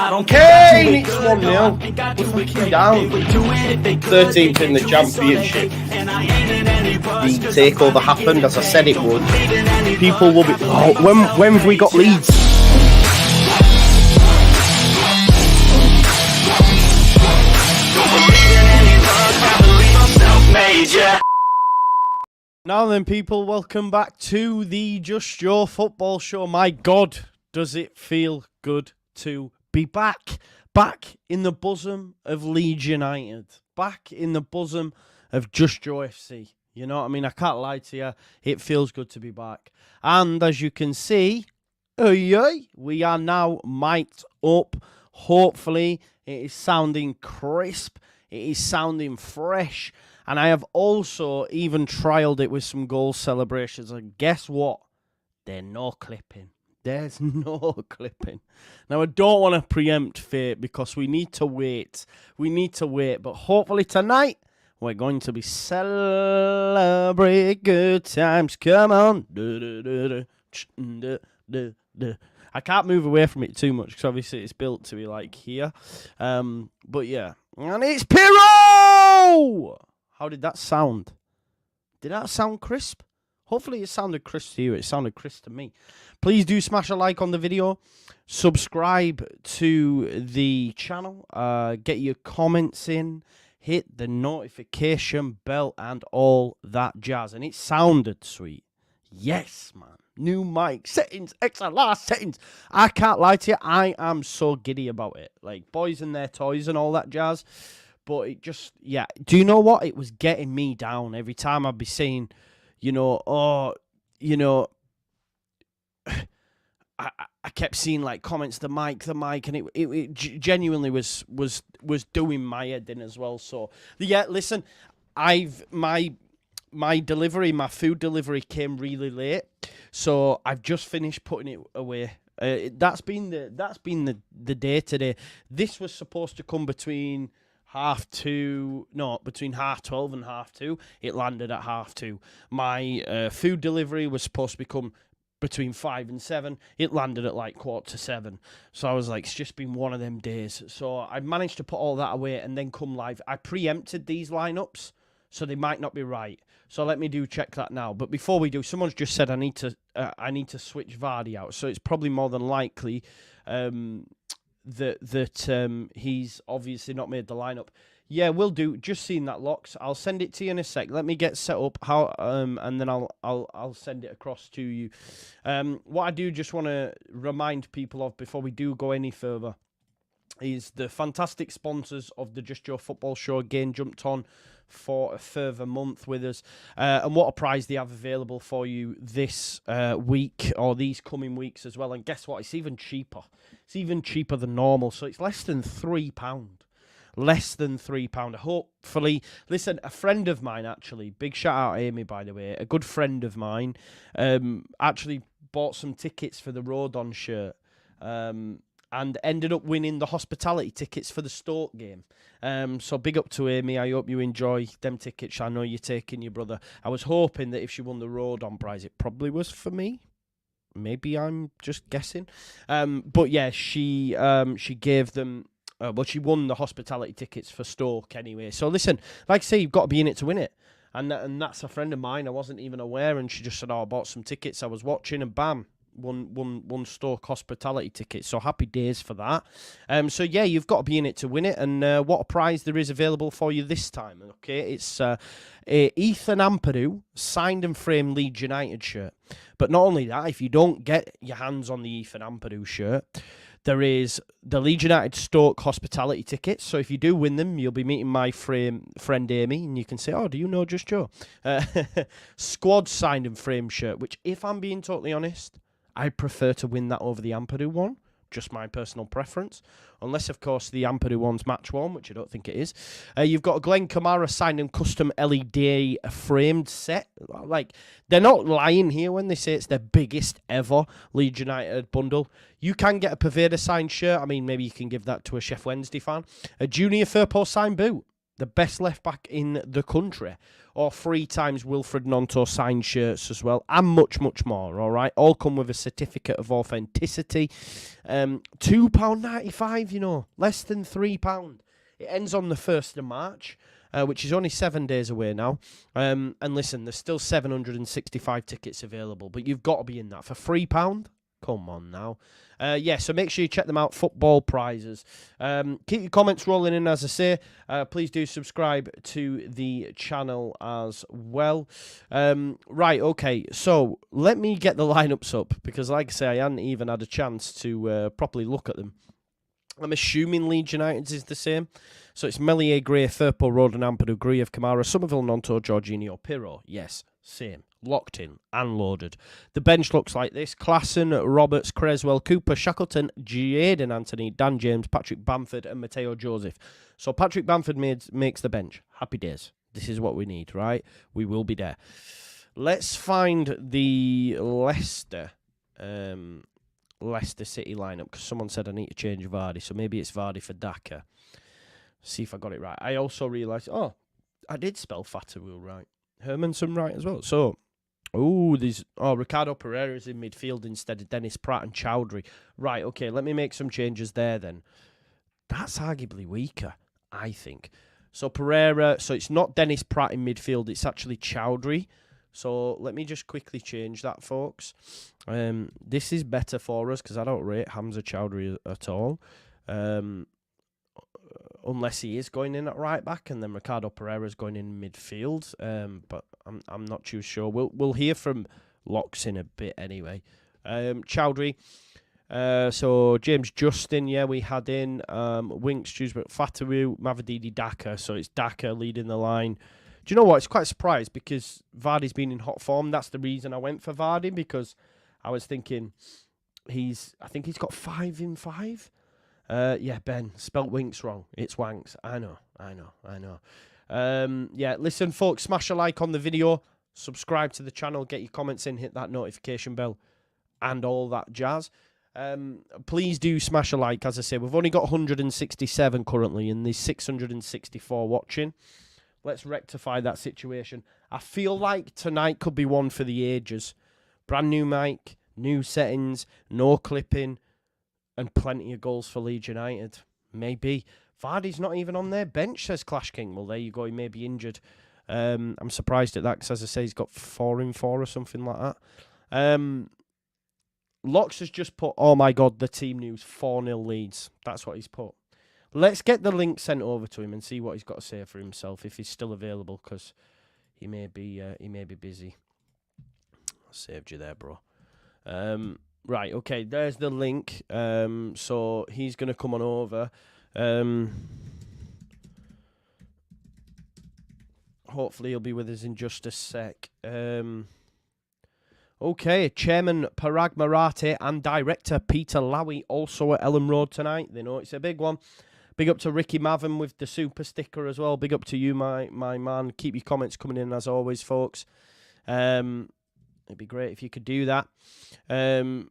Kane, it's 1-0. We're fucking down. 13th in the championship. The takeover happened as I said it would. People will be. Oh, when have we got Leeds? Now then, people, welcome back to the Just Joe Football Show. My God, does it feel good to be back? Back in the bosom of Leeds United. Back in the bosom of Just Joe FC. You know what I mean? I can't lie to you. It feels good to be back. And as you can see, we are now mic'd up. Hopefully, it is sounding crisp. It is sounding fresh. And I have also even trialed it with some goal celebrations. And guess what? There's no clipping. There's no clipping. Now, I don't want to preempt fate because we need to wait. We need to wait. But hopefully tonight, we're going to be celebrate good times. Come on. I can't move away from it too much because obviously it's built to be like here. But yeah. And it's Pirro! How did that sound? Did that sound crisp? Hopefully it sounded crisp to you. It sounded crisp to me. Please do smash a like on the video. Subscribe to the channel. Get your comments in. Hit the notification bell and all that jazz. And it sounded sweet. Yes, man. New mic settings, XLR settings. I can't lie to you. I am so giddy about it. Like boys and their toys and all that jazz. But it just, yeah. Do you know what? It was getting me down every time I'd be saying, you know, I kept seeing like comments, the mic, and it genuinely was doing my head in as well. So yeah, listen, my food delivery came really late, so I've just finished putting it away. That's been the day today. This was supposed to come between between 12:30 and 2:30. It landed at 2:30. My food delivery was supposed to become between 5 and 7. It landed at like 7:15. So I was like, it's just been one of them days. So I managed to put all that away and then come live. I preempted these lineups, so they might not be right. So let me check that now. But before we do, someone's just said I need to switch Vardy out. So it's probably more than likely that he's obviously not made the lineup. Yeah, we'll do. Just seeing that, Locks. I'll send it to you in a sec. Let me get set up and then I'll send it across to you. What I do just want to remind people of before we do go any further is the fantastic sponsors of the Just Joe Football Show again jumped on for a further month with us. And what a prize they have available for you this week or these coming weeks as well. And guess what? It's even cheaper. It's even cheaper than normal. So it's less than £3. Less than £3. Hopefully, listen, a friend of mine actually, big shout out Amy by the way, a good friend of mine, actually bought some tickets for the Road On shirt. And ended up winning the hospitality tickets for the Stoke game. So big up to Amy. I hope you enjoy them tickets. I know you're taking your brother. I was hoping that if she won the Road On prize, it probably was for me. Maybe I'm just guessing. But yeah, she gave them. She won the hospitality tickets for Stoke anyway. So listen, like I say, you've got to be in it to win it. And that's a friend of mine. I wasn't even aware, and she just said, "Oh, I bought some tickets. I was watching, and bam." One Stoke hospitality ticket, so happy days for that. So yeah, you've got to be in it to win it, and what a prize there is available for you this time. Okay, it's a Ethan Ampadu signed and framed Leeds United shirt. But not only that, if you don't get your hands on the Ethan Ampadu shirt, there is the Leeds United Stoke hospitality tickets. So if you do win them, you'll be meeting my friend Amy, and you can say, "Oh, do you know Just Joe?" Squad signed and framed shirt, which, if I'm being totally honest, I prefer to win that over the Ampadu one. Just my personal preference. Unless, of course, the Ampadu one's match worn, which I don't think it is. You've got a Glenn Kamara signed and custom LED framed set. Like, they're not lying here when they say it's their biggest ever Leeds United bundle. You can get a Paveda signed shirt. I mean, maybe you can give that to a Chef Wednesday fan. A Junior Firpo signed boot. the best left-back in the country, or 3 times Wilfred Gnonto signed shirts as well, and much, much more, all right? All come with a certificate of authenticity. £2.95, you know, less than £3. It ends on the 1st of March, which is only 7 days away now. And listen, there's still 765 tickets available, but you've got to be in that for £3. Come on now. Yeah, so make sure you check them out, football prizes. Keep your comments rolling in, as I say. Please do subscribe to the channel as well. Right, okay, so let me get the lineups up, because like I say, I hadn't even had a chance to properly look at them. I'm assuming Leeds United is the same. So it's Melier, Gray, Firpo, Road and Ampadu, Gruev, Kamara, Somerville, Gnonto, Jorginho, Pirro. Yes, same. Locked in and loaded. The bench looks like this. Klassen, Roberts, Creswell, Cooper, Shackleton, Jadon Anthony, Dan James, Patrick Bamford and Matteo Joseph. So Patrick Bamford makes the bench. Happy days. This is what we need, right? We will be there. Let's find the Leicester City lineup, because someone said I need to change Vardy, so maybe it's Vardy for Daka. See if I got it right. I also realised, I did spell Fatawu right. Hermanson right as well. So, Ricardo Pereira's in midfield instead of Dennis Pratt and Chowdhury. Right, okay, let me make some changes there then. That's arguably weaker, I think. So Pereira, so it's not Dennis Pratt in midfield, it's actually Chowdhury. So let me just quickly change that, folks. This is better for us, because I don't rate Hamza Chowdhury at all. Unless he is going in at right back, and then Ricardo Pereira's going in midfield. But I'm not too sure. We'll hear from Locks in a bit anyway. Chowdhury. So James Justin, yeah, we had in Winks, Dewsbury, Fatawu, Mavadidi, Daka. So it's Daka leading the line. Do you know what? It's quite a surprise, because Vardy's been in hot form. That's the reason I went for Vardy, because I was thinking I think he's got 5 in 5. Yeah, Ben, spelt Winks wrong. It's Wanks. I know. Yeah, listen, folks, smash a like on the video, subscribe to the channel, get your comments in, hit that notification bell, and all that jazz. Please do smash a like. As I say, we've only got 167 currently, and there's 664 watching. Let's rectify that situation. I feel like tonight could be one for the ages. Brand new mic, new settings, no clipping, and plenty of goals for Leeds United. Maybe. Vardy's not even on their bench, says Clash King. Well, there you go. He may be injured. I'm surprised at that, because as I say, he's got 4 in 4 or something like that. Locks has just put, oh my God, the team news, 4-0 Leeds. That's what he's put. Let's get the link sent over to him and see what he's got to say for himself, if he's still available, because he may be busy. I saved you there, bro. Right, okay, there's the link. So he's going to come on over. Hopefully he'll be with us in just a sec. Okay, Chairman Parag Marathi and Director Peter Lowy also at Elland Road tonight. They know it's a big one. Big up to Ricky Mavin with the super sticker as well. Big up to you, my man. Keep your comments coming in as always, folks. It'd be great if you could do that. Do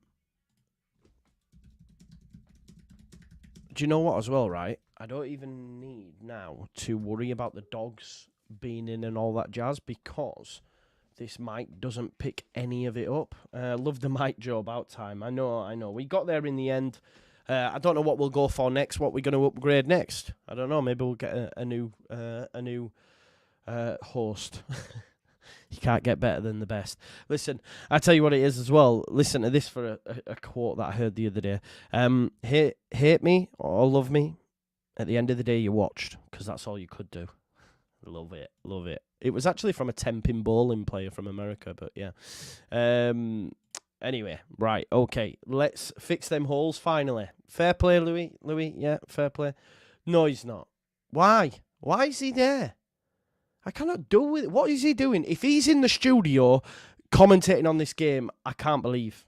you know what as well, right? I don't even need now to worry about the dogs being in and all that jazz, because this mic doesn't pick any of it up. Love the mic, Joe, about time. I know. We got there in the end. I don't know what we'll go for next, what we're going to upgrade next. I don't know. Maybe we'll get a new host. You can't get better than the best. Listen, I tell you what it is as well. Listen to this for a quote that I heard the other day. Hate me or love me, at the end of the day you watched, because that's all you could do. Love it. It was actually from a 10-pin bowling player from America, but yeah. Anyway, right, okay. Let's fix them holes finally. Fair play, Louis. Louis, yeah, fair play. No, he's not. Why? Why is he there? I cannot do with it. What is he doing? If he's in the studio commentating on this game, I can't believe.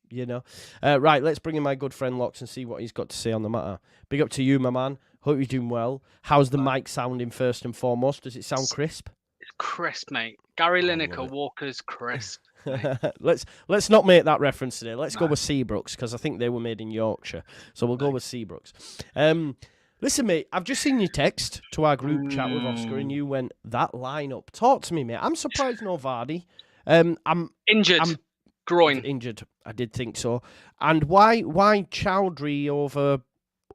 You know. Right, let's bring in my good friend Locks and see what he's got to say on the matter. Big up to you, my man. Hope you're doing well. How's the mic sounding first and foremost? Does it sound crisp? It's crisp, mate. Gary Lineker, Walker's crisp. Let's not make that reference today. Let's go with Seabrooks, because I think they were made in Yorkshire. So we'll go with Seabrooks. Listen, mate, I've just seen your text to our group chat with Oscar, and you went, that lineup. Talk to me, mate. I'm surprised no Vardy. I'm Injured. Groin. injured. I did think so. And why Chowdhury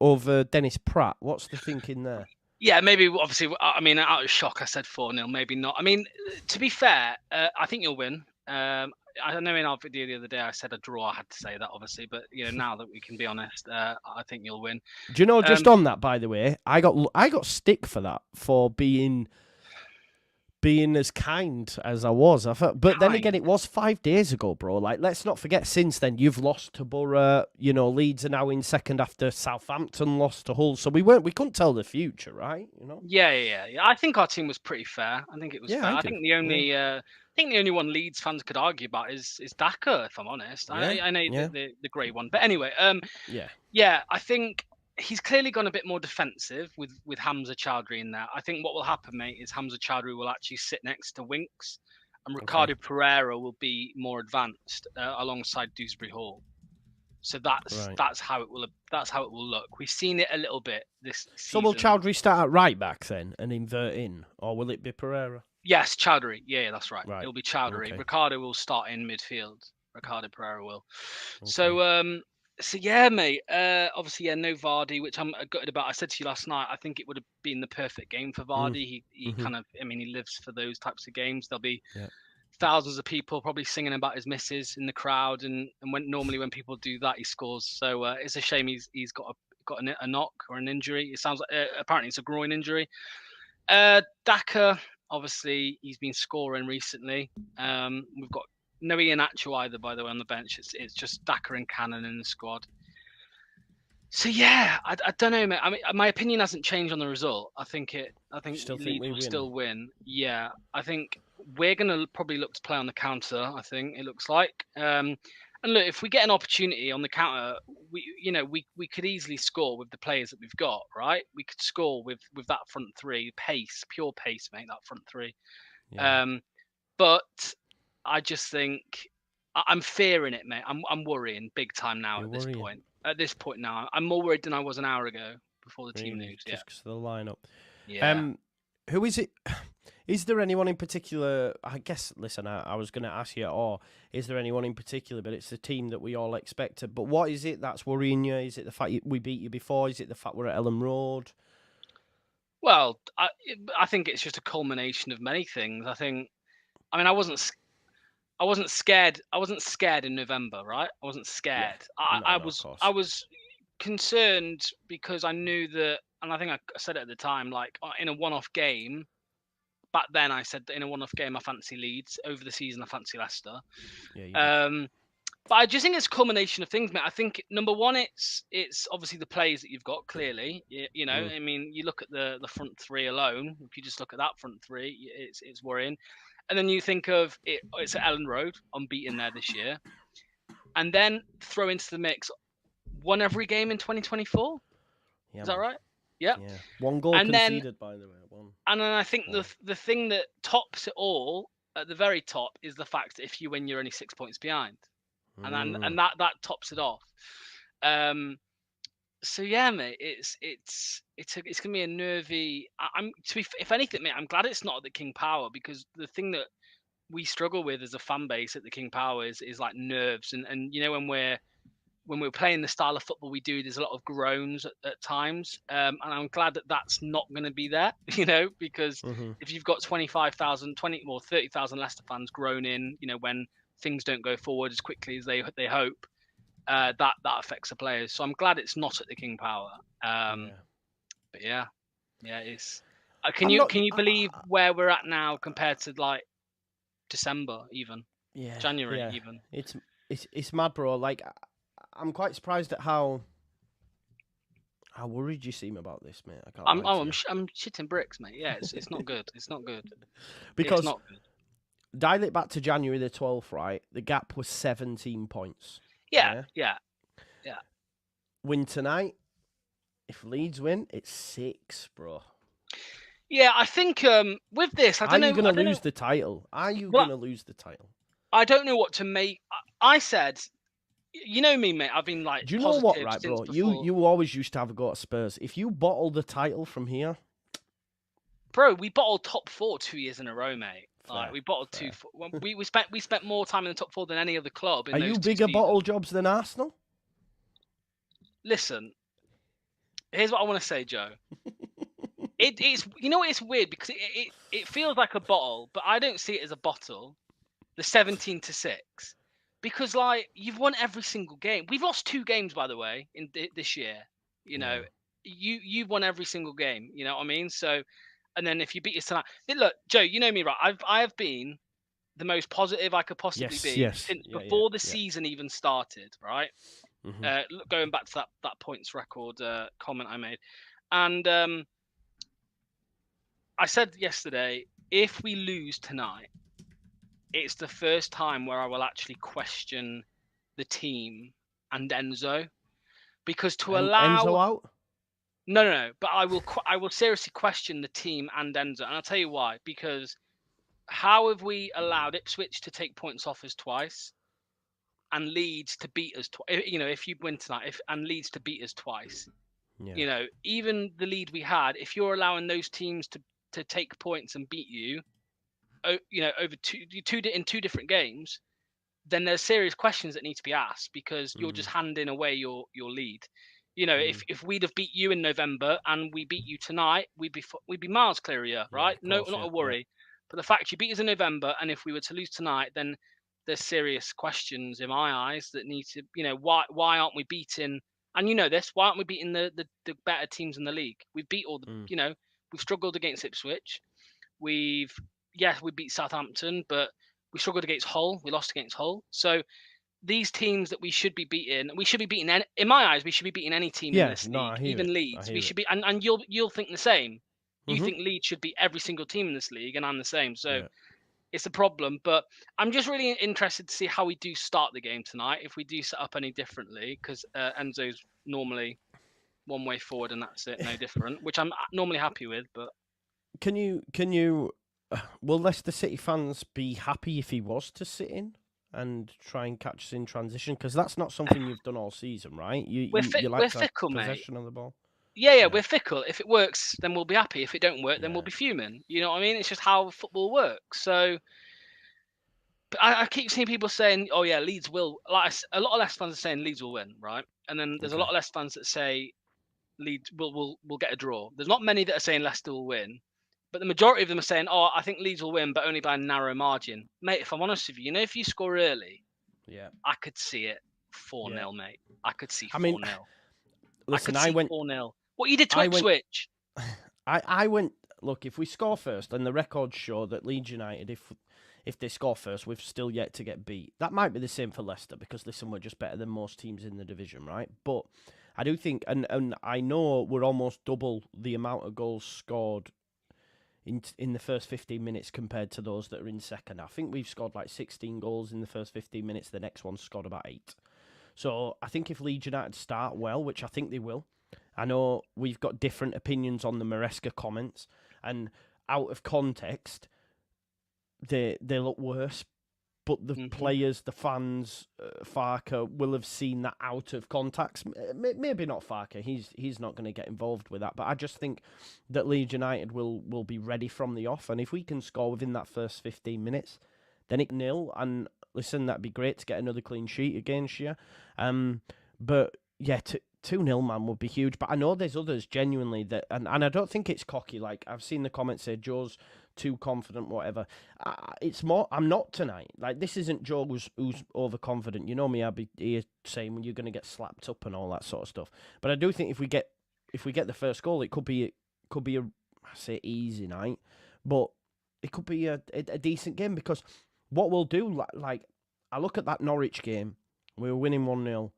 over Dennis Pratt? What's the thinking there? Yeah, maybe, obviously, I mean, out of shock, I said 4-0, maybe not. I mean, to be fair, I think you'll win. I know in our video the other day I said a draw. I had to say that, obviously, but now that we can be honest, I think you'll win. Do you know? Just on that, by the way, I got stick for that, for being as kind as I was. I felt, but then again, it was 5 days ago, bro. Like, let's not forget. Since then, you've lost to Borough. Leeds are now in second after Southampton lost to Hull. So we couldn't tell the future, right? Yeah. I think our team was pretty fair. I think it was fair. I think the only one Leeds fans could argue about is Daka, if I'm honest. I know the grey one, but anyway, I think he's clearly gone a bit more defensive with Hamza Chowdhury in there. I think what will happen, mate, is Hamza Chowdhury will actually sit next to Winks, and Ricardo Pereira will be more advanced alongside Dewsbury Hall. So that's how it will look. We've seen it a little bit this season. So will Chowdhury start at right back then and invert in, or will it be Pereira? Yes, Chowdhury. Yeah, that's right. It'll be Chowdhury. Okay. Ricardo will start in midfield. Ricardo Pereira will. Okay. So yeah, mate. Obviously, no Vardy, which I'm gutted about. I said to you last night, I think it would have been the perfect game for Vardy. He kind of, he lives for those types of games. There'll be thousands of people probably singing about his misses in the crowd, and when people do that, he scores. So it's a shame he's got a knock or an injury. It sounds like apparently it's a groin injury. Daka, obviously, he's been scoring recently. We've got no Iheanacho either, by the way, on the bench. It's just Daka and Cannon in the squad. So yeah, I don't know, mate. I mean, my opinion hasn't changed on the result. I think Leeds will still win. Yeah, I think we're gonna probably look to play on the counter. I think it looks like. And look, if we get an opportunity on the counter, we could easily score with the players that we've got, right? We could score with that front three, pure pace, mate. That front three. Yeah. But I just think I'm fearing it, mate. I'm worrying big time now at this point. At this point now, I'm more worried than I was an hour ago before the team news. Just because of the lineup. Yeah. Who is it? Is there anyone in particular? I guess. Listen, I was going to ask you, or is there anyone in particular? But it's the team that we all expected. But what is it that's worrying you? Is it the fact we beat you before? Is it the fact we're at Elland Road? Well, I think it's just a culmination of many things. I wasn't scared. I wasn't scared in November, right? I wasn't scared. Yeah. I was concerned because I knew that, and I think I said it at the time, like in a one-off game. Back then, I said that in a one-off game, I fancy Leeds. Over the season, I fancy Leicester. Yeah, but I just think it's a culmination of things, mate. I think number one, it's obviously the players that you've got. Clearly, I mean, you look at the front three alone. If you just look at that front three, it's worrying. And then you think of it's at Elland Road, unbeaten there this year, and then throw into the mix, won every game in 2024. Is that right? Yeah. One goal conceded, by the way. And then I think the thing that tops it all at the very top is the fact that if you win, you're only 6 points behind, and that tops it off. So yeah, mate, it's gonna be a nervy. If anything, mate, I'm glad it's not at the King Power, because the thing that we struggle with as a fan base at the King Power is like nerves, and when we're playing the style of football we do, there's a lot of groans at times, and I'm glad that that's not going to be there, because if you've got 25,000, 20 or 30,000 Leicester fans groaning, when things don't go forward as quickly as they hope. That affects the players. So I'm glad it's not at the King Power. But yeah, it's. Can you believe where we're at now compared to like December even? Yeah, January even. It's mad, bro. Like, I'm quite surprised at how worried you seem about this, mate. I'm shitting bricks, mate. Yeah, it's not good. It's not good. Because it's not good. Dial it back to January the 12th, right? The gap was 17 points. Yeah. Win tonight. If Leeds win, it's 6, bro. Yeah, I think with this, I don't know. Are you going to lose the title? Are you going to lose the title? I don't know what to make. I said You know me, mate. I've been like Do you know what, positive right, since bro? before. You always used to have a go at Spurs. If you bottle the title from here, bro, we bottled top 4 2 years in a row, mate. fair, Like we bottled fair. we spent more time in the top 4 than any other club in Are those you 2 bigger seasons. bottle jobs than Arsenal? Listen, here's what I want to say, Joe. It's you know it's weird because it feels like a bottle, but I don't see it as a bottle. The 17-6, because like you've won every single game. We've lost 2 games, by the way, in this year. You know, you've won every single game. You know what I mean? So, and then if you beat us tonight, look, Joe, you know me, right? I have been the most positive I could possibly be since before the season even started, right? Mm-hmm. Going back to that points record comment I made, and I said yesterday, if we lose tonight, it's the first time where I will actually question the team and Enzo, because to allow Enzo out. No, but I will seriously question the team and Enzo, and I'll tell you why. Because how have we allowed Ipswich to take points off us twice, and Leeds to beat us twice? You know, if you win tonight, and Leeds to beat us twice, you know, even the lead we had, if you're allowing those teams to take points and beat you, you know, over in 2 different games, then there's serious questions that need to be asked, because you're just handing away your lead. You know, if we'd have beat you in November and we beat you tonight, we'd be miles clear here, right? Not a worry. But the fact you beat us in November, and if we were to lose tonight, then there's serious questions in my eyes that need to, you know, why aren't we beating? And you know this, why aren't we beating the better teams in the league? We've beat all the, you know, we've struggled against Ipswich. We beat Southampton, but we struggled against Hull. We lost against Hull. So these teams that we should be beating, in my eyes, we should be beating any team in this league, even Leeds. We should be, and you'll think the same. You think Leeds should beat every single team in this league, and I'm the same. So it's a problem. But I'm just really interested to see how we do start the game tonight, if we do set up any differently, because Enzo's normally one way forward and that's it, no different, which I'm normally happy with. But can you will Leicester City fans be happy if he was to sit in and try and catch us in transition? Because that's not something you've done all season, right? You like we're fickle, possession mate. of the ball. Yeah, we're fickle. If it works, then we'll be happy. If it don't work, then we'll be fuming. You know what I mean? It's just how football works. So, but I keep seeing people saying, "Oh yeah, Leeds will." Like a lot of Leicester fans are saying Leeds will win, right? And then there's a lot of Leicester fans that say Leeds will get a draw. There's not many that are saying Leicester will win, but the majority of them are saying, "Oh, I think Leeds will win, but only by a narrow margin." Mate, if I'm honest with you, you know, if you score early, I could see it 4-0, mate. I could see 4-0. Listen, I went 4-0. What you did to Ipswich? I went. Look, if we score first, and the records show that Leeds United, if they score first, we've still yet to get beat. That might be the same for Leicester, because listen, we're just better than most teams in the division, right? But I do think, and I know we're almost double the amount of goals scored in the first 15 minutes compared to those that are in second. I think we've scored like 16 goals in the first 15 minutes. The next one's scored about 8. So I think if Leeds United start well, which I think they will, I know we've got different opinions on the Maresca comments, and out of context, they look worse. But the players, the fans, Farker will have seen that out of context. Maybe not Farker. He's not going to get involved with that. But I just think that Leeds United will be ready from the off. And if we can score within that first 15 minutes, then it's 0. And listen, that'd be great to get another clean sheet against you. But yeah, 2-0, man, would be huge. But I know there's others genuinely that, and I don't think it's cocky. Like, I've seen the comments say Joe's too confident, whatever. It's more, I'm not tonight. Like, this isn't Joe who's overconfident. You know me, I'd be here saying when you're going to get slapped up and all that sort of stuff. But I do think if we get the first goal, it could be a I say easy night, but it could be a decent game, because what we'll do, like I look at that Norwich game, we were winning 1-0.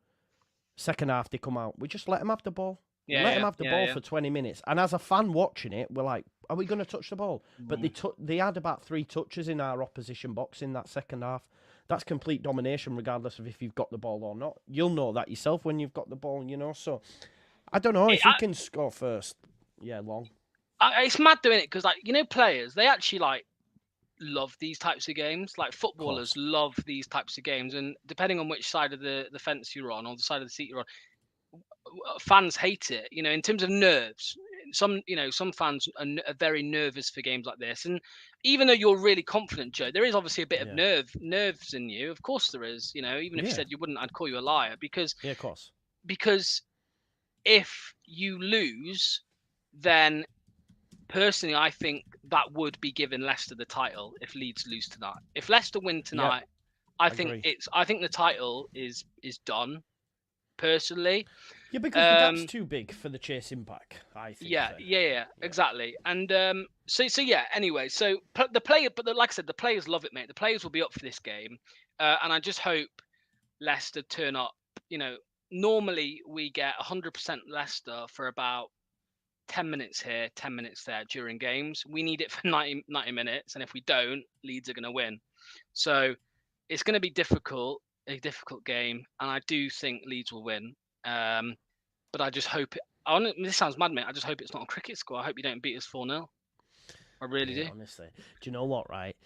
Second half, they come out. We just let them have the ball. Let them have the ball for 20 minutes. And as a fan watching it, we're like, are we going to touch the ball? But they had about 3 touches in our opposition box in that second half. That's complete domination, regardless of if you've got the ball or not. You'll know that yourself when you've got the ball, you know. So, I don't know if we can score first. Yeah, long. It's mad doing it, because, like, you know, players, they actually, like, love these types of games. Like footballers love these types of games, and depending on which side of the fence you're on, or the side of the seat you're on, fans hate it. You know, in terms of nerves, some fans are very nervous for games like this. And even though you're really confident, Joe, there is obviously a bit of nerves in you. Of course there is. You know, even if you said you wouldn't, I'd call you a liar, because of course. Because if you lose, then personally, I think that would be giving Leicester the title if Leeds lose tonight. If Leicester win tonight, I think the title is done. Personally, because the gap's too big for the chasing pack. I think. Yeah, exactly. And Anyway, so like I said, the players love it, mate. The players will be up for this game, and I just hope Leicester turn up. You know, normally we get 100% Leicester for about 10 minutes here, 10 minutes there during games. We need it for 90 minutes, and if we don't, Leeds are going to win. So it's going to be a difficult game, and I do think Leeds will win. But I just hope this sounds mad, mate. I just hope it's not a cricket score. I hope you don't beat us 4-0. I really do. Honestly, do you know what? Right,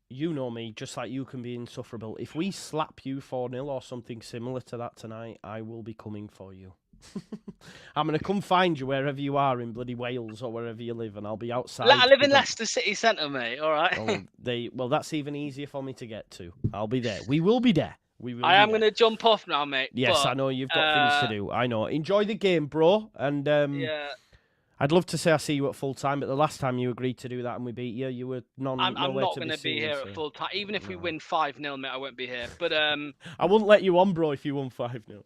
you know me. Just like you can be insufferable. If we slap you 4-0 or something similar to that tonight, I will be coming for you. I'm going to come find you wherever you are in bloody Wales or wherever you live, and I'll be outside. I live in Leicester City Centre, mate. All right. Well, that's even easier for me to get to. I'll be there. We will be there. I am going to jump off now, mate. Yes, I know you've got things to do. I know. Enjoy the game, bro. And I'd love to say I see you at full time, but the last time you agreed to do that and we beat you, you were I'm not going to be here at full time. Even if we win 5-0, mate, I won't be here. But I wouldn't let you on, bro, if you won 5-0.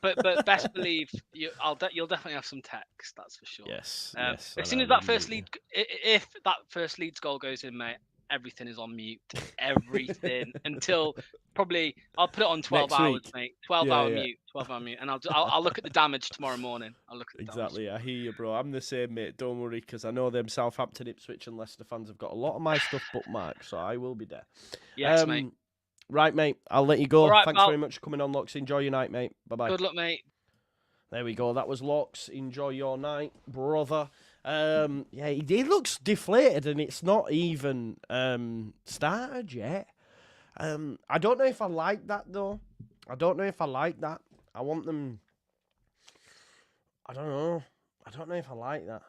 but best believe you'll definitely have some text. That's for sure. Yes. As soon as that first lead, if that first Leeds goal goes in, mate, everything is on mute. Everything until probably I'll put it on 12 hours, mate. 12-hour mute, 12-hour mute, and I'll look at the damage tomorrow morning. I'll look at the damage. I hear you, bro. I'm the same, mate. Don't worry, because I know them Southampton, Ipswich, and Leicester fans have got a lot of my stuff bookmarked, so I will be there. Yes, mate. Right, mate. I'll let you go. Right, Thanks very much for coming on, Locks. Enjoy your night, mate. Bye-bye. Good luck, mate. There we go. That was Locks. Enjoy your night, brother. He looks deflated, and it's not even started yet. I don't know if I like that, though. I want them... I don't know if I like that.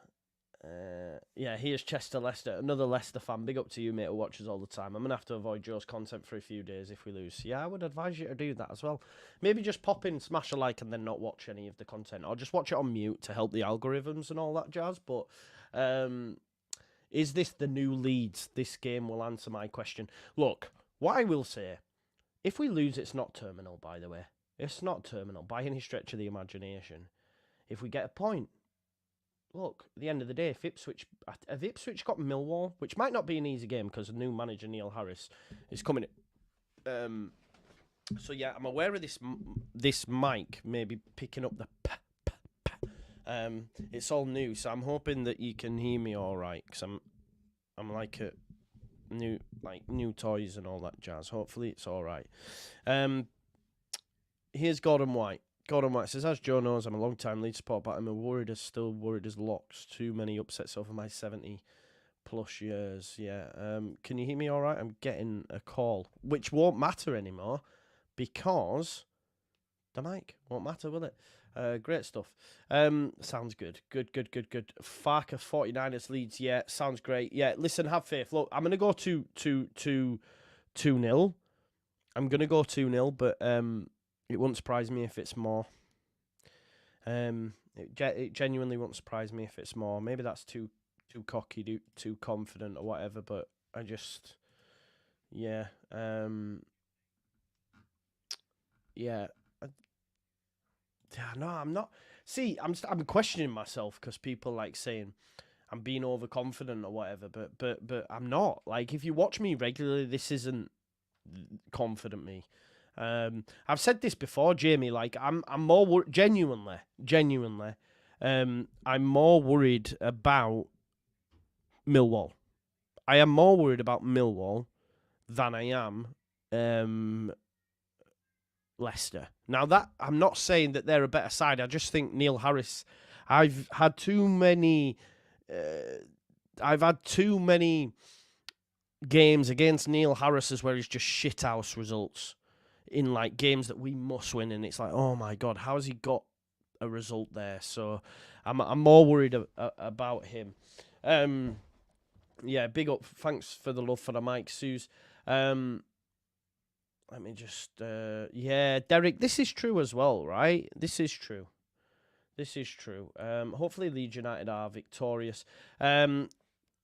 Here's Chester Leicester, another Leicester fan. Big up to you, mate, who watches all the time. I'm going to have to avoid Joe's content for a few days if we lose. Yeah, I would advise you to do that as well. Maybe just pop in, smash a like, and then not watch any of the content. Or just watch it on mute to help the algorithms and all that jazz. But is this the new Leeds? This game will answer my question. Look, what I will say, if we lose, it's not terminal, by the way. It's not terminal by any stretch of the imagination. If we get a point, look, at the end of the day, if Ipswich got Millwall, which might not be an easy game because the new manager, Neil Harris, is coming in. So, yeah, I'm aware of this mic maybe picking up the it's all new, so I'm hoping that you can hear me all right, because I'm like a new toys and all that jazz. Hopefully it's all right. Here's Gordon White. Gordon White says, as Joe knows, I'm a long-time Leeds supporter, but I'm still worried as Locks. Too many upsets over my 70-plus years. Yeah. Can you hear me all right? I'm getting a call, which won't matter anymore because the mic won't matter, will it? Great stuff. Sounds good. Good. Farker 49ers Leeds. Yeah, sounds great. Yeah, listen, have faith. Look, I'm going to go 2-0. I'm going to go 2-0, but... it wouldn't surprise me if it's more. It genuinely wouldn't surprise me if it's more. Maybe that's too cocky, too confident or whatever, but I just... Yeah. No, I'm not... See, I'm questioning myself because people like saying I'm being overconfident or whatever, but I'm not. Like, if you watch me regularly, this isn't confident me. I've said this before, Jamie. Like, I'm more genuinely. I'm more worried about Millwall. I am more worried about Millwall than I am Leicester. Now, that I'm not saying that they're a better side. I just think Neil Harris. I've had too many games against Neil Harris's where he's just shithouse results in like games that we must win, and it's like, oh my god, how has he got a result there? So I'm more worried about him. Yeah, big up. Thanks for the love for the mic, Suze. Let me just yeah, Derek, this is true as well, right? This is true. Hopefully Leeds United are victorious.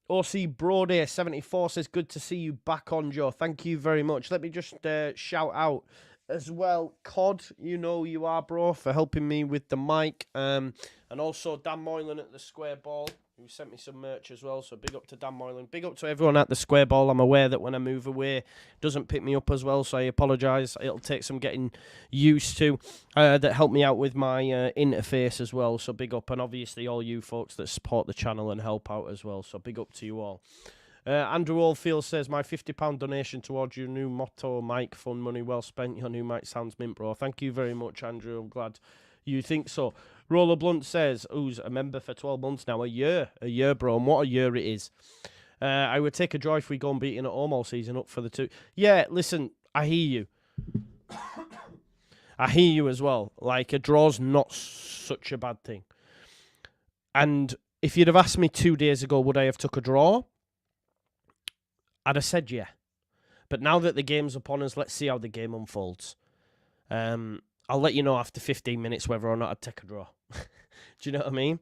OC Brody 74 says, good to see you back on, Joe. Thank you very much. Let me just shout out as well, COD, you know you are, bro, for helping me with the mic. And also Dan Moylan at the Square Ball, who sent me some merch as well. So big up to Dan Moylan. Big up to everyone at the Square Ball. I'm aware that when I move away, it doesn't pick me up as well, so I apologise. It'll take some getting used to. That helped me out with my interface as well. So big up, and obviously all you folks that support the channel and help out as well. So big up to you all. Andrew Oldfield says, my £50 donation towards your new motto, Mike, fun money well spent. Your new mic sounds mint, bro. Thank you very much, Andrew. I'm glad you think so. Roller Blunt says, who's a member for 12 months now? A year, bro. And what a year it is. I would take a joy if we go unbeaten at home all season, up for the 2. Yeah, listen, I hear you. I hear you as well. Like, a draw's not such a bad thing. And if you'd have asked me 2 days ago, would I have took a draw? I'd have said yeah. But now that the game's upon us, let's see how the game unfolds. I'll let you know after 15 minutes whether or not I'd take a draw. Do you know what I mean?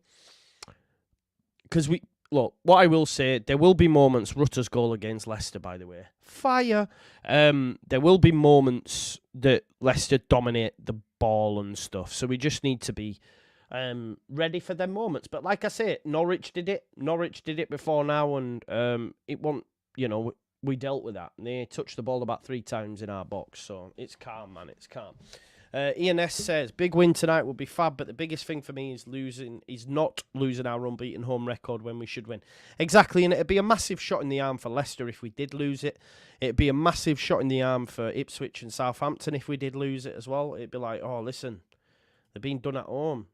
Because look, what I will say, there will be moments, Rutter's goal against Leicester, by the way, fire. There will be moments that Leicester dominate the ball and stuff. So we just need to be ready for them moments. But like I say, Norwich did it. Norwich did it before now, and it won't, you know, we dealt with that. They touched the ball about 3 times in our box, so it's calm, man. It's calm. Ian S says, big win tonight would be fab, but the biggest thing for me is not losing our unbeaten home record when we should win. Exactly, and it'd be a massive shot in the arm for Leicester if we did lose it. It'd be a massive shot in the arm for Ipswich and Southampton if we did lose it as well. It'd be like, oh, listen, they're being done at home.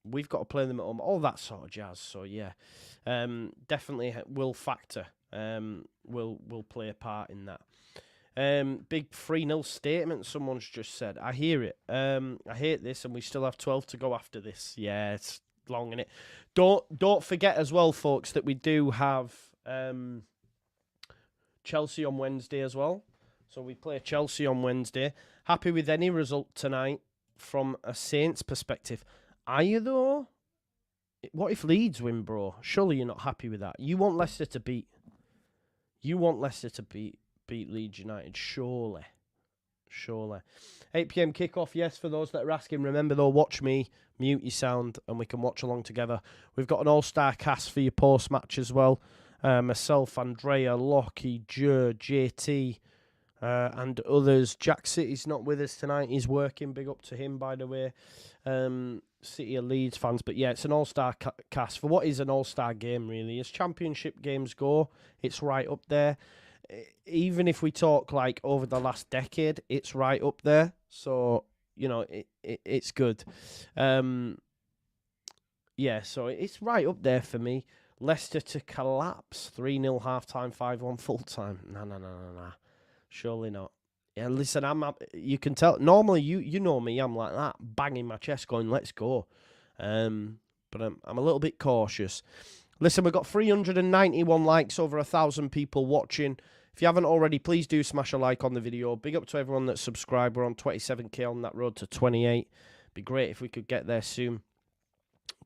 We've got to play them at home. All that sort of jazz. So, yeah, definitely will factor. Will play a part in that. Big 3-0 statement someone's just said. I hear it. I hate this, and we still have 12 to go after this. Yeah, it's long, innit? Don't forget as well, folks, that we do have Chelsea on Wednesday as well. So we play Chelsea on Wednesday. Happy with any result tonight from a Saints perspective. Are you, though? What if Leeds win, bro? Surely you're not happy with that. You want Leicester to beat Leeds United, surely. 8 p.m. kickoff, yes, for those that are asking. Remember, though, watch me, mute your sound, and we can watch along together. We've got an all-star cast for your post-match as well. Myself, Andrea, Lockie, JT, and others. Jack City's not with us tonight. He's working. Big up to him, by the way. City of Leeds fans. But yeah, it's an all-star cast for what is an all-star game, really. As championship games go, it's right up there. Even if we talk like over the last decade, it's right up there. So, you know, it's good. Yeah, so it's right up there for me. Leicester to collapse. 3-0 half-time, 5-1 full-time. Nah. Surely not. Yeah, listen, you can tell. Normally, you know me, I'm like that, banging my chest going, let's go. But I'm a little bit cautious. Listen, we've got 391 likes, over 1,000 people watching. If you haven't already, please do smash a like on the video. Big up to everyone that's subscribed. We're on 27k on that road to 28. Be great if we could get there soon.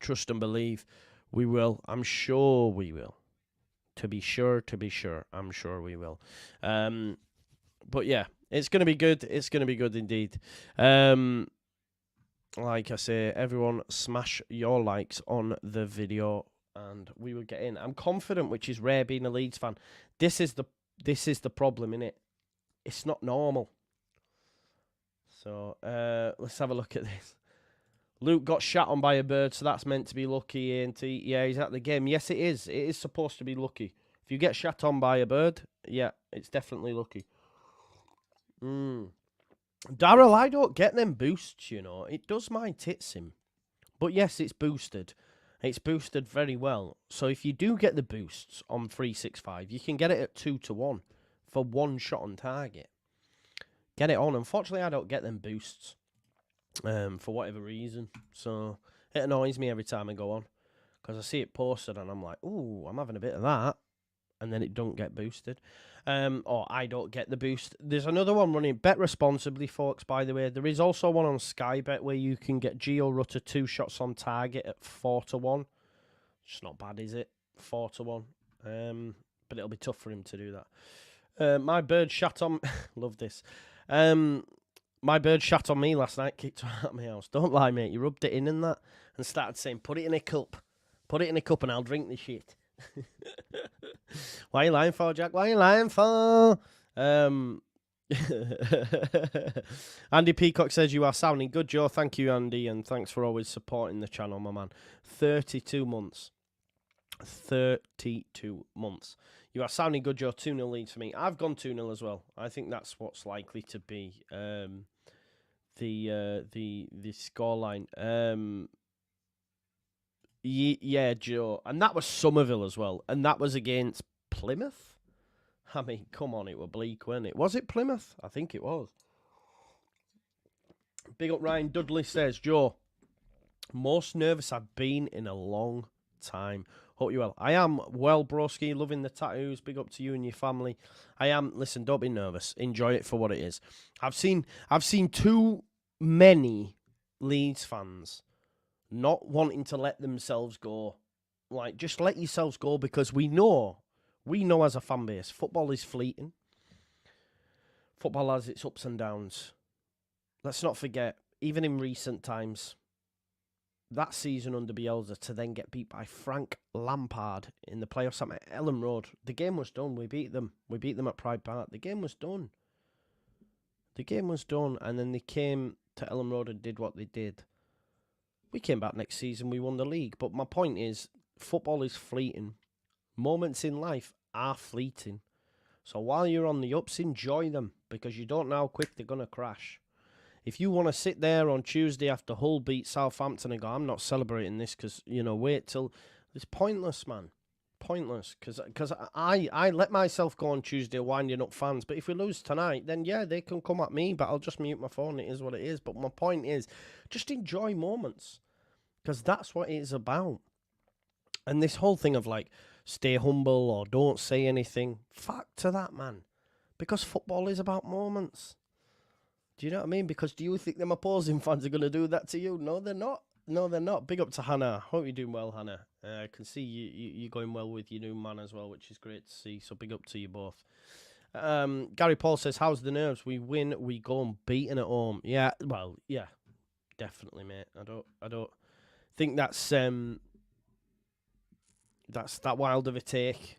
Trust and believe we will. I'm sure we will. To be sure, I'm sure we will. But yeah, it's going to be good. It's going to be good indeed. Like I say, everyone smash your likes on the video and we will get in. I'm confident, which is rare being a Leeds fan. This is the problem, innit? It's not normal. So, let's have a look at this. Luke got shot on by a bird, so that's meant to be lucky, ain't he? Yeah, he's at the game. Yes, it is. It is supposed to be lucky. If you get shot on by a bird, yeah, it's definitely lucky. Daryl, I don't get them boosts, you know. It does my tits in. But yes, it's boosted. It's boosted very well. So if you do get the boosts on 365, you can get it at 2-1. for 1 shot on target. Get it on. Unfortunately, I don't get them boosts for whatever reason. So it annoys me every time I go on because I see it posted and I'm like, ooh, I'm having a bit of that. And then it don't get boosted. Or I don't get the boost. There's another one running. Bet responsibly, folks, by the way. There is also one on Sky Bet where you can get Gio Rutter 2 shots on target at 4-1. It's not bad, is it? 4-1. But it'll be tough for him to do that. My bird shat on... Love this. My bird shat on me last night, kicked her out of my house. Don't lie, mate. You rubbed it in and that and started saying, put it in a cup. Put it in a cup and I'll drink the shit. Why are you lying for, Jack? Why are you lying for? Andy Peacock says, you are sounding good, Joe. Thank you, Andy, and thanks for always supporting the channel, my man. 32 months. 32 months. You are sounding good, Joe. 2-0 lead for me. I've gone 2-0 as well. I think that's what's likely to be the scoreline. Yeah, Joe. And that was Somerville as well. And that was against Plymouth? I mean, come on, it was bleak, wasn't it? Was it Plymouth? I think it was. Big up Ryan Dudley says, Joe, most nervous I've been in a long time. Hope you well. I am well, broski, loving the tattoos. Big up to you and your family. I am. Listen, don't be nervous. Enjoy it for what it is. I've seen too many Leeds fans not wanting to let themselves go. Like, just let yourselves go, because we know as a fan base, football is fleeting. Football has its ups and downs. Let's not forget, even in recent times, that season under Bielsa, to then get beat by Frank Lampard in the playoffs at Elland Road. The game was done. We beat them. We beat them at Pride Park. The game was done. The game was done. And then they came to Elland Road and did what they did. We came back next season. We won the league. But my point is, football is fleeting. Moments in life are fleeting. So while you're on the ups, enjoy them, because you don't know how quick they're going to crash. If you want to sit there on Tuesday after Hull beat Southampton and go, I'm not celebrating this because, wait till... It's pointless, man. Pointless. Because I let myself go on Tuesday winding up fans. But if we lose tonight, then yeah, they can come at me, but I'll just mute my phone. It is what it is. But my point is, just enjoy moments. Because that's what it is about. And this whole thing of like, stay humble or don't say anything. Fuck to that, man. Because football is about moments. Do you know what I mean? Because do you think them opposing fans are going to do that to you? No, they're not. No, they're not. Big up to Hannah. Hope you're doing well, Hannah. I can see you're going well with your new man as well, which is great to see. So big up to you both. Gary Paul says, how's the nerves? We win, we go and beaten at home. Yeah, well, yeah, definitely, mate. I don't think that's that wild of a take,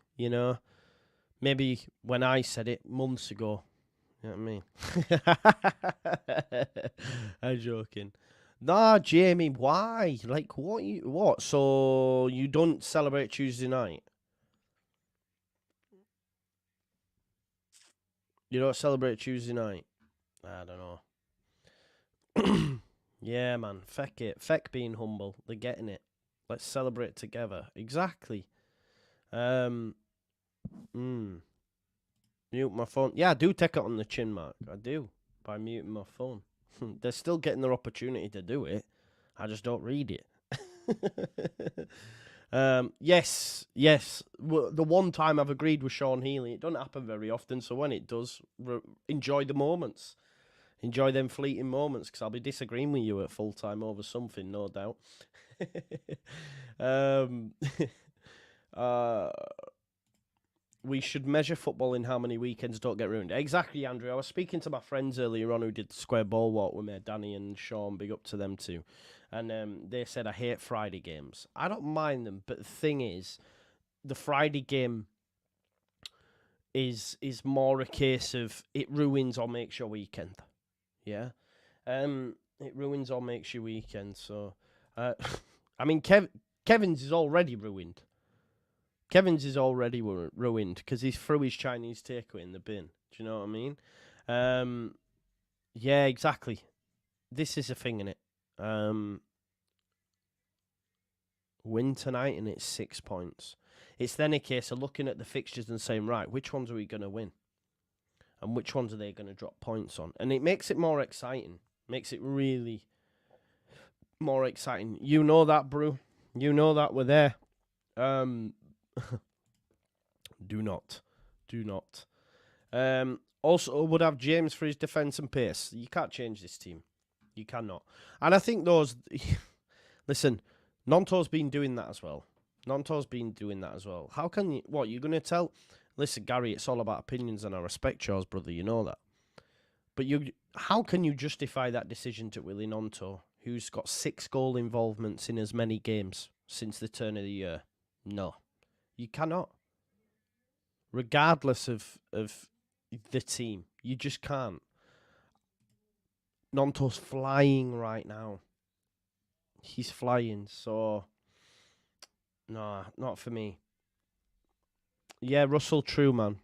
Maybe when I said it months ago. You know what I mean? I'm joking. Nah, Jamie, why? Like, what? So you don't celebrate Tuesday night? You don't celebrate Tuesday night? I don't know. Yeah, man. Feck it. Feck being humble. They're getting it. Let's celebrate together. Exactly. Mute my phone. Yeah, I do take it on the chin, Mark. I do. By muting my phone. They're still getting their opportunity to do it. I just don't read it. Yes. The one time I've agreed with Sean Healy, it doesn't happen very often, so when it does, enjoy the moments. Enjoy them fleeting moments, because I'll be disagreeing with you at full time over something, no doubt. We should measure football in how many weekends don't get ruined. Exactly, Andrew. I was speaking to my friends earlier on who did the square ball walk with me, Danny and Sean. Big up to them too. And they said, I hate Friday games. I don't mind them, but the thing is, the Friday game is more a case of it ruins or makes your weekend. Yeah? It ruins or makes your weekend. So, I mean, Kevin's is already ruined. Kevin's is already ruined because he's threw his Chinese takeaway in the bin. Do you know what I mean? Yeah, exactly. This is a thing, innit? Win tonight and it's 6 points. It's then a case of looking at the fixtures and saying, right, which ones are we going to win? and which ones are they going to drop points on? And it makes it more exciting. Makes it really more exciting. You know that, Brew. You know that we're there. Do not. Also, would have James for his defence and pace. You can't change this team. You cannot. And I think those... Listen, Nonto's been doing that as well. How can you... What, you're going to tell... Listen, Gary, it's all about opinions, and I respect yours, brother. You know that. But how can you justify that decision to Willie Nonto, who's got 6 goal involvements in as many games since the turn of the year? No. You cannot. Regardless of the team. You just can't. Nonto's flying right now. He's flying, so... No, not for me. Yeah, Russell, true, man.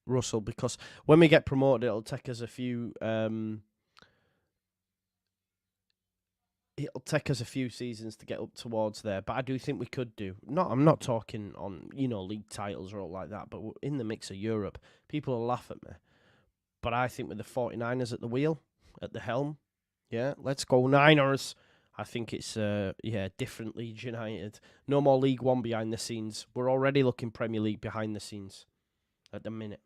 Russell, because when we get promoted, it'll take us a few... It'll take us a few seasons to get up towards there, but I do think we could do. No, I'm not talking on, league titles or all like that, but in the mix of Europe, people will laugh at me. But I think with the 49ers at the wheel, at the helm, yeah, let's go Niners. I think it's, different Leeds United. No more League One behind the scenes. We're already looking Premier League behind the scenes at the minute.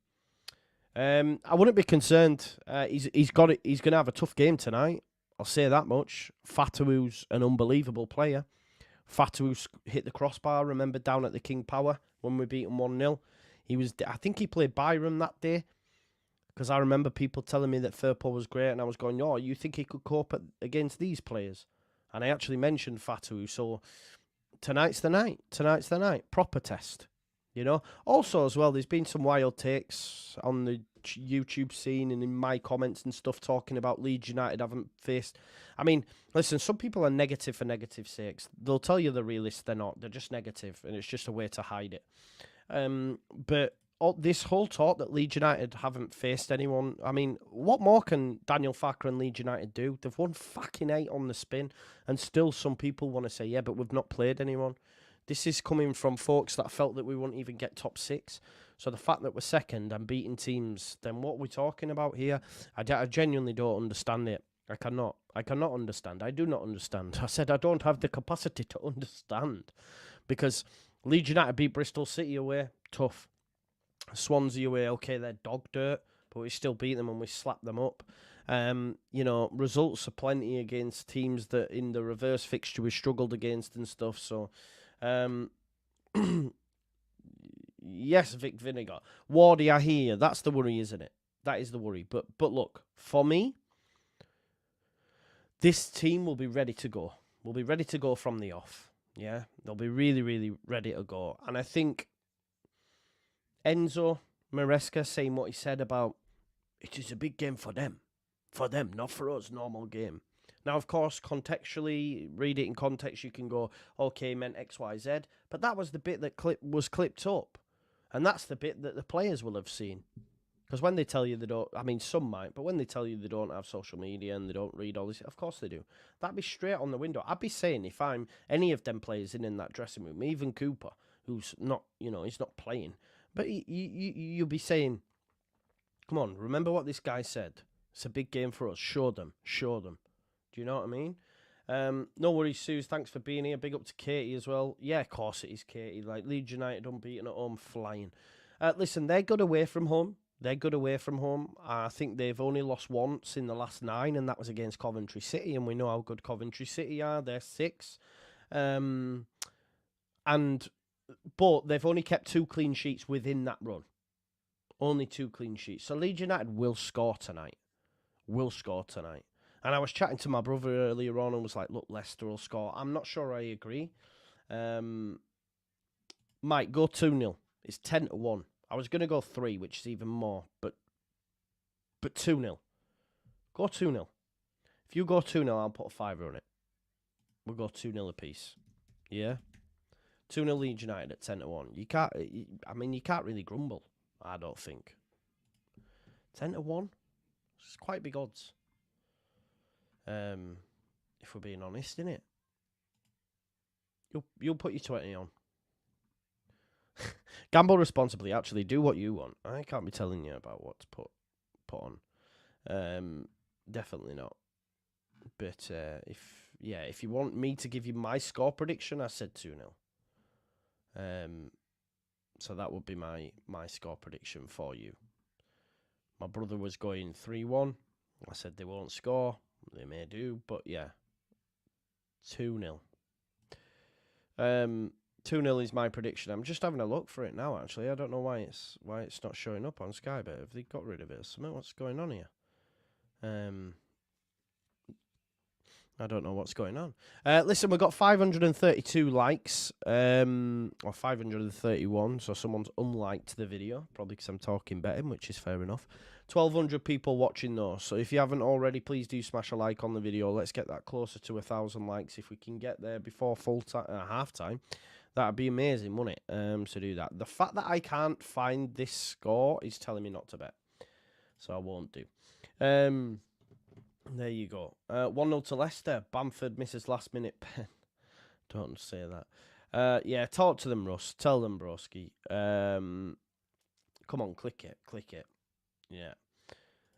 I wouldn't be concerned. He's got it. He's going to have a tough game tonight. I'll say that much. Fatu's an unbelievable player. Fatu's hit the crossbar, remember, down at the King Power when we beat him 1-0. I think he played Byram that day, because I remember people telling me that Firpo was great, and I was going, oh, you think he could cope against these players? And I actually mentioned Fatu, so tonight's the night. Proper test, Also, as well, there's been some wild takes on the YouTube scene and in my comments and stuff talking about Leeds United haven't faced... I mean, listen, some people are negative for negative sakes. They'll tell you they're realists, they're not. They're just negative, and it's just a way to hide it. But this whole talk that Leeds United haven't faced anyone... I mean, what more can Daniel Farke and Leeds United do? They've won fucking 8 on the spin, and still some people want to say, yeah, but we've not played anyone. This is coming from folks that felt that we wouldn't even get top 6. So the fact that we're second and beating teams, then what we're talking about here, I genuinely don't understand it. I cannot understand. I do not understand. I said I don't have the capacity to understand. Because Leeds United beat Bristol City away, tough. Swansea away, okay, they're dog dirt, but we still beat them and we slap them up. Results are plenty against teams that in the reverse fixture we struggled against and stuff. So, yes, Vic Vinegar. Wardy, I hear you. That's the worry, isn't it? That is the worry. But look, for me, this team will be ready to go. We'll be ready to go from the off. Yeah, they'll be really, really ready to go. And I think Enzo Maresca saying what he said about it is a big game for them. For them, not for us, normal game. Now, of course, contextually, read it in context, you can go, okay, meant X, Y, Z. But that was the bit that was clipped up. And that's the bit that the players will have seen. Because when they tell you they don't, I mean, some might, but when they tell you they don't have social media and they don't read all this, of course they do. That'd be straight on the window. I'd be saying if I'm any of them players in that dressing room, even Cooper, who's not, he's not playing, but you'll be saying, come on, remember what this guy said. It's a big game for us. Show them. Do you know what I mean? No worries, Suze. Thanks for being here. Big up to Katie as well. Yeah, of course it is, Katie. Like, Leeds United unbeaten at home, flying. Listen, they're good away from home. I think they've only lost once in the last 9, and that was against Coventry City, and we know how good Coventry City are. They're 6. But they've only kept 2 clean sheets within that run. Only 2 clean sheets. So Leeds United will score tonight. And I was chatting to my brother earlier on and was like, look, Leicester will score. I'm not sure I agree. Mike, go 2-0. It's 10-1. I was going to go 3, which is even more. But 2-0. Go 2-0. If you go 2-0, I'll put a 5 on it. We'll go 2-0 apiece. Yeah? 2-0 Leeds United at 10-1. You can't really grumble, I don't think. 10-1? It's quite big odds. If we're being honest, innit? You'll put your 20 on. Gamble responsibly, actually. Do what you want. I can't be telling you about what to put. put on. Definitely not. But if you want me to give you my score prediction, I said 2-0. So that would be my score prediction for you. My brother was going 3-1. I said they won't score. They may do, but yeah. 2-0. 2-0 is my prediction. I'm just having a look for it now, actually. I don't know why it's not showing up on Sky, but have they got rid of it or something? What's going on here? I don't know what's going on. Listen, we've got 532 likes, or 531, so someone's unliked the video, probably because I'm talking betting, which is fair enough. 1,200 people watching those, so if you haven't already, please do smash a like on the video. Let's get that closer to 1,000 likes. If we can get there before half-time, that'd be amazing, wouldn't it, to do that. The fact that I can't find this score is telling me not to bet, so I won't do. There you go. 1-0 to Leicester. Bamford misses last-minute pen. Don't say that. Yeah, talk to them, Russ. Tell them, broski. Come on, click it. Yeah.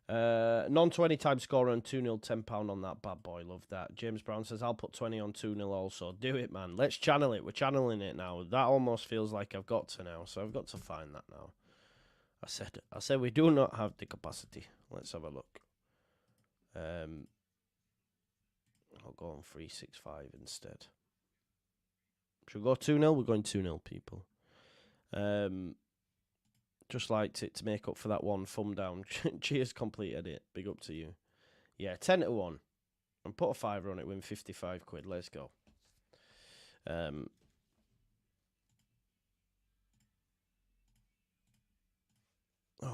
Non-20 time scorer and 2-0, £10 on that bad boy. Love that. James Brown says, I'll put 20 on 2-0 also. Do it, man. Let's channel it. We're channeling it now. That almost feels like I've got to now, so I've got to find that now. I said we do not have the capacity. Let's have a look. I'll go on 365 instead. Should we go 2-0? We're going 2-0, people. Just liked it to make up for that one thumb down. Cheers, completed it. Big up to you. Yeah, 10-1. And put a fiver on it, win 55 quid. Let's go. Oh,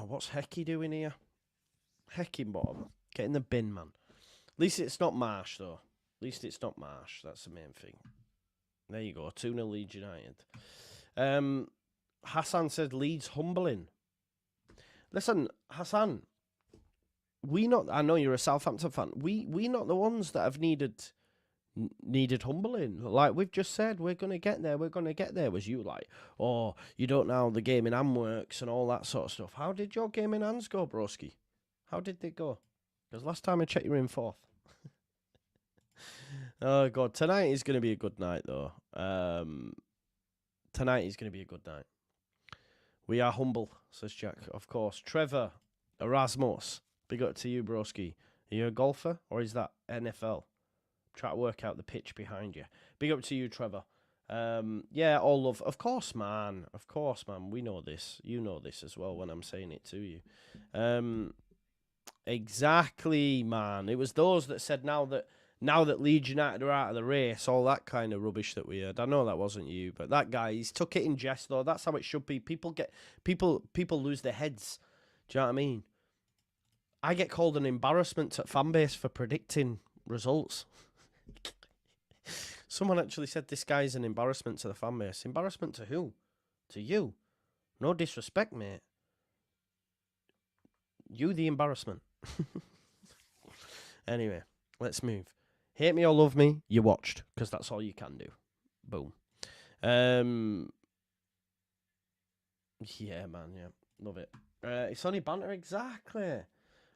what's Hecky doing here? Hecking bottom. Get in the bin, man. At least it's not Marsh, though. At least it's not Marsh. That's the main thing. There you go. 2-0 Leeds United. Hassan said Leeds humbling. Listen, Hassan. I know you're a Southampton fan. We not the ones that have needed humbling. Like we've just said, we're going to get there. We're going to get there. Was you like, oh, you don't know how the game in hand works and all that sort of stuff. How did your game in hands go, broski? How did they go? Because last time I checked, you were in 4th. Oh, God. Tonight is going to be a good night, though. Tonight is going to be a good night. We are humble, says Jack. Of course. Trevor Erasmus. Big up to you, broski. Are you a golfer, or is that NFL? Try to work out the pitch behind you. Big up to you, Trevor. Yeah, all love. Of course, man. Of course, man. We know this. You know this as well when I'm saying it to you. Exactly, man. It was those that said now that Leeds United are out of the race, all that kind of rubbish that we heard. I know that wasn't you, but that guy, he's took it in jest, though. That's how it should be. People lose their heads. Do you know what I mean? I get called an embarrassment at fanbase for predicting results. Someone actually said this guy's an embarrassment to the fanbase. Embarrassment to who? To you. No disrespect, mate. You the embarrassment. Anyway, let's move. Hate me or love me, you watched, because that's all you can do. Boom. Yeah, man, yeah. Love it. It's only banter, exactly.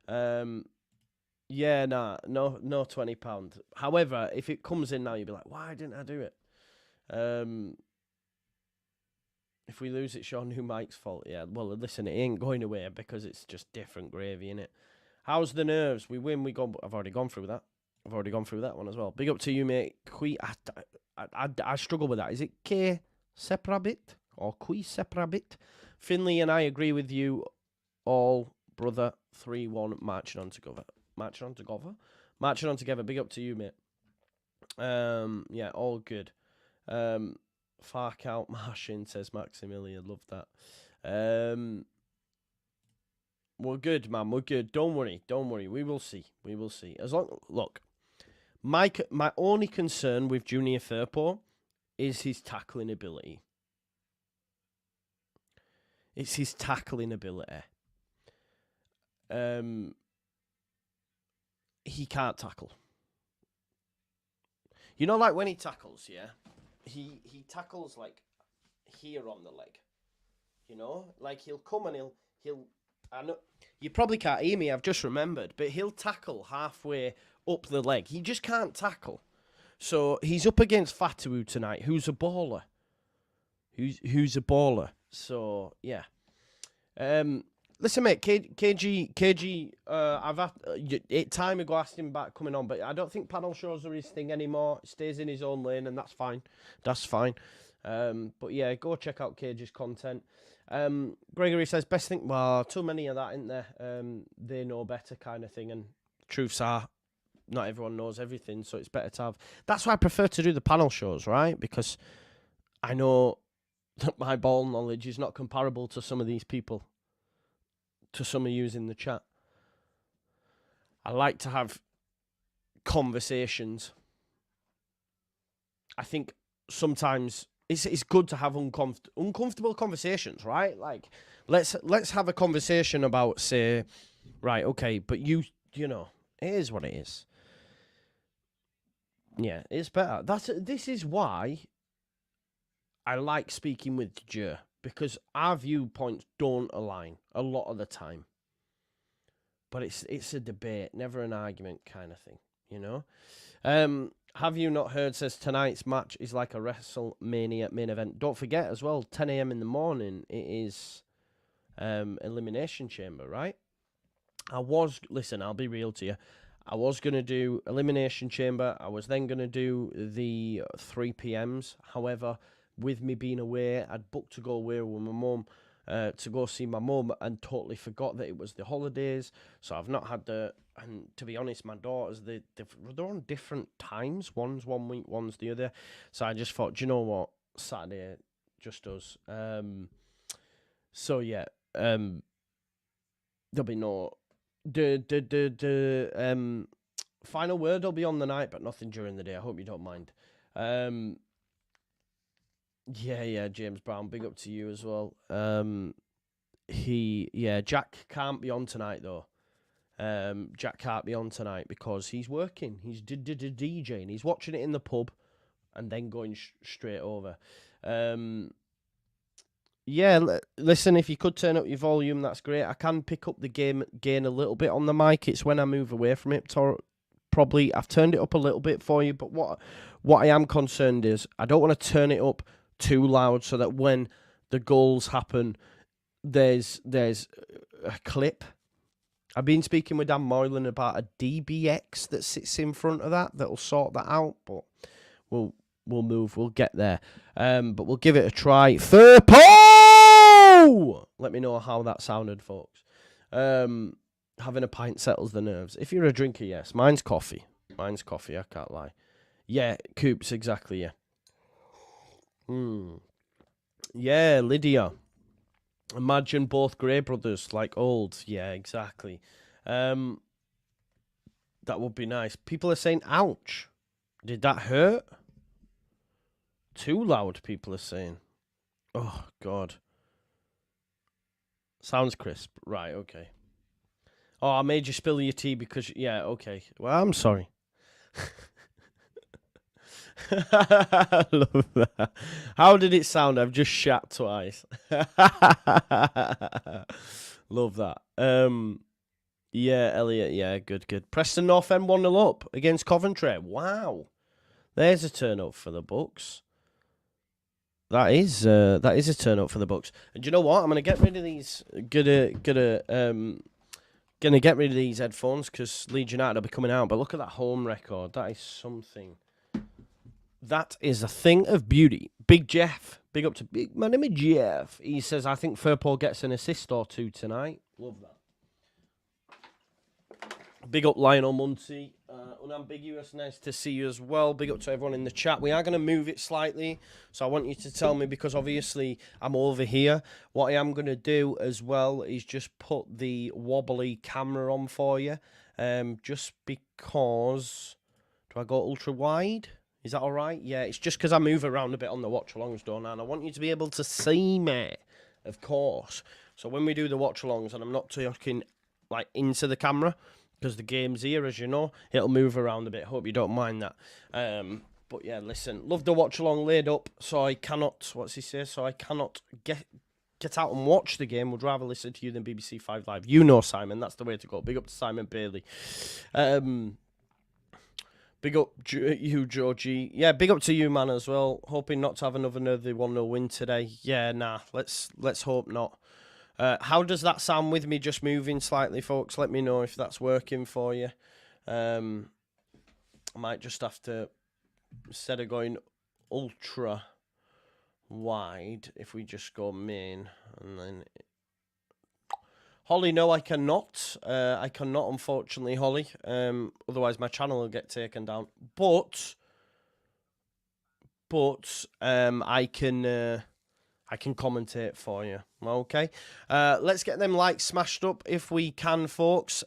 Yeah, no £20. However, if it comes in now, you'll be like, why didn't I do it? If we lose, it's your new Mike's fault. Yeah, well, listen, it ain't going away because it's just different gravy, innit? How's the nerves? We win, we go. I've already gone through that. I've already gone through that one as well. Big up to you, mate. I struggle with that. Is it K Seprabit or Qui Seprabit? Finley and I agree with you all, brother. 3-1, marching on together. Marching on together. Big up to you, mate. Yeah, all good. Fark out Martian, says Maximilian. Love that. We're good, man. We're good. Don't worry. We will see. As long, look, my only concern with Junior Firpo is his tackling ability. It's his tackling ability. He can't tackle. You know, like when he tackles, yeah? He tackles like here on the leg. You know? Like he'll come and he'll I know you probably can't hear me. I've just remembered, but he'll tackle halfway up the leg. He just can't tackle. So he's up against Fatawu tonight, who's a baller. Who's a baller. So yeah. Listen, mate, KG. I've had time ago asked him about coming on, but I don't think panel shows are his thing anymore. He stays in his own lane, and that's fine. That's fine. But yeah, go check out KG's content. Gregory says best thing. Well, too many of that, isn't there? They know better kind of thing, and truths are, not everyone knows everything, so it's better to have. That's why I prefer to do the panel shows, right? Because I know that my ball knowledge is not comparable to some of these people, to some of you in the chat. I like to have conversations. I think sometimes it's good to have uncomfortable conversations, right? Like, let's have a conversation about, say, right, okay, but you know, it is what it is. Yeah, it's better. This is why I like speaking with Joe, because our viewpoints don't align a lot of the time. But it's a debate, never an argument kind of thing, you know? Have you not heard, says tonight's match is like a WrestleMania main event. Don't forget as well, 10 a.m. in the morning, it is Elimination Chamber, right? Listen, I'll be real to you. I was going to do Elimination Chamber. I was then going to do the 3 p.m s. However, with me being away, I'd booked to go away with my mum to go see my mum, and totally forgot that it was the holidays. So I've not had and to be honest, my daughters, they're on different times. One's 1 week, one's the other. So I just thought, do you know what? Saturday, just us. So yeah, there'll be no... The final word will be on the night, but nothing during the day. I hope you don't mind. Yeah, James Brown, big up to you as well. Jack can't be on tonight though. Jack can't be on tonight because he's working. He's DJing. He's watching it in the pub and then going straight over. Listen, if you could turn up your volume, that's great. I can pick up the gain a little bit on the mic. It's when I move away from it. Probably I've turned it up a little bit for you, but what I am concerned is I don't want to turn it up too loud so that when the goals happen, there's a clip. I've been speaking with Dan Moylan about a DBX that sits in front of that'll sort that out, but we'll get there. But we'll give it a try. Furpo! Let me know how that sounded, folks. Having a pint settles the nerves. If you're a drinker, yes. Mine's coffee. I can't lie. Yeah, Coops, exactly, yeah. Yeah, Lydia. Imagine both Grey brothers, like old. Yeah, exactly. That would be nice. People are saying, ouch. Did that hurt? Too loud, people are saying. Oh, God. Sounds crisp. Right, okay. Oh, I made you spill your tea because... Yeah, okay. Well, I'm sorry. I love that. How did it sound? I've just shat twice. Love that. Yeah, Elliot. Yeah, good. Preston North End 1-0 up against Coventry. Wow. There's a turn up for the Bucks. That is a turn up for the Bucks. And do you know what? I'm gonna get rid of these. Gonna get rid of these headphones because Leeds United will be coming out. But look at that home record. That is something. That is a thing of beauty. Big Jeff. Big up to Big. My name is Jeff. He says, I think Firpo gets an assist or two tonight. Love that. Big up Lionel Muncie. Unambiguous, nice to see you as well. Big up to everyone in the chat. We are going to move it slightly, so I want you to tell me, because obviously I'm over here. What I am going to do as well is just put the wobbly camera on for you, just because... Do I go ultra wide? Is that all right? Yeah, it's just because I move around a bit on the watch-alongs, don't I? And I want you to be able to see me, of course. So when we do the watch-alongs, and I'm not talking like into the camera, because the game's here, as you know, it'll move around a bit. Hope you don't mind that. But yeah, listen, love the watch-along laid up, so I cannot, what's he say? So I cannot get out and watch the game. Would rather listen to you than BBC 5 Live. You know, Simon, that's the way to go. Big up to Simon Bailey. Big up you, Georgie. Yeah, big up to you, man, as well. Hoping not to have another 1-0 win today. Yeah, nah, let's hope not. How does that sound with me just moving slightly, folks? Let me know if that's working for you. I might just have to, instead of going ultra wide, if we just go main, and then... Holly, no, I cannot. I cannot, unfortunately, Holly. Otherwise, my channel will get taken down. But I can commentate for you. Okay. Let's get them likes smashed up if we can, folks.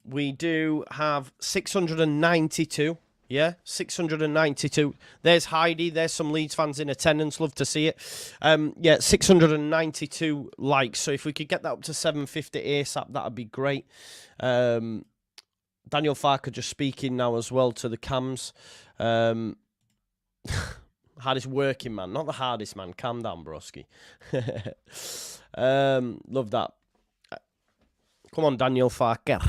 We do have 692. Yeah, 692. There's Heidi. There's some Leeds fans in attendance. Love to see it. Yeah, 692 likes. So if we could get that up to 750 ASAP, that'd be great. Daniel Farker just speaking now as well to the cams. Hardest working man, not the hardest man. Calm down, broski. Love that. Come on, Daniel Farker.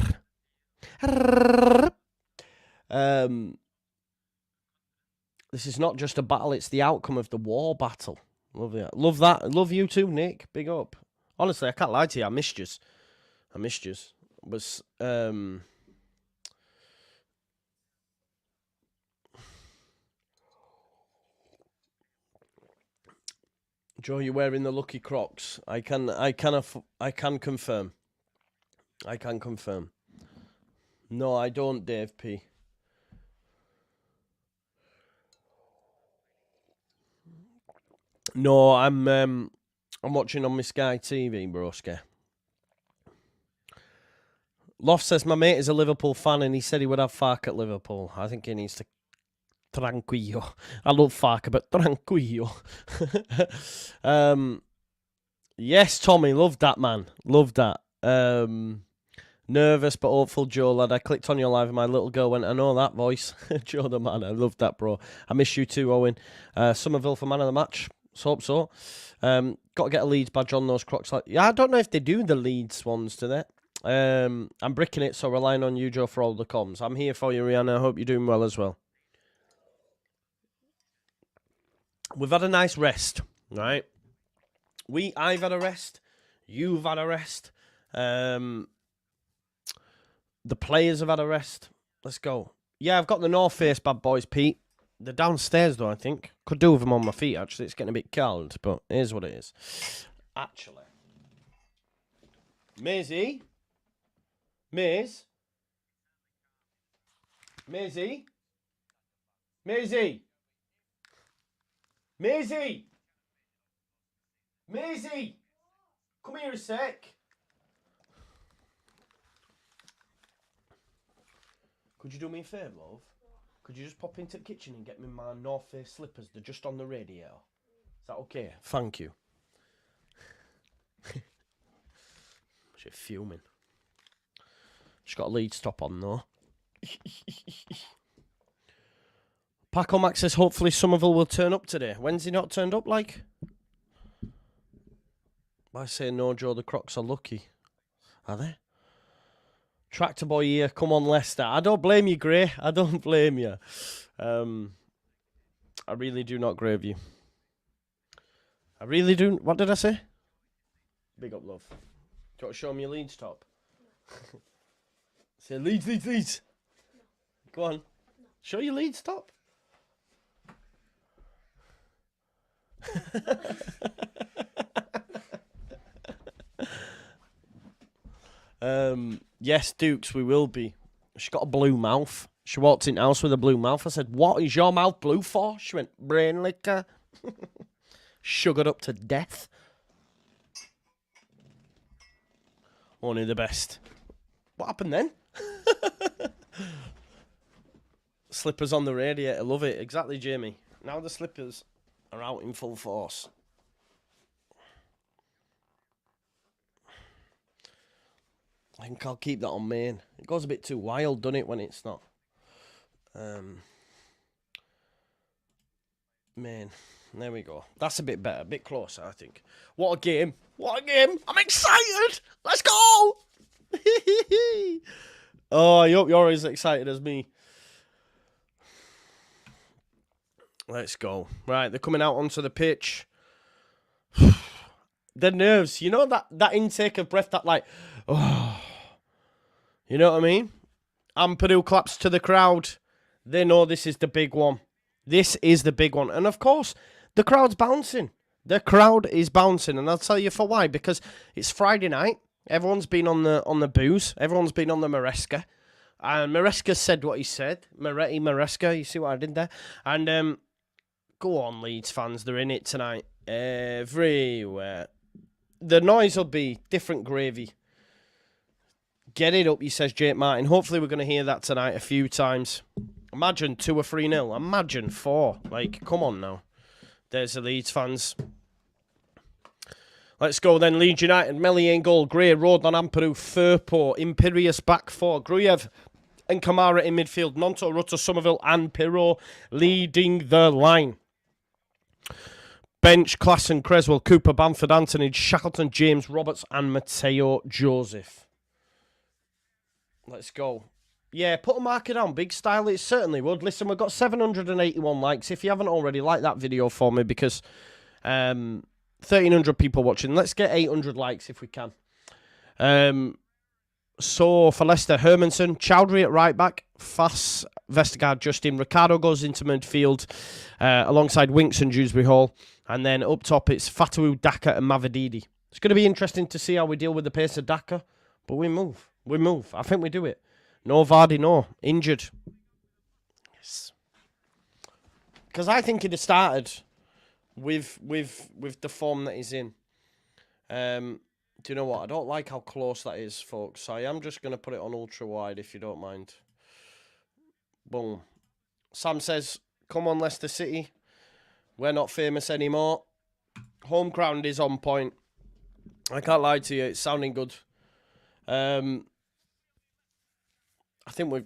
This is not just a battle, it's the outcome of the war battle. Love it. Love that. Love you too, Nick. Big up. Honestly, I can't lie to you. I missed you. Was, Joe, you're wearing the lucky Crocs. I can confirm. I can confirm. No, I don't, Dave P. No, I'm watching on my Sky TV, broski. Loft says my mate is a Liverpool fan and he said he would have Fark at Liverpool. I think he needs to tranquillo. I love Fark, but tranquillo. Yes, Tommy, love that, man. Love that. Nervous but hopeful, Joe, lad. I clicked on your live and my little girl went, I know that voice. Joe the man, I love that, bro. I miss you too, Owen. Somerville for man of the match. Hope so. Got to get a Leeds badge on those Crocs. Yeah, I don't know if they do the Leeds ones, do they? I'm bricking it, so relying on you, Joe, for all the comms. I'm here for you, Rihanna. I hope you're doing well as well. We've had a nice rest, right? I've had a rest. You've had a rest. The players have had a rest. Let's go. Yeah, I've got the North Face bad boys, Pete. They're downstairs, though, I think. Could do with them on my feet, actually. It's getting a bit cold, but here's what it is. Actually. Maisie? Maisie? Maisie? Maisie? Maisie? Maisie? Come here a sec. Could you do me a favour, love? Could you just pop into the kitchen and get me my North Face slippers? They're just on the radiator. Is that okay? Thank you. She's fuming. She's got a Leeds top on, though. Paco Max says, hopefully Somerville will turn up today. When's he not turned up, like? I say no, Joe, the Crocs are lucky. Are they? Tractor boy here, come on, Leicester. I don't blame you, Gray. I don't blame you. I really do not grave you. I really do. What did I say? Big up, love. Do you want to show me your Leeds top? No. Say Leeds, Leeds, Leeds. No. Go on. No. Show your Leeds top. Yes, Dukes, we will be. She's got a blue mouth. She walked in the house with a blue mouth. I said, what is your mouth blue for? She went, brain liquor. Sugared up to death. Only the best. What happened then? Slippers on the radiator. Love it. Exactly, Jamie. Now the slippers are out in full force. I think I'll keep that on main. It goes a bit too wild, doesn't it, when it's not? Main. There we go. That's a bit better, a bit closer, I think. What a game. What a game. I'm excited. Let's go. Oh, I hope you're as excited as me. Let's go. Right, they're coming out onto the pitch. The nerves. You know that intake of breath, that like, oh. You know what I mean? Ampadu claps to the crowd. They know this is the big one. This is the big one. And of course, the crowd's bouncing. The crowd is bouncing. And I'll tell you for why. Because it's Friday night. Everyone's been on the booze. Everyone's been on the Maresca. And Maresca said what he said. Maresca. You see what I did there? And go on, Leeds fans. They're in it tonight. Everywhere. The noise will be different gravy. Get it up, he says, Jake Martin. Hopefully we're going to hear that tonight a few times. Imagine 2 or 3-0. Imagine 4. Like, come on now. There's the Leeds fans. Let's go then. Leeds United, Melier in goal. Gray, Road on Ampadu, Firpo, Imperious back 4. Gruyev and Kamara in midfield. Nonto, Rutter, Somerville and Pirro leading the line. Bench, Klassen, Creswell, Cooper, Bamford, Anthony, Shackleton, James, Roberts and Mateo Joseph. Let's go. Yeah, put a marker down. Big style, it certainly would. Listen, we've got 781 likes. If you haven't already, like that video for me because 1,300 people watching. Let's get 800 likes if we can. So, for Leicester, Hermanson, Chowdhury at right back, Fass, Vestergaard, Justin. Ricardo goes into midfield alongside Winks and Dewsbury Hall. And then up top, it's Fatawu, Daka and Mavididi. It's going to be interesting to see how we deal with the pace of Daka, but we move. We move. I think we do it. No Vardy, no. Injured. Yes. Because I think he'd have started with the form that he's in. Do you know what? I don't like how close that is, folks. So I am just going to put it on ultra wide if you don't mind. Boom. Sam says, come on, Leicester City. We're not famous anymore. Home ground is on point. I can't lie to you. It's sounding good. I think we've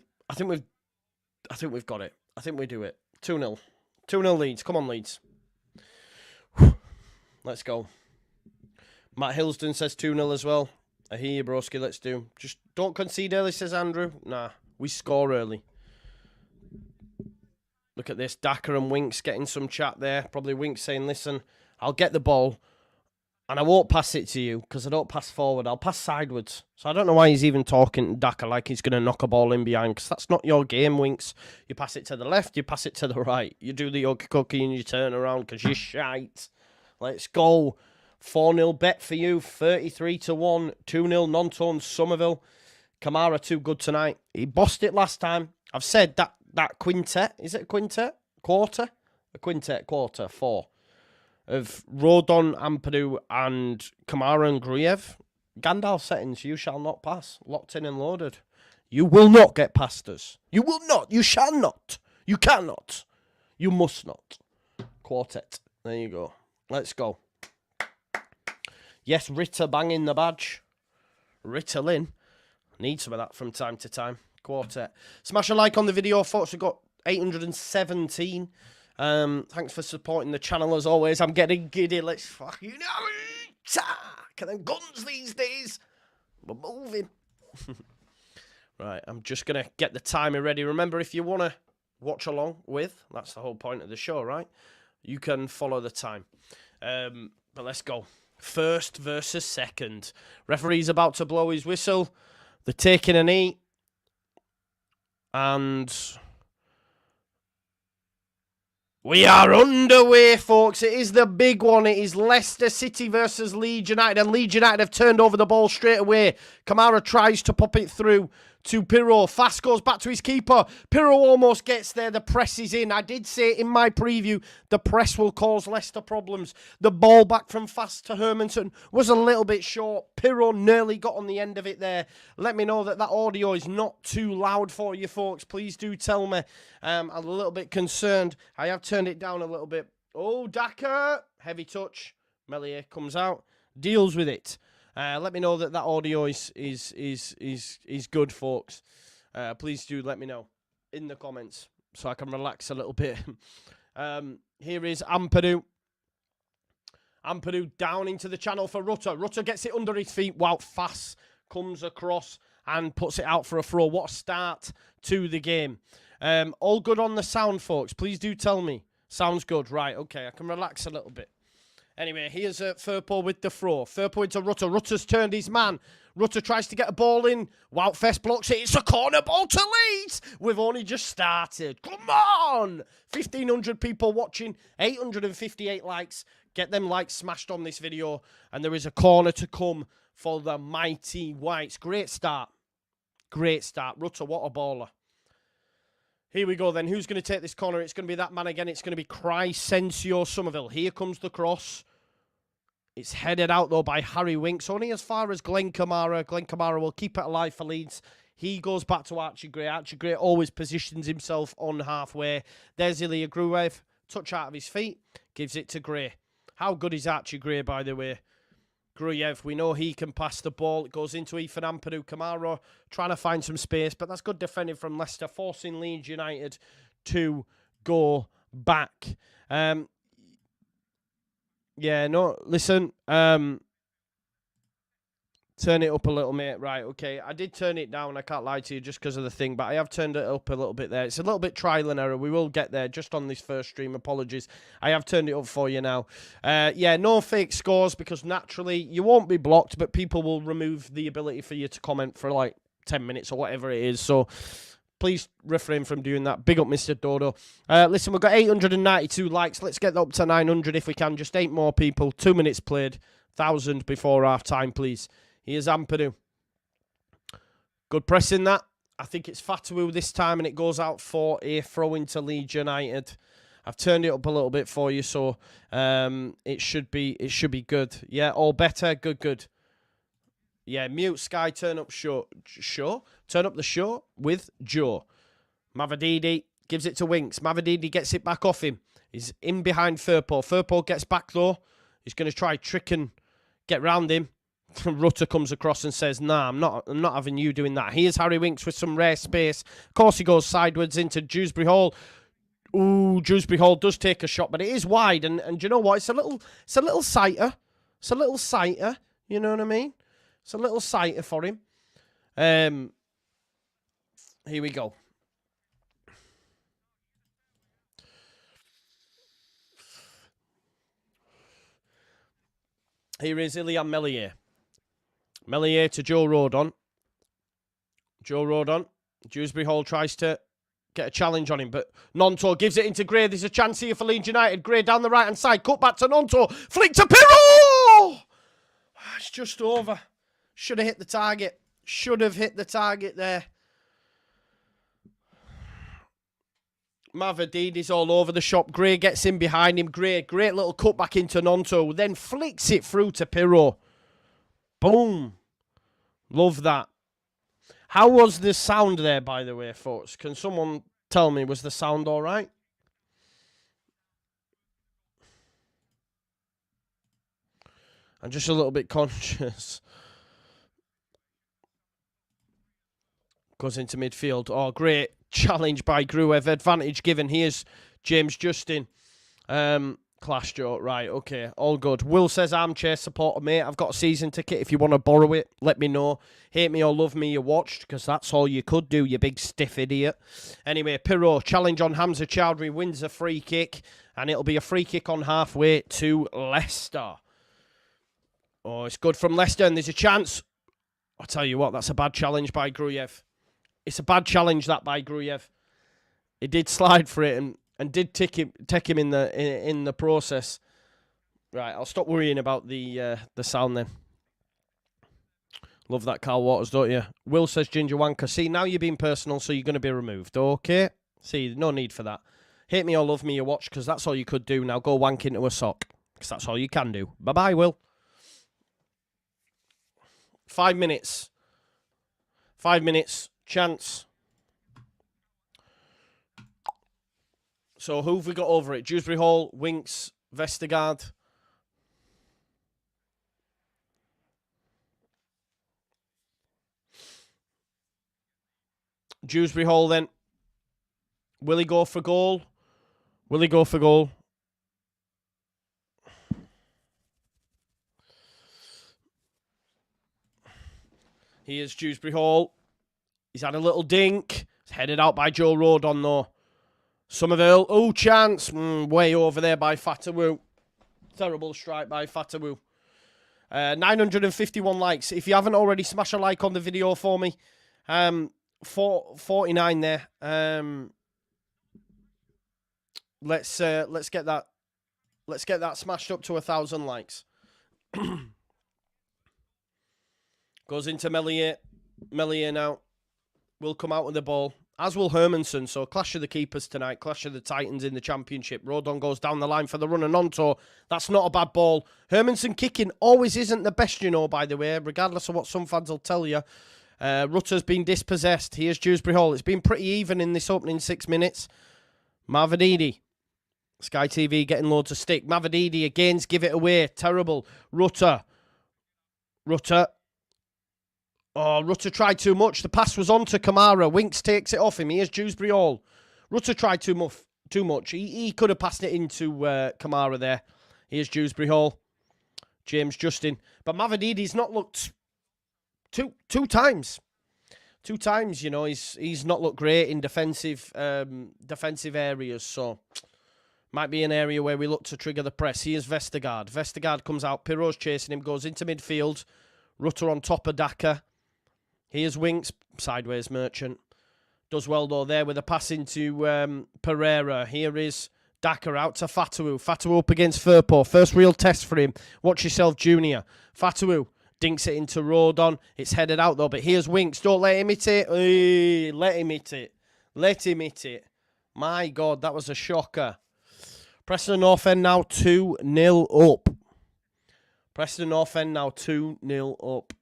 got it. I think we do it. 2-0. 2-0 Leeds. Come on, Leeds. Let's go. Matt Hillston says 2-0 as well. I hear you, broski. Let's do. Just don't concede early, says Andrew. Nah, we score early. Look at this. Daka and Winks getting some chat there. Probably Winks saying, listen, I'll get the ball. And I won't pass it to you because I don't pass forward. I'll pass sideways. So I don't know why he's even talking to Daka like he's going to knock a ball in behind because that's not your game, Winks. You pass it to the left, you pass it to the right. You do the yogi cookie and you turn around because you're shite. Let's go. 4-0 bet for you. 33-1. 2-0 non-tone Somerville. Kamara too good tonight. He bossed it last time. I've said that quintet. Is it a quintet? Quarter? A quintet quarter. 4. Of Rodon, Ampadu, and Kamara and Gruyev. Gandalf settings, you shall not pass. Locked in and loaded. You will not get past us. You will not. You shall not. You cannot. You must not. Quartet. There you go. Let's go. Yes, Ritter banging the badge. Ritalin. Need some of that from time to time. Quartet. Smash a like on the video, folks. We've got 817. Thanks for supporting the channel as always. I'm getting giddy. Let's fucking attack and then guns these days. We're moving. Right, I'm just gonna get the timer ready. Remember, if you wanna watch along with, that's the whole point of the show, right? You can follow the time. But let's go. First versus second. Referee's about to blow his whistle. They're taking a knee. And we are underway, folks. It is the big one. It is Leicester City versus Leeds United. And Leeds United have turned over the ball straight away. Kamara tries to pop it through to Pirro. Fast goes back to his keeper. Pirro almost gets there. The press is in. I did say in my preview, the press will cause Leicester problems. The ball back from Fast to Hermanson was a little bit short. Pirro nearly got on the end of it there. Let me know that audio is not too loud for you, folks. Please do tell me. I'm a little bit concerned. I have turned it down a little bit. Oh, Daka. Heavy touch. Melier comes out. Deals with it. Let me know that audio is good, folks. Please do let me know in the comments so I can relax a little bit. Here is Ampadu. Ampadu down into the channel for Rutter. Rutter gets it under his feet. Wow, Fass comes across and puts it out for a throw. What a start to the game. All good on the sound, folks. Please do tell me. Sounds good. Right, okay. I can relax a little bit. Anyway, here's Firpo with the throw. Firpo into Rutter. Rutter's turned his man. Rutter tries to get a ball in. Woutfest blocks it. It's a corner ball to Leeds. We've only just started. Come on! 1,500 people watching. 858 likes. Get them likes smashed on this video. And there is a corner to come for the mighty Whites. Great start. Great start. Rutter, what a baller. Here we go then. Who's going to take this corner? It's going to be that man again. It's going to be Crescencio Somerville. Here comes the cross. It's headed out, though, by Harry Winks. Only as far as Glenn Kamara. Glenn Kamara will keep it alive for Leeds. He goes back to Archie Gray. Archie Gray always positions himself on halfway. There's Ilya Gruev. Touch out of his feet. Gives it to Gray. How good is Archie Gray, by the way? Gruev, we know he can pass the ball. It goes into Ethan Ampadu. Kamara trying to find some space, but that's good defending from Leicester, forcing Leeds United to go back. Yeah, no, listen. Turn it up a little, mate. Right, okay. I did turn it down. I can't lie to you just because of the thing, but I have turned it up a little bit there. It's a little bit trial and error. We will get there just on this first stream. Apologies. I have turned it up for you now. Yeah, no fake scores because naturally you won't be blocked, but people will remove the ability for you to comment for like 10 minutes or whatever it is. So please refrain from doing that. Big up, Mr. Dodo. Listen, we've got 892 likes. Let's get that up to 900 if we can. Just 8 more people. 2 minutes played. 1,000 before half time, please. Here's Ampadu. Good pressing that. I think it's Fatawu this time, and it goes out for a throw into Leeds United. I've turned it up a little bit for you, so it should be good. Yeah, all better. Good. Yeah, mute Sky, turn up show. Turn up the show with Joe. Mavadidi gives it to Winks. Mavadidi gets it back off him. He's in behind Firpo. Firpo gets back though. He's going to try trick and get round him. Rutter comes across and says, nah, I'm not having you doing that. Here's Harry Winks with some rare space. Of course, he goes sideways into Dewsbury Hall. Ooh, Dewsbury Hall does take a shot, but it is wide. And do you know what? It's a little sighter. It's a little sighter. You know what I mean? It's a little sighter for him. Here we go. Here is Ilian Meslier. Meslier to Joe Rodon. Joe Rodon. Dewsbury Hall tries to get a challenge on him, but Nonto gives it into Gray. There's a chance here for Leeds United. Gray down the right-hand side. Cut back to Nonto. Flick to Pirro! It's just over. Should have hit the target. Should have hit the target there. Mavadidi's all over the shop. Gray gets in behind him. Gray, great little cut back into Nonto. Then flicks it through to Pirro. Boom. Love that. How was the sound there, by the way, folks? Can someone tell me, was the sound all right? I'm just a little bit conscious. Goes into midfield. Oh, great challenge by Gruev. Advantage given. Here's James Justin. Clash, Joe. Right, okay. All good. Will says, armchair supporter, mate. I've got a season ticket. If you want to borrow it, let me know. Hate me or love me, you watched, because that's all you could do, you big stiff idiot. Anyway, Pirro, challenge on Hamza Chowdhury, wins a free kick, and it'll be a free kick on halfway to Leicester. Oh, it's good from Leicester, and there's a chance. I'll tell you what, that's a bad challenge by Gruev. It's a bad challenge, that, by Gruev. He did slide for it, and did take him in the process. Right, I'll stop worrying about the sound then. Love that Carl Waters, don't you? Will says Ginger Wanker. See, now you're being personal, so you're going to be removed. Okay? See, no need for that. Hate me or love me, you watch, because that's all you could do. Now go wank into a sock, because that's all you can do. Bye-bye, Will. 5 minutes. 5 minutes. Chance. So who have we got over it? Dewsbury Hall, Winks, Vestergaard. Dewsbury Hall then. Will he go for goal? Will he go for goal? Here's Dewsbury Hall. He's had a little dink. It's headed out by Joe Rodon, though. Somerville. Oh, chance. Way over there by Fatawu. Terrible strike by Fatawu. 951 likes. If you haven't already, smash a like on the video for me. 49 there. Let's get that. Let's get that smashed up to 1,000 likes. Goes into Melier. Melier now will come out with the ball, as will Hermanson. So clash of the keepers tonight. Clash of the Titans in the Championship. Rodon goes down the line for the run and onto. That's not a bad ball. Hermanson kicking always isn't the best, you know, by the way, regardless of what some fans will tell you. Rutter's been dispossessed. Here's Dewsbury Hall. It's been pretty even in this opening 6 minutes. Mavididi. Sky TV getting loads of stick. Mavididi again's give it away. Terrible. Rutter. Oh, Rutter tried too much. The pass was on to Kamara. Winks takes it off him. Here's Dewsbury Hall. Rutter tried too much. He could have passed it into Kamara there. Here's Dewsbury Hall. James Justin. But Mavadidi's not looked two times. 2 times, you know, he's not looked great in defensive areas. So might be an area where we look to trigger the press. Here's Vestergaard. Vestergaard comes out. Pirro's chasing him. Goes into midfield. Rutter on top of Daka. Here's Winks, sideways Merchant. Does well, though, there with a pass into Pereira. Here is Daka out to Fatawu. Fatawu up against Firpo. First real test for him. Watch yourself, Junior. Fatawu dinks it into Rodon. It's headed out, though, but here's Winks. Don't let him hit it. Let him hit it. Let him hit it. My God, that was a shocker. Preston North End now 2-0 up. Preston North End now 2-0 up.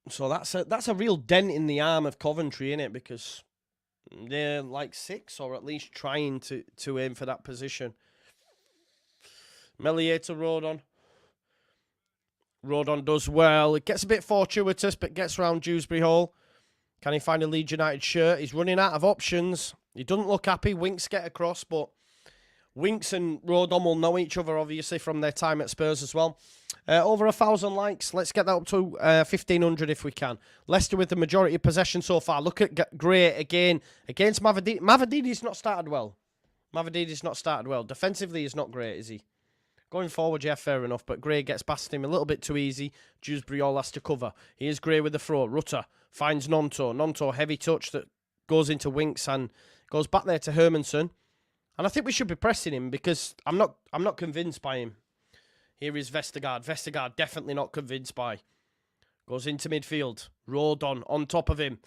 So that's a real dent in the arm of Coventry, innit? Because they're like 6, or at least trying to aim for that position. Melier to Rodon. Rodon does well. It gets a bit fortuitous, but gets round Dewsbury Hall. Can he find a Leeds United shirt? He's running out of options. He doesn't look happy. Winks get across, but Winks and Rodon will know each other, obviously, from their time at Spurs as well. Over 1,000 likes. Let's get that up to 1,500 if we can. Leicester with the majority of possession so far. Look at Gray again against Mavididi. Mavididi's not started well. Defensively, he's not great, is he? Going forward, yeah, fair enough. But Gray gets past him a little bit too easy. Dewsbury all has to cover. Here's Gray with the throw. Rutter finds Nonto. Nonto, heavy touch that goes into Winks and goes back there to Hermanson. And I think we should be pressing him because I'm not convinced by him. Here is Vestergaard. Vestergaard definitely not convinced by. Goes into midfield. Rodon on top of him.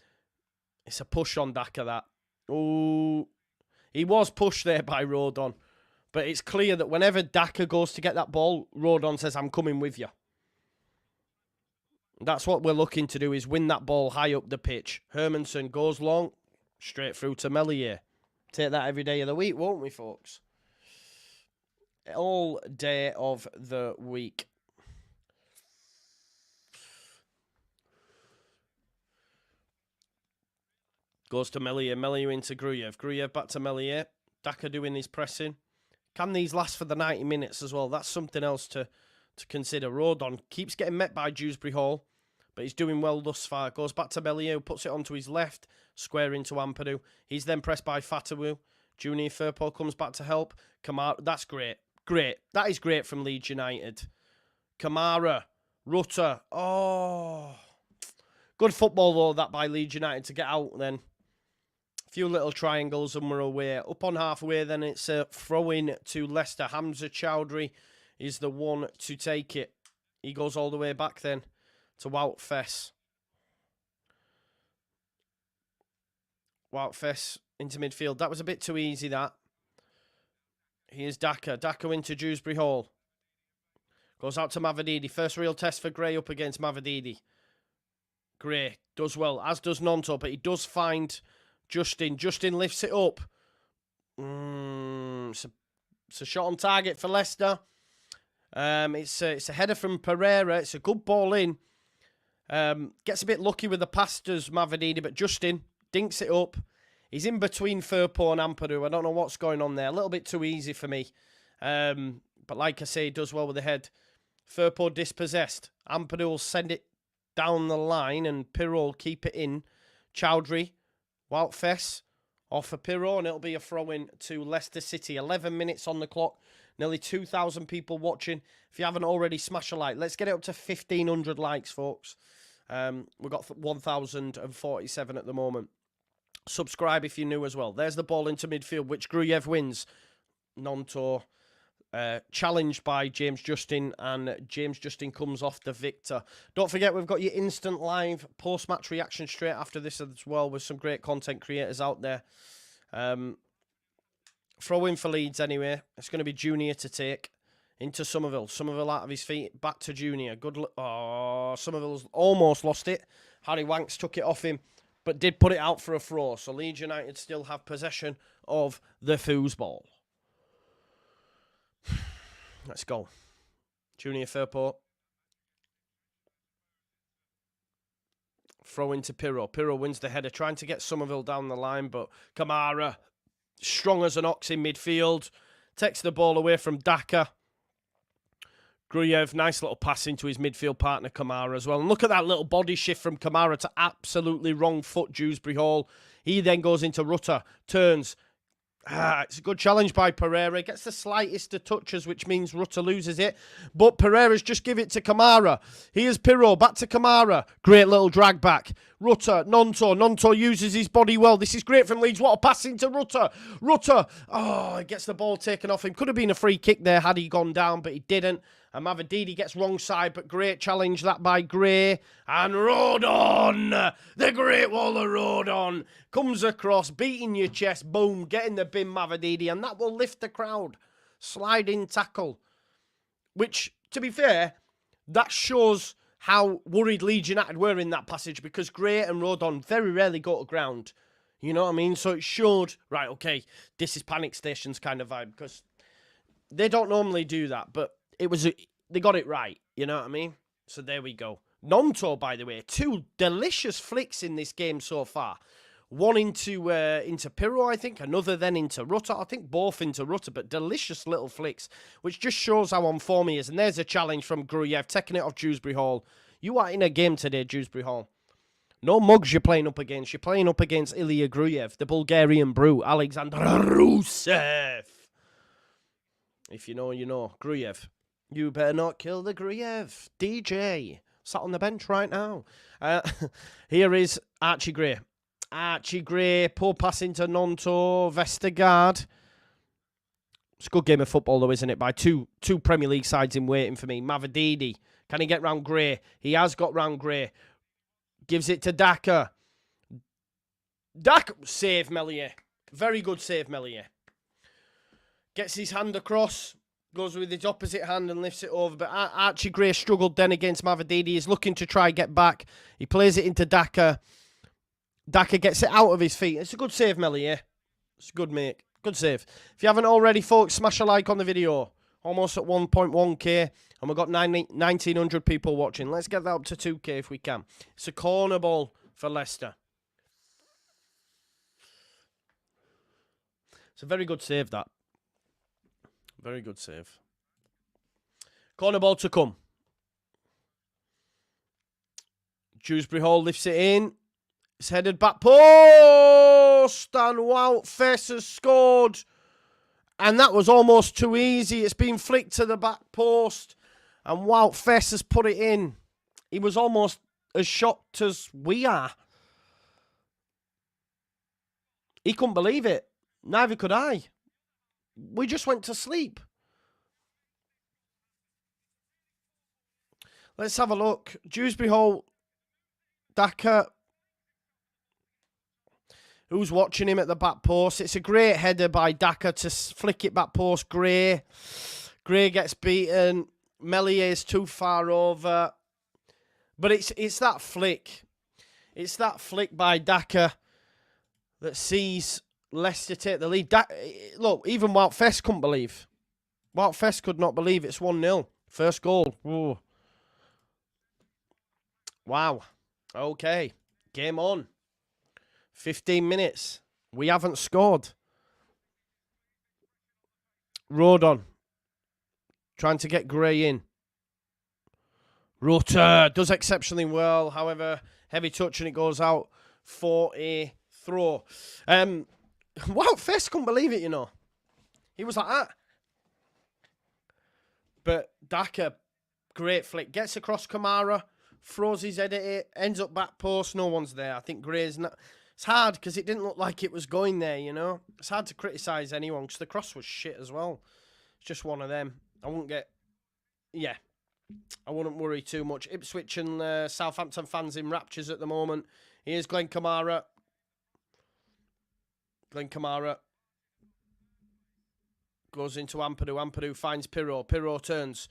It's a push on Daka, that. Oh, he was pushed there by Rodon. But it's clear that whenever Daka goes to get that ball, Rodon says, I'm coming with you. That's what we're looking to do, is win that ball high up the pitch. Hermanson goes long, straight through to Melier. Take that every day of the week, won't we, folks? All day of the week. Goes to Melier. Melier into Gruyev. Gruyev back to Melier. Daka doing his pressing. Can these last for the 90 minutes as well? That's something else to consider. Rodon keeps getting met by Dewsbury Hall, but he's doing well thus far. Goes back to Melier, who puts it onto his left. Square into Ampadu. He's then pressed by Fatawu. Junior Firpo comes back to help. Kamara, that's great. Great. That is great from Leeds United. Kamara. Rutter. Oh. Good football, though, that by Leeds United to get out then. A few little triangles and we're away. Up on halfway, then it's a throw-in to Leicester. Hamza Chowdhury is the one to take it. He goes all the way back then to Wout Fess. Wout Fess into midfield. That was a bit too easy, that. Here's Daka. Daka into Dewsbury Hall. Goes out to Mavididi. First real test for Gray up against Mavididi. Gray does well, as does Nonto, but he does find Justin. Justin lifts it up. It's a shot on target for Leicester. It's a header from Pereira. It's a good ball in. Gets a bit lucky with the pass, does Mavadini, but Justin dinks it up. He's in between Firpo and Ampadu. I don't know what's going on there. A little bit too easy for me. But like I say, he does well with the head. Firpo dispossessed. Ampadu will send it down the line and Pirro will keep it in. Chowdhury, Wout Fess, off for Pirro, and it'll be a throw-in to Leicester City. 11 minutes on the clock. Nearly 2,000 people watching. If you haven't already, smash a like. Let's get it up to 1,500 likes, folks. We've got 1,047 at the moment. Subscribe if you're new as well. There's the ball into midfield, which Gruyev wins. Nonto challenged by James Justin, and James Justin comes off the victor. Don't forget, we've got your instant live post-match reaction straight after this as well, with some great content creators out there. Throw in for Leeds anyway. It's going to be Junior to take into Somerville. Somerville out of his feet, back to Junior. Somerville's almost lost it. Harry Wanks took it off him, but did put it out for a throw. So Leeds United still have possession of the foosball. Let's go. Junior Firpo. Throw into Pirro. Pirro wins the header, trying to get Somerville down the line, but Kamara, strong as an ox in midfield, takes the ball away from Daka. Gruyev, nice little pass into his midfield partner, Kamara, as well. And look at that little body shift from Kamara to absolutely wrong foot, Dewsbury Hall. He then goes into Rutter, turns. It's a good challenge by Pereira. Gets the slightest of touches, which means Rutter loses it. But Pereira's just give it to Kamara. Here's Pirro, back to Kamara. Great little drag back. Rutter, Nonto. Nonto uses his body well. This is great from Leeds. What a pass into Rutter. Rutter, he gets the ball taken off him. Could have been a free kick there had he gone down, but he didn't. And Mavadini gets wrong side, but great challenge that by Gray. And Rodon, the Great Wall of Rodon, comes across, beating your chest, boom, getting the bin Mavadini, and that will lift the crowd. Sliding tackle. Which, to be fair, that shows how worried Leeds United were in that passage, because Gray and Rodon very rarely go to ground. You know what I mean? So it showed, right, okay, this is panic stations kind of vibe, because they don't normally do that, but they got it right, you know what I mean? So there we go. Nonto, by the way, 2 delicious flicks in this game so far. One into Pirro, I think. Another then into Rutter. I think both into Rutter, but delicious little flicks, which just shows how on form he is. And there's a challenge from Gruyev, taking it off Dewsbury Hall. You are in a game today, Dewsbury Hall. No mugs you're playing up against. You're playing up against Ilya Gruyev, the Bulgarian brew, Alexander Rusev. If you know, you know. Gruyev. You better not kill the Gruyev. DJ. Sat on the bench right now. Here is Archie Gray. Archie Gray. Poor pass into Nonto. Vestergaard. It's a good game of football, though, isn't it? By two Premier League sides in waiting for me. Mavadini. Can he get round Gray? He has got round Gray. Gives it to Daka. Daka. Save, Melier. Very good save, Melier. Gets his hand across. Goes with his opposite hand and lifts it over. But Archie Gray struggled then against Mavadini. He's looking to try get back. He plays it into Daka. Daka gets it out of his feet. It's a good save, Melier. It's good, mate. Good save. If you haven't already, folks, smash a like on the video. Almost at 1.1k. And we've got 1,900 people watching. Let's get that up to 2k if we can. It's a corner ball for Leicester. It's a very good save, that. Very good save. Corner ball to come. Dewsbury Hall lifts it in. It's headed back post. And Wout Fess has scored. And that was almost too easy. It's been flicked to the back post. And Wout Fess has put it in. He was almost as shocked as we are. He couldn't believe it. Neither could I. We just went to sleep. Let's have a look. Dewsbury Hall. Daka. Who's watching him at the back post? It's a great header by Daka to flick it back post. Gray. Gray gets beaten. Melier is too far over. But it's that flick. It's that flick by Daka that sees Leicester take the lead. Look, even Wout Fess couldn't believe. Wout Fess could not believe it's 1-0. First goal. Ooh. Wow. Okay. Game on. 15 minutes. We haven't scored. Road on. Trying to get Gray in. Rutter does exceptionally well. However, heavy touch and it goes out for a throw. Wow, Fest couldn't believe it, you know. He was like that. But Daka, great flick. Gets across Kamara, throws his head at it, ends up back post. No one's there. I think Gray's not. It's hard because it didn't look like it was going there, you know. It's hard to criticise anyone because the cross was shit as well. It's just one of them. I wouldn't worry too much. Ipswich and Southampton fans in raptures at the moment. Here's Glenn Kamara. Glenn Kamara goes into Ampadu. Ampadu finds Pirro. Pirro turns.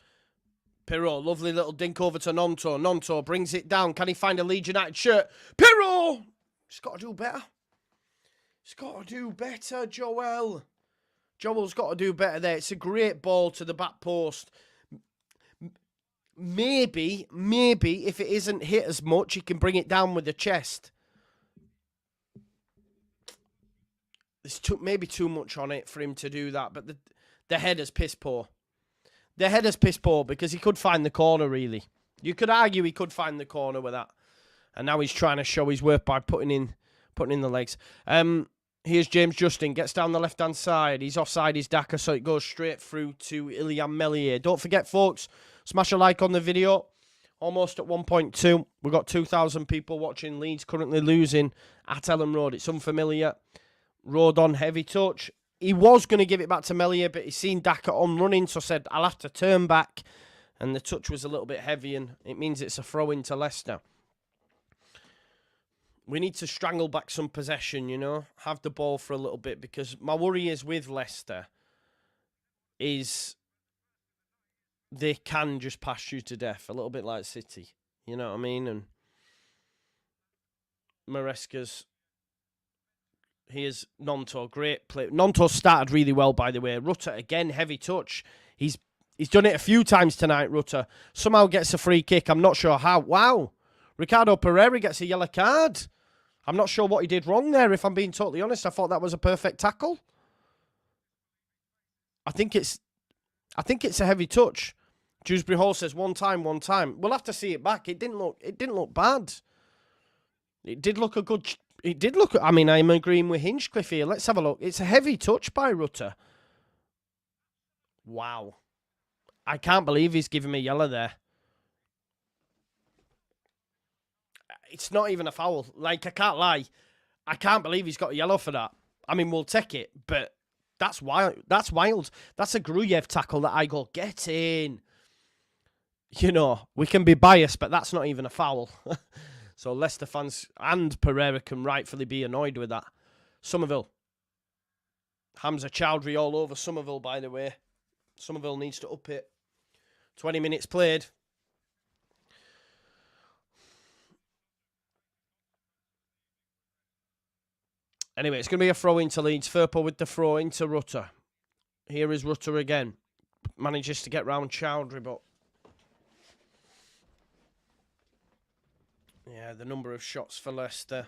Pirro, lovely little dink over to Nonto. Nonto brings it down. Can he find a Leeds United shirt? Pirro! He's got to do better. He's got to do better, Joel. Joel's got to do better there. It's a great ball to the back post. Maybe, if it isn't hit as much, he can bring it down with the chest. There's maybe too much on it for him to do that, but the header's piss poor. The header's piss poor because he could find the corner, really. You could argue he could find the corner with that. And now he's trying to show his worth by putting in the legs. Here's James Justin. Gets down the left-hand side. He's offside his Daka, so it goes straight through to Ilian Melier. Don't forget, folks, smash a like on the video. Almost at 1.2. We've got 2,000 people watching. Leeds currently losing at Elland Road. It's unfamiliar. Road on, heavy touch. He was going to give it back to Melier, but he's seen Daka on running, so said, I'll have to turn back. And the touch was a little bit heavy, and it means it's a throw into Leicester. We need to strangle back some possession, you know, have the ball for a little bit, because my worry is with Leicester is they can just pass you to death, a little bit like City, you know what I mean? And Maresca's, here's Nonto, great play. Nonto started really well, by the way. Rutter, again, heavy touch. He's done it a few times tonight, Rutter. Somehow gets a free kick, I'm not sure how. Wow, Ricardo Pereira gets a yellow card. I'm not sure what he did wrong there, if I'm being totally honest. I thought that was a perfect tackle. I think it's a heavy touch. Dewsbury Hall says one time. We'll have to see it back. It didn't look bad. It did look I mean, I'm agreeing with Hinchcliffe here. Let's have a look. It's a heavy touch by Rutter. Wow. I can't believe he's giving me yellow there. It's not even a foul. Like, I can't lie. I can't believe he's got a yellow for that. I mean, we'll take it, but that's wild. That's wild. That's a Gruyev tackle that I go, get in. You know, we can be biased, but that's not even a foul. So Leicester fans and Pereira can rightfully be annoyed with that. Somerville. Hamza Chowdhury all over Somerville, by the way. Somerville needs to up it. 20 minutes played. Anyway, it's going to be a throw into Leeds. Firpo with the throw into Rutter. Here is Rutter again. Manages to get round Chowdhury, but... yeah, the number of shots for Leicester.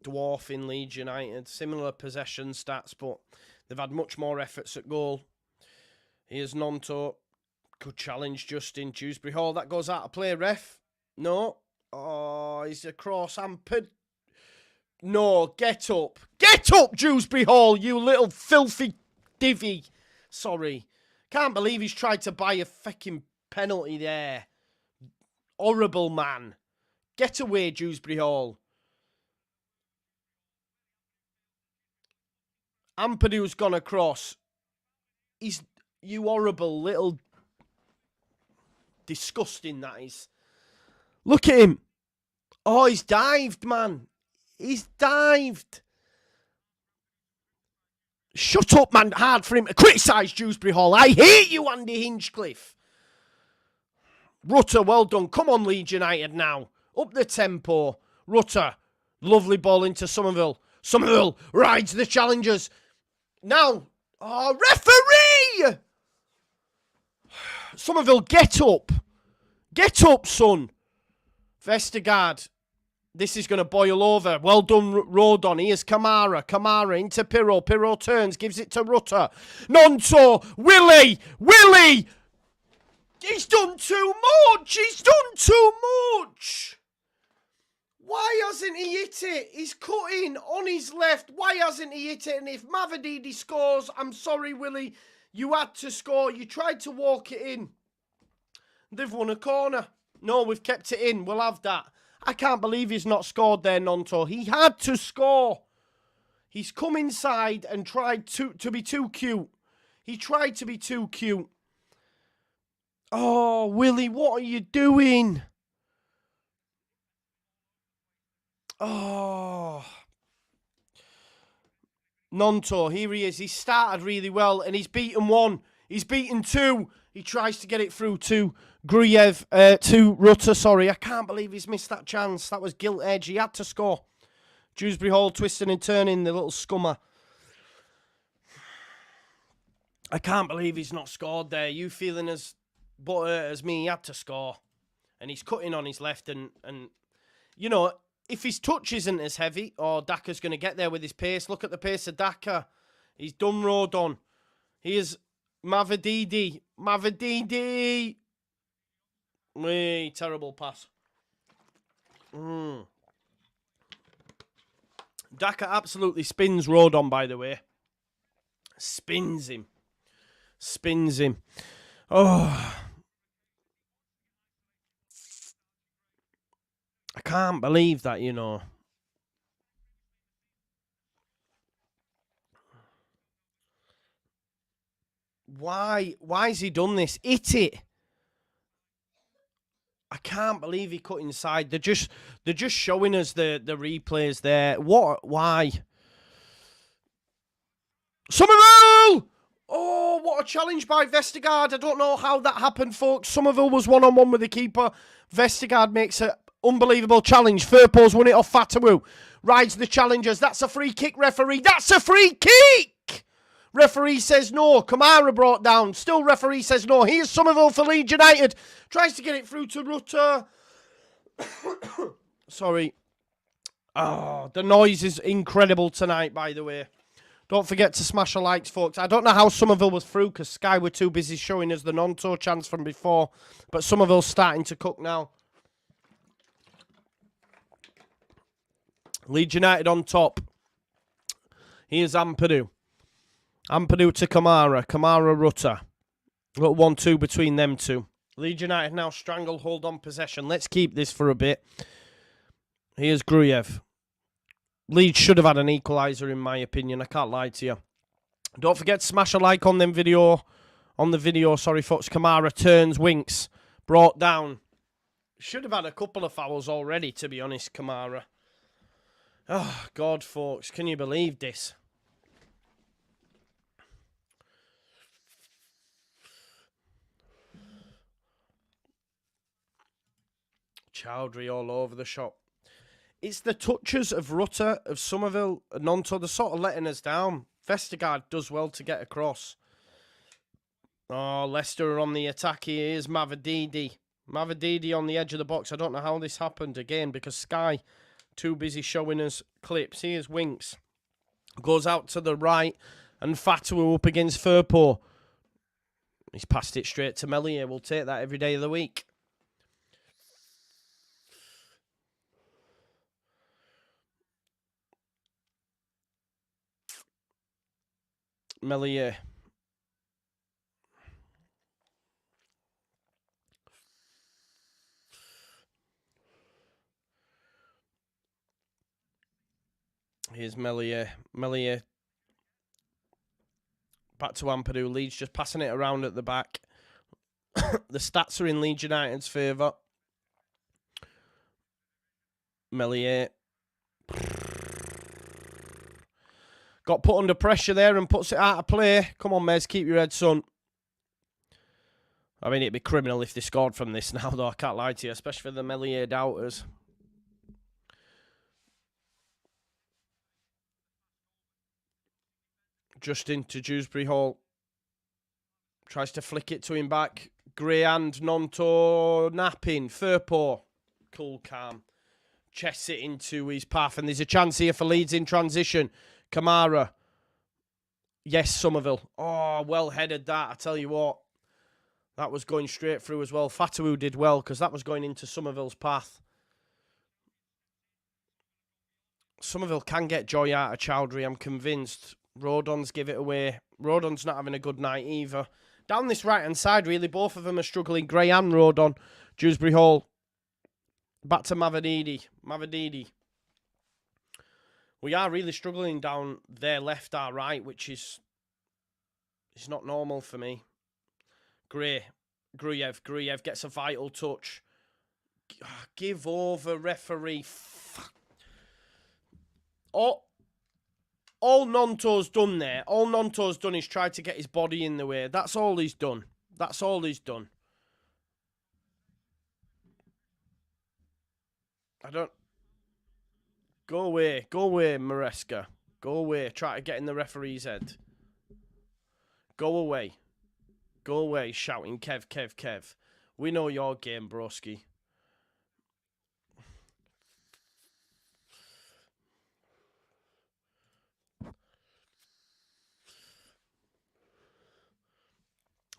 Dwarfing Leeds United. Similar possession stats, but they've had much more efforts at goal. Here's Nonto. Good challenge, Justin. Dewsbury Hall. That goes out of play, ref. No. Oh, he's across. No, get up. Get up, Dewsbury Hall, you little filthy divvy. Sorry. Can't believe he's tried to buy a fucking penalty there. Horrible man. Get away, Dewsbury Hall. Ampadu's gone across. You horrible little... disgusting, that is. Look at him. Oh, he's dived, man. He's dived. Shut up, man. Hard for him to criticise Dewsbury Hall. I hate you, Andy Hinchcliffe. Rutter, well done. Come on, Leeds United now. Up the tempo. Rutter. Lovely ball into Somerville. Somerville rides the challengers. Now. Oh, referee! Somerville, get up. Get up, son. Vestergaard. This is going to boil over. Well done, Rodon. Here's Kamara. Kamara into Pirro. Pirro turns, gives it to Rutter. Nonto. Willie. Willie. He's done too much. He's done too much. Why hasn't he hit it? He's cutting on his left. Why hasn't he hit it? And if Mavididi scores, I'm sorry, Willie. You had to score. You tried to walk it in. They've won a corner. No, we've kept it in. We'll have that. I can't believe he's not scored there, Nonto. He had to score. He's come inside and tried to be too cute. He tried to be too cute. Oh, Willie, what are you doing? Oh. Nonto, here he is. He started really well and he's beaten one. He's beaten two. He tries to get it through to to Rutter, sorry. I can't believe he's missed that chance. That was gilt edge. He had to score. Dewsbury Hall twisting and turning, the little scummer. I can't believe he's not scored there. You feeling as butthurt as me? He had to score. And he's cutting on his left and you know, if his touch isn't as heavy, Daka's going to get there with his pace. Look at the pace of Daka. He's done Rodon. Here's Mavididi. Mavididi. Terrible pass. Daka absolutely spins Rodon, by the way. Spins him. Spins him. Oh. I can't believe that, you know. Why has he done this? Hit it. I can't believe he cut inside. They're just showing us the replays there. Why? Somerville! Oh, what a challenge by Vestergaard. I don't know how that happened, folks. Somerville was one-on-one with the keeper. Vestergaard makes an unbelievable challenge. Firpo's won it off Fatawu. Rides the challengers. That's a free kick, referee. That's a free kick! Referee says no. Kamara brought down. Still referee says no. Here's Somerville for Leeds United. Tries to get it through to Rutter. Sorry. Oh, the noise is incredible tonight, by the way. Don't forget to smash the likes, folks. I don't know how Somerville was through because Sky were too busy showing us the Nonto chance from before. But Somerville's starting to cook now. Leeds United on top. Here's Ampadu. Ampadu to Kamara. Kamara Rutter. Got 1-2 between them two. Leeds United now stranglehold on possession. Let's keep this for a bit. Here's Gruyev. Leeds should have had an equaliser in my opinion. I can't lie to you. Don't forget to smash a like on them video. On the video, sorry folks. Kamara turns, winks. Brought down. Should have had a couple of fouls already, to be honest, Kamara. Oh, God, folks. Can you believe this? Chowdhury all over the shop. It's the touches of Rutter, of Somerville, and Nonto. They're sort of letting us down. Vestergaard does well to get across. Oh, Leicester are on the attack here. Here's Mavididi. Mavididi on the edge of the box. I don't know how this happened again because Sky too busy showing us clips. Here's Winks. Goes out to the right and Fatawu up against Firpo. He's passed it straight to Melier. We'll take that every day of the week. Melier. Here's Melier. Melier. Back to Ampadu. Leeds just passing it around at the back. The stats are in Leeds United's favour. Melier. Got put under pressure there and puts it out of play. Come on, Mez. Keep your head, son. I mean, it'd be criminal if they scored from this now, though. I can't lie to you, especially for the Melier doubters. Just into Dewsbury Hall. Tries to flick it to him back. Grey and Nonto napping. Firpo. Cool, calm. Chests it into his path. And there's a chance here for Leeds in transition. Kamara. Yes, Somerville. Oh, well headed that. I tell you what. That was going straight through as well. Fatawu did well because that was going into Somerville's path. Somerville can get joy out of Chowdhury, I'm convinced. Rodon's give it away. Rodon's not having a good night either. Down this right-hand side, really, both of them are struggling. Gray and Rodon. Dewsbury Hall. Back to Mavadidi. We are really struggling down their left, our right, which is not normal for me. Gruyev gets a vital touch. Give over, referee. All Nonto's done there, all Nonto's done is try to get his body in the way. That's all he's done. That's all he's done. I don't... Go away, Maresca. Go away, try to get in the referee's head. Go away, shouting, Kev. We know your game, broski.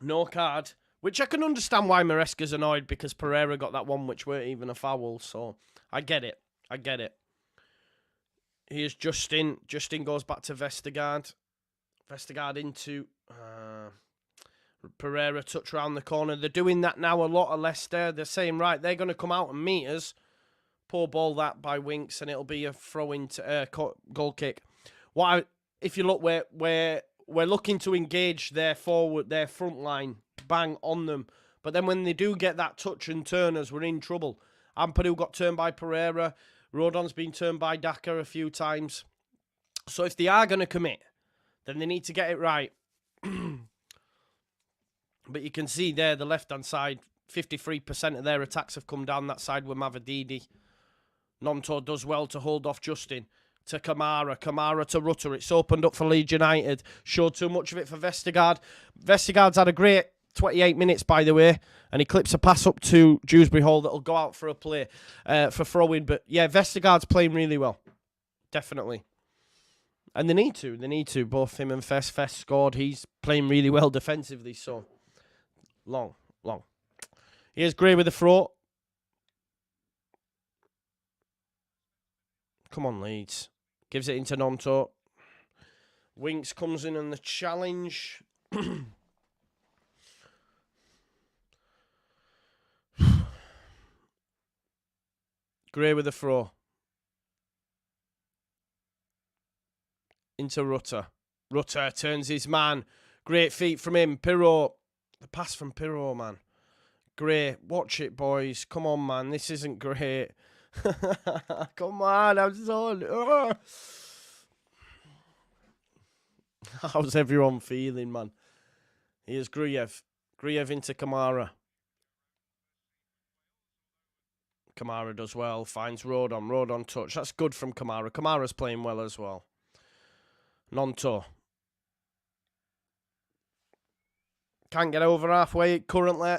No card, which I can understand why Maresca's annoyed because Pereira got that one which weren't even a foul, so I get it. Here's Justin. Justin goes back to Vestergaard. Vestergaard into Pereira, touch round the corner. They're doing that now a lot of Leicester. They're saying, right, they're going to come out and meet us. Poor ball that by Winks, and it'll be a throw into goal kick. If you look, we're looking to engage their front line, bang on them. But then when they do get that touch and turners, we're in trouble. Ampadu got turned by Pereira. Rodon's been turned by Daka a few times. So if they are going to commit, then they need to get it right. But you can see there, the left-hand side, 53% of their attacks have come down that side with Mavadidi. Nonto does well to hold off Justin. To Kamara to Rutter. It's opened up for Leeds United. Showed too much of it for Vestergaard. Vestergaard's had a great 28 minutes, by the way, and he clips a pass up to Dewsbury Hall that'll go out for a play, for throwing. But yeah, Vestergaard's playing really well. Definitely. And they need to. Both him and Fest. Fest scored. He's playing really well defensively, so long. Here's Gray with the throw. Come on, Leeds. Gives it into Nonto. Winks comes in on the challenge. Gray with the throw. Into Rutter. Rutter turns his man. Great feet from him. Pirro. The pass from Pirro, man. Gray. Watch it, boys. Come on, man. This isn't great. Come on, I'm so... How's everyone feeling, man? Here's Gruyev. Gruyev into Kamara. Kamara does well. Finds Rodon. Rodon touch. That's good from Kamara. Kamara's playing well as well. Nonto. Can't get over halfway currently.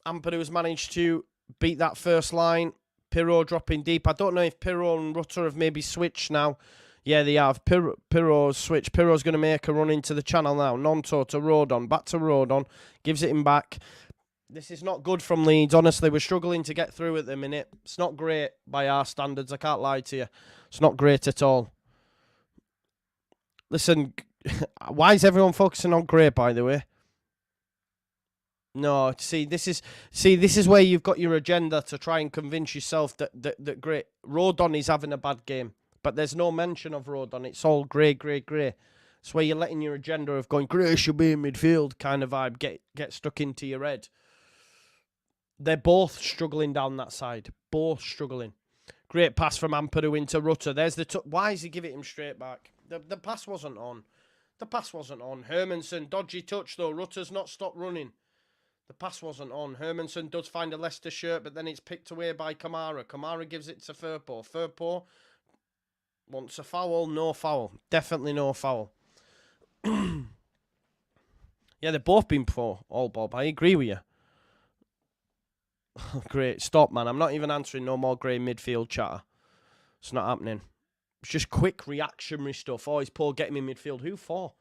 Ampadu's managed to beat that first line. Pirro dropping deep. I don't know if Pirro and Rutter have maybe switched now. Yeah, they have. Pirro's switched. Pirro's going to make a run into the channel now. Nonto to Rodon. Back to Rodon. Gives it him back. This is not good from Leeds. Honestly, we're struggling to get through at the minute. It's not great by our standards. I can't lie to you. It's not great at all. Listen, why is everyone focusing on Gray, by the way? No, this is where you've got your agenda to try and convince yourself that Gray. Rodon is having a bad game, but there's no mention of Rodon. It's all Gray. It's where you're letting your agenda of going, Gray should be in midfield kind of vibe get stuck into your head. They're both struggling down that side. Both struggling. Great pass from Ampadu into Rutter. There's the... Why is he giving him straight back? The pass wasn't on. The pass wasn't on. Hermanson, dodgy touch though. Rutter's not stopped running. The pass wasn't on. Hermanson does find a Leicester shirt, but then it's picked away by Kamara. Kamara gives it to Firpo. Firpo wants a foul. No foul. Definitely no foul. Yeah, they've both been poor, all Bob. I agree with you. Great. Stop, man. I'm not even answering no more grey midfield chatter. It's not happening. It's just quick reactionary stuff. Oh, he's poor, get him in midfield. Who for?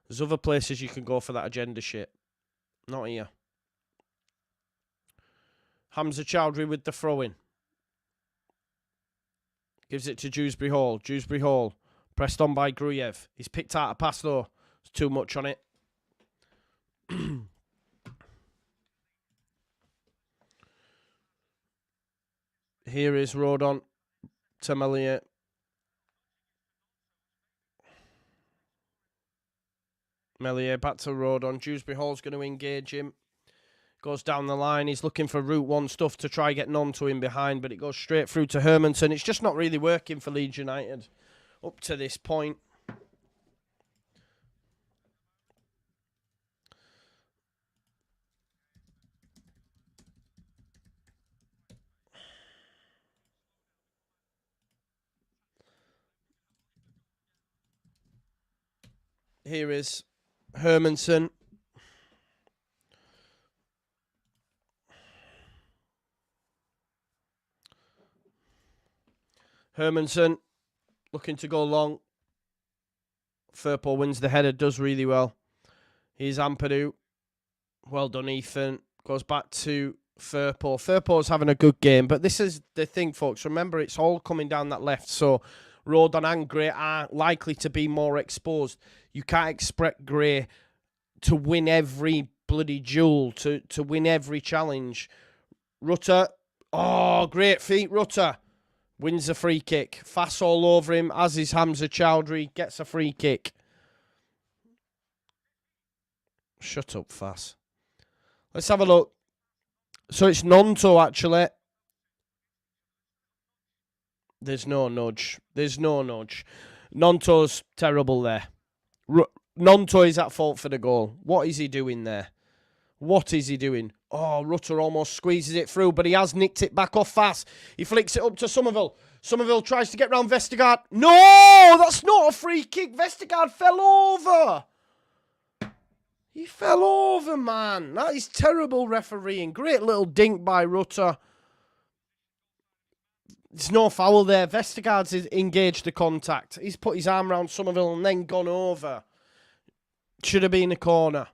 There's other places you can go for that agenda shit. Not here. Hamza Chowdhury with the throw-in. Gives it to Dewsbury Hall. Dewsbury Hall. Pressed on by Gruyev. He's picked out a pass, though. It's too much on it. Here is Rodon to Melier. Melier back to Rodon. Dewsbury Hall's going to engage him. Goes down the line. He's looking for Route 1 stuff to try get Nonto in behind, but it goes straight through to Hermanson. It's just not really working for Leeds United up to this point. Here is Hermanson. Hermanson looking to go long. Firpo wins the header, does really well. Here's Ampadu. Well done, Ethan. Goes back to Firpo. Firpo's having a good game, but this is the thing, folks. Remember, it's all coming down that left, so Rodon and Gray are likely to be more exposed. You can't expect Gray to win every bloody duel, to win every challenge. Rutter. Oh, great feet, Rutter. Wins a free kick. Fass all over him, as is Hamza Chowdhury. Gets a free kick. Shut up, Fass. Let's have a look. So it's Nonto, actually. There's no nudge. There's no nudge. Nonto's terrible there. Nonto is at fault for the goal. What is he doing there? What is he doing? Oh, Rutter almost squeezes it through, but he has nicked it back off fast. He flicks it up to Somerville. Somerville tries to get round Vestergaard. No, that's not a free kick. Vestergaard fell over. He fell over, man. That is terrible refereeing. Great little dink by Rutter. There's no foul there. Vestergaard's engaged the contact. He's put his arm around Somerville and then gone over. Should have been a corner.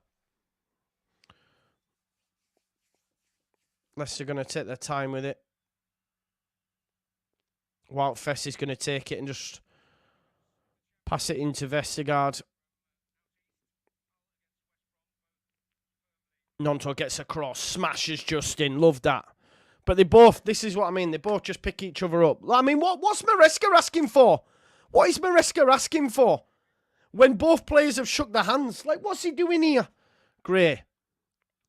Leicester going to take their time with it. Wout Fess is going to take it and just pass it into Vestergaard. Nonto gets across, smashes Justin. Love that. But they both, this is what I mean, they both just pick each other up. I mean, what's Maresca asking for? What is Maresca asking for? When both players have shook their hands. Like, what's he doing here? Gray.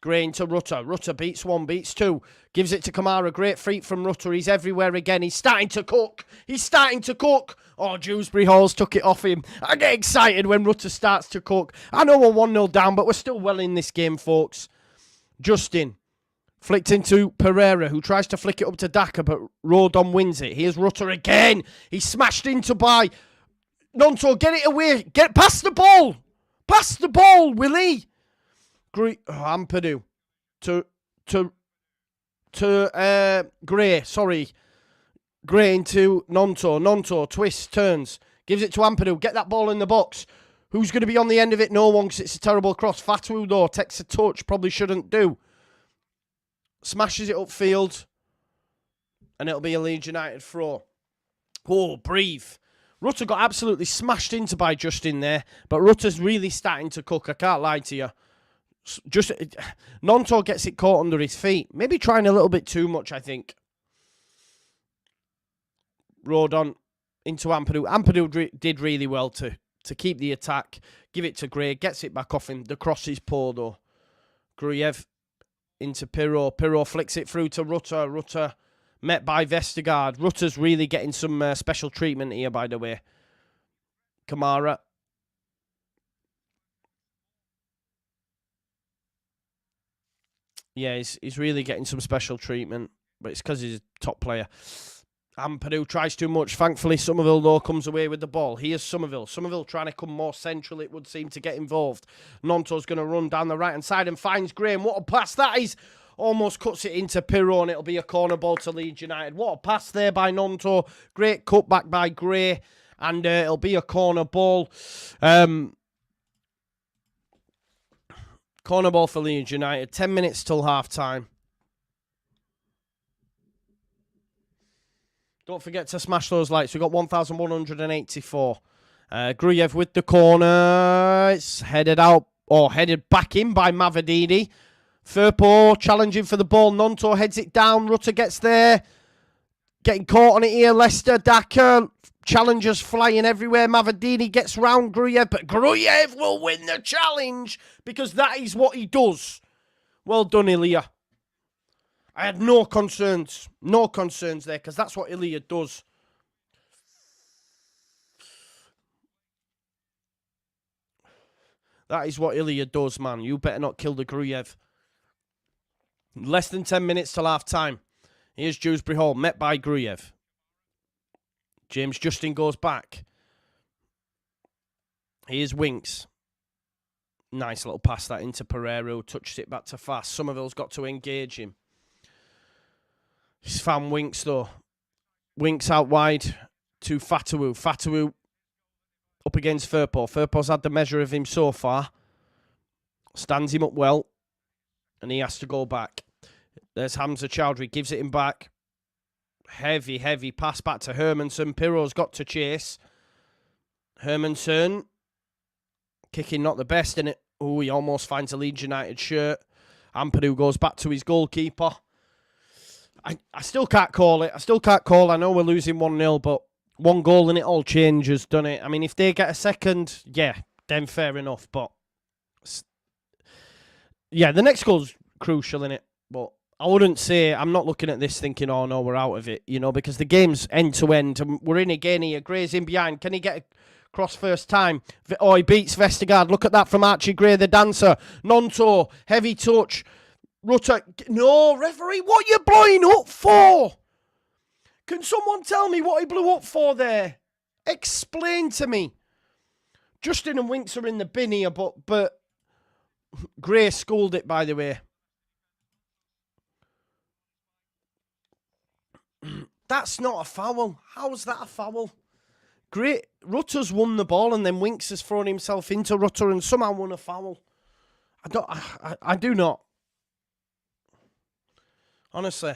Gray into Rutter. Rutter beats one, beats two. Gives it to Kamara. Great freak from Rutter. He's everywhere again. He's starting to cook. He's starting to cook. Oh, Dewsbury Hall's took it off him. I get excited when Rutter starts to cook. I know we're 1-0 down, but we're still well in this game, folks. Justin. Flicked into Pereira, who tries to flick it up to Daka, but Rodon wins it. Here's Rutter again. He's smashed into by Nonto. Get it away. Get past the ball. Pass the ball, Willie. Ampadu to Gray. Sorry. Gray into Nonto. Nonto twists, turns. Gives it to Ampadu. Get that ball in the box. Who's going to be on the end of it? No one, because it's a terrible cross. Fatu, though, takes a touch. Probably shouldn't do. Smashes it upfield. And it'll be a Leeds United throw. Oh, breathe. Rutter got absolutely smashed into by Justin there. But Rutter's really starting to cook. I can't lie to you. Just Nonto gets it caught under his feet. Maybe trying a little bit too much, I think. Rodon into Ampadu. Ampadu did really well to keep the attack. Give it to Gray. Gets it back off him. The cross is poor, though. Gruyev into Pirro. Pirro flicks it through to Rutter. Rutter met by Vestergaard. Rutter's really getting some special treatment here, by the way. Kamara. Yeah, he's really getting some special treatment, but it's because he's a top player. Ampadu tries too much. Thankfully, Somerville, though, comes away with the ball. Here's Somerville. Somerville trying to come more central, it would seem, to get involved. Nonto's going to run down the right-hand side and finds Graham. What a pass that is. Almost cuts it into Pirro, and it'll be a corner ball to Leeds United. What a pass there by Nonto. Great cutback by Gray, and it'll be a corner ball. Corner ball for Leeds United. 10 minutes till half-time. Don't forget to smash those likes. We've got 1,184. Gruyev with the corner. It's headed out, or headed back in by Mavadini. Firpo challenging for the ball. Nonto heads it down. Rutter gets there. Getting caught on it here. Leicester, Daka. Challengers flying everywhere. Mavadini gets round Gruyev, but Gruyev will win the challenge because that is what he does. Well done, Ilya. I had no concerns there, because that's what Ilya does. That is what Ilya does, man. You better not kill the Gruyev. Less than 10 minutes till half-time. Here's Dewsbury Hall, met by Gruyev. James Justin goes back. Here's Winks. Nice little pass that into Pereira, who touches it back to Fast. Somerville's got to engage him. He's found Winks, though. Winks out wide to Fatawu. Fatawu up against Firpo. Firpo's had the measure of him so far. Stands him up well. And he has to go back. There's Hamza Chowdhury. Gives it him back. Heavy, heavy pass back to Hermanson. Pirro's got to chase. Hermanson. Kicking not the best in it. Oh, he almost finds a Leeds United shirt. Ampadu goes back to his goalkeeper. I still can't call it. I know we're losing 1-0, but one goal and it all changes, doesn't it? I mean, if they get a second, yeah, then fair enough. But, yeah, the next goal's crucial, innit? But I wouldn't say, I'm not looking at this thinking, oh, no, we're out of it, you know, because the game's end-to-end. And we're in again here. Gray's in behind. Can he get across first time? Oh, he beats Vestergaard. Look at that from Archie Gray, the dancer. Nonto, heavy touch. Rutter, no, referee, what are you blowing up for? Can someone tell me what he blew up for there? Explain to me. Justin and Winks are in the bin here, but Gray schooled it, by the way. That's not a foul. How's that a foul? Great. Rutter's won the ball, and then Winks has thrown himself into Rutter and somehow won a foul. I do not. Honestly.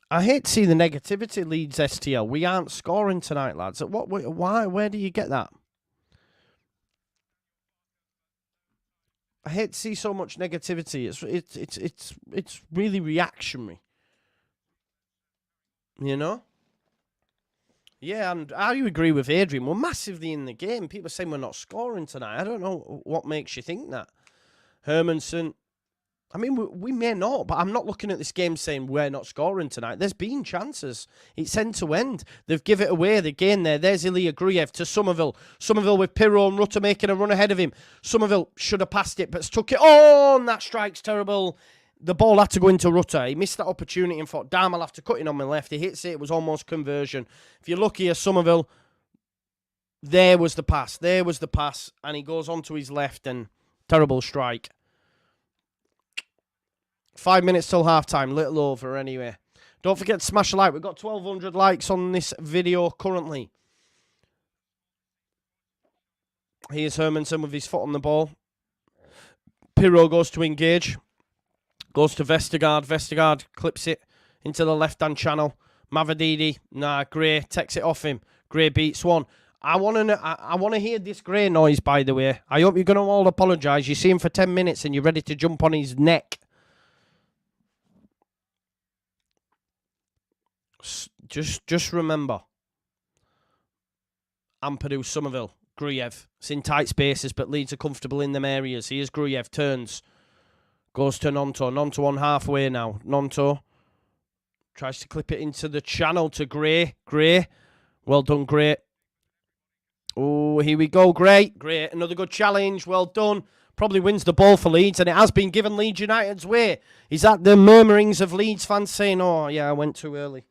I hate to see the negativity, Leeds STL. We aren't scoring tonight, lads. Why? Where do you get that? I hate to see so much negativity. It's really reactionary. You know? Yeah, and I agree with Adrian. We're massively in the game. People are saying we're not scoring tonight. I don't know what makes you think that. Hermanson. I mean, we may not, but I'm not looking at this game saying we're not scoring tonight. There's been chances. It's end-to-end. They've given it away. They gain there. There's Ilya Gruyev to Somerville. Somerville with Pirro and Rutter making a run ahead of him. Somerville should have passed it, but took it. Oh, and that strike's terrible. The ball had to go into Rutter. He missed that opportunity and thought, damn, I'll have to cut in on my left. He hits it. It was almost conversion. If you're lucky as Somerville, there was the pass. There was the pass. And he goes onto his left and terrible strike. 5 minutes till halftime. Little over anyway. Don't forget to smash a like. We've got 1,200 likes on this video currently. Here's Hermanson with his foot on the ball. Pirro goes to engage. Goes to Vestergaard. Vestergaard clips it into the left-hand channel. Mavadidi. Gray takes it off him. Gray beats one. I want to hear this Gray noise, by the way. I hope you're going to all apologise. You see him for 10 minutes and you're ready to jump on his neck. Just remember. Ampadu, Somerville, Gruyev. It's in tight spaces, but Leeds are comfortable in them areas. Here's Gruyev. Turns. Goes to Nonto. Nonto on halfway now. Nonto tries to clip it into the channel to Gray. Gray. Well done, Gray. Oh, here we go, Gray. Gray. Another good challenge. Well done. Probably wins the ball for Leeds, and it has been given Leeds United's way. Is that the murmurings of Leeds fans saying, oh, yeah, I went too early?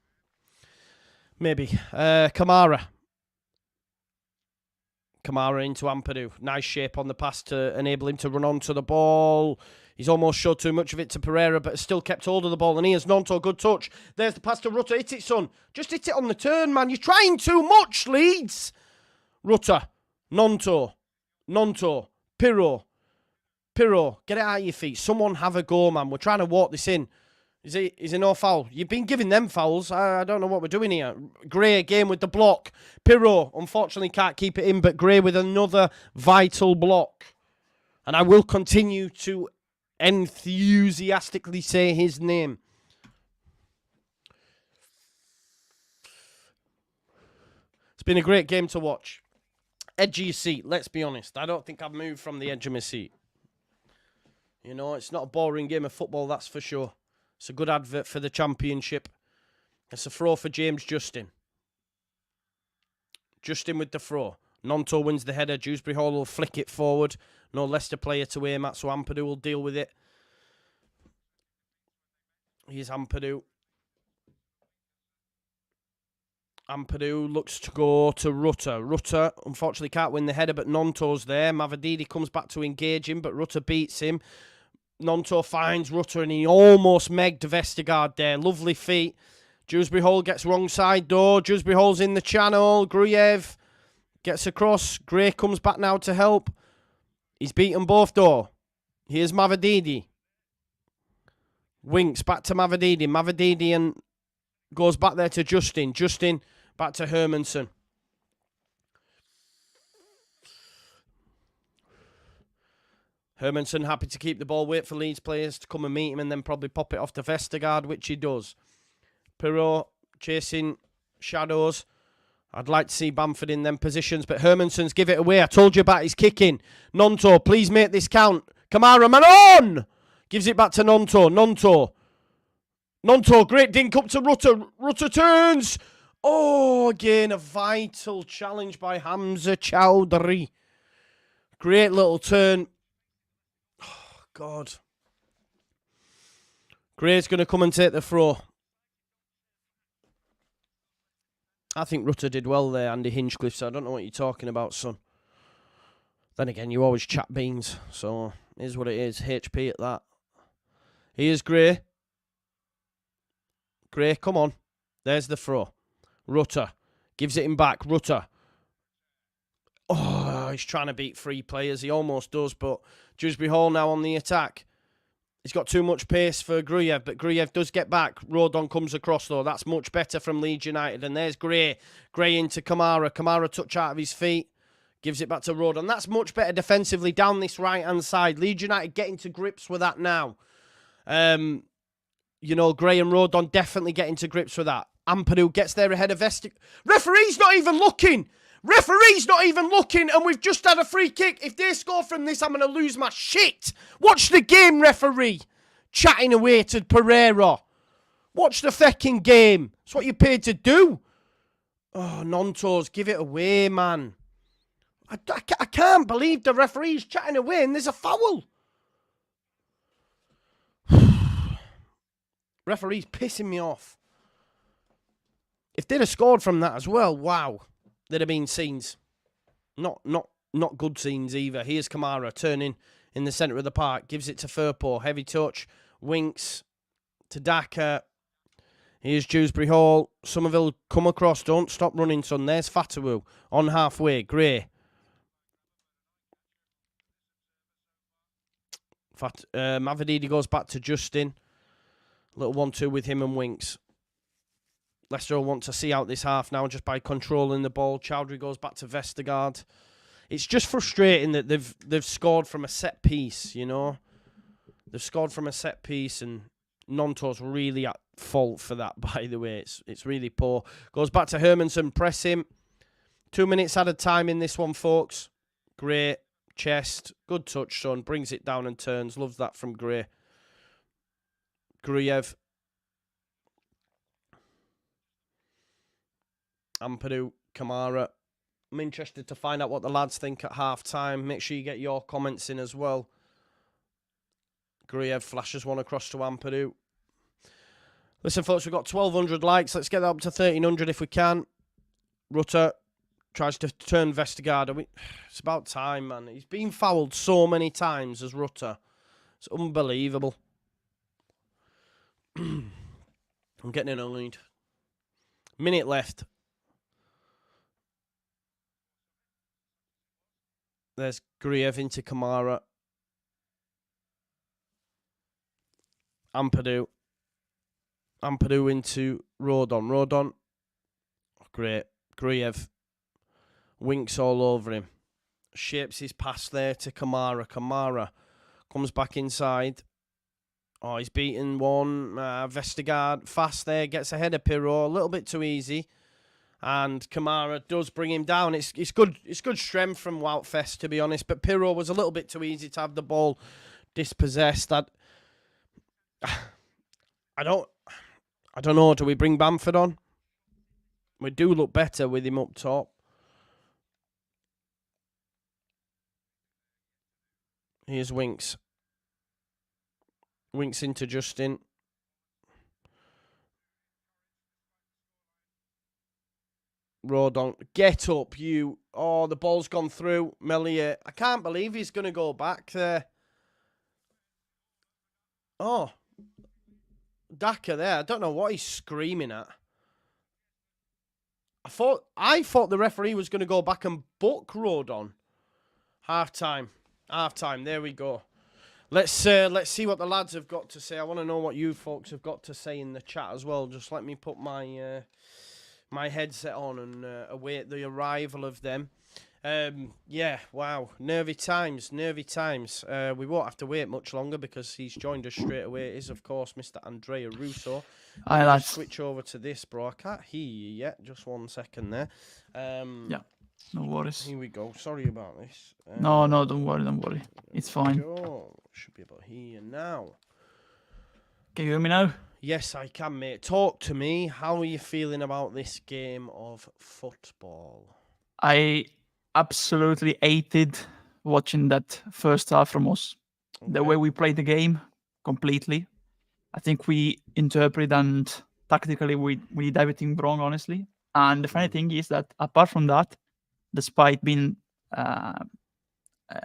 Maybe. Kamara. Kamara into Ampadu. Nice shape on the pass to enable him to run onto the ball. He's almost showed too much of it to Pereira, but has still kept hold of the ball. And here's Nonto, good touch. There's the pass to Rutter. Hit it, son. Just hit it on the turn, man. You're trying too much, Leeds. Rutter. Nonto. Pirro. Get it out of your feet. Someone have a go, man. We're trying to walk this in. Is it no foul? You've been giving them fouls. I don't know what we're doing here. Gray again with the block. Pirro, unfortunately, can't keep it in, but Gray with another vital block. And I will continue to enthusiastically say his name. It's been a great game to watch. Edge of your seat, let's be honest. I don't think I've moved from the edge of my seat. You know, it's not a boring game of football, that's for sure. It's a good advert for the championship. It's a throw for James Justin. Justin with the throw. Nonto wins the header. Dewsbury Hall will flick it forward. No Leicester player to aim at, so Ampadu will deal with it. Here's Ampadu. Ampadu looks to go to Rutter. Rutter, unfortunately, can't win the header, but Nonto's there. Mavadidi comes back to engage him, but Rutter beats him. Nonto finds Rutter, and he almost megged Vestergaard there. Lovely feet. Dewsbury Hall gets wrong side, though. Dewsbury Hall's in the channel. Gruyev gets across. Gray comes back now to help. He's beaten both, though. Here's Mavadidi. Winks back to Mavadidi. Mavadidi and goes back there to Justin. Justin back to Hermansen. Hermansen happy to keep the ball, wait for Leeds players to come and meet him, and then probably pop it off to Vestergaard, which he does. Pirro chasing shadows. I'd like to see Bamford in them positions, but Hermansen's give it away. I told you about his kicking. Nonto, please make this count. Kamara, man on! Gives it back to Nonto. Nonto, great dink up to Rutter. Rutter turns. Oh, again, a vital challenge by Hamza Chowdhury. Great little turn. Oh, God. Gray's going to come and take the throw. I think Rutter did well there, Andy Hinchcliffe, so I don't know what you're talking about, son. Then again, you always chat beans, so here's what it is. HP at that. Here's Gray. Gray, come on. There's the throw. Rutter gives it him back. Rutter. Oh, he's trying to beat three players. He almost does, but Dewsbury Hall now on the attack. He's got too much pace for Gruyev, but Gruyev does get back. Rodon comes across, though. That's much better from Leeds United. And there's Gray. Gray into Kamara. Kamara touch out of his feet. Gives it back to Rodon. That's much better defensively down this right-hand side. Leeds United getting to grips with that now. You know, Gray and Rodon definitely getting to grips with that. Ampadu gets there ahead of Vestic. Referee's not even looking. Referee's not even looking, and we've just had a free kick. If they score from this, I'm going to lose my shit. Watch the game, referee. Chatting away to Pereira. Watch the fucking game. It's what you're paid to do. Oh, Nontos, give it away, man. I can't believe the referee's chatting away and there's a foul. Referee's pissing me off. If they'd have scored from that as well, wow. There'd have been scenes. Not good scenes either. Here's Kamara turning in the centre of the park. Gives it to Firpo. Heavy touch. Winks to Daka. Here's Dewsbury Hall. Somerville come across. Don't stop running, son. There's Fatawu on halfway. Gray. Mavadidi goes back to Justin. Little 1-2 with him and Winks. Leicester will want to see out this half now just by controlling the ball. Chowdhury goes back to Vestergaard. It's just frustrating that they've scored from a set piece, you know. They've scored from a set piece, and Nonto's really at fault for that, by the way. It's really poor. Goes back to Hermansen, press him. 2 minutes added time in this one, folks. Great. Chest. Good touch, son. Brings it down and turns. Loves that from Gray. Gruyev. Ampadu, Kamara, I'm interested to find out what the lads think at half-time. Make sure you get your comments in as well. Gruyev flashes one across to Ampadu. Listen, folks, we've got 1,200 likes. Let's get that up to 1,300 if we can. Rutter tries to turn Vestergaard. It's about time, man. He's been fouled so many times as Rutter. It's unbelievable. I'm getting annoyed. Minute left. There's Gruyev into Kamara. Ampadu into Rodon. Rodon. Oh, great. Gruyev. Winks all over him. Shapes his pass there to Kamara. Kamara comes back inside. Oh, he's beaten one. Vestergaard fast there. Gets ahead of Pirot. A little bit too easy. And Kamara does bring him down. It's good. It's good strength from Woutfest, to be honest. But Pirot was a little bit too easy to have the ball dispossessed. I don't know. Do we bring Bamford on? We do look better with him up top. Here's Winks. Winks into Justin. Rodon, get up, you. Oh, the ball's gone through. Melier. I can't believe he's going to go back there. Oh. Daka there. I don't know what he's screaming at. I thought the referee was going to go back and book Rodon. Half-time. Half-time. There we go. Let's see what the lads have got to say. I want to know what you folks have got to say in the chat as well. Just let me put my my headset on and await the arrival of them. Yeah, wow. Nervy times. We won't have to wait much longer because he's joined us straight away. It is, of course, Mr. Andrea Russo. Hi, lads. Switch over to this, bro. I can't hear you yet. Just 1 second there. Yeah, no worries. Here we go. Sorry about this. No, don't worry. It's fine. Should be able to hear you now. Can you hear me now? Yes, I can, mate. Talk to me. How are you feeling about this game of football? I absolutely hated watching that first half from us. Okay. The way we played the game, completely. I think we interpreted and tactically we did everything wrong, honestly. And the funny thing is that apart from that, despite being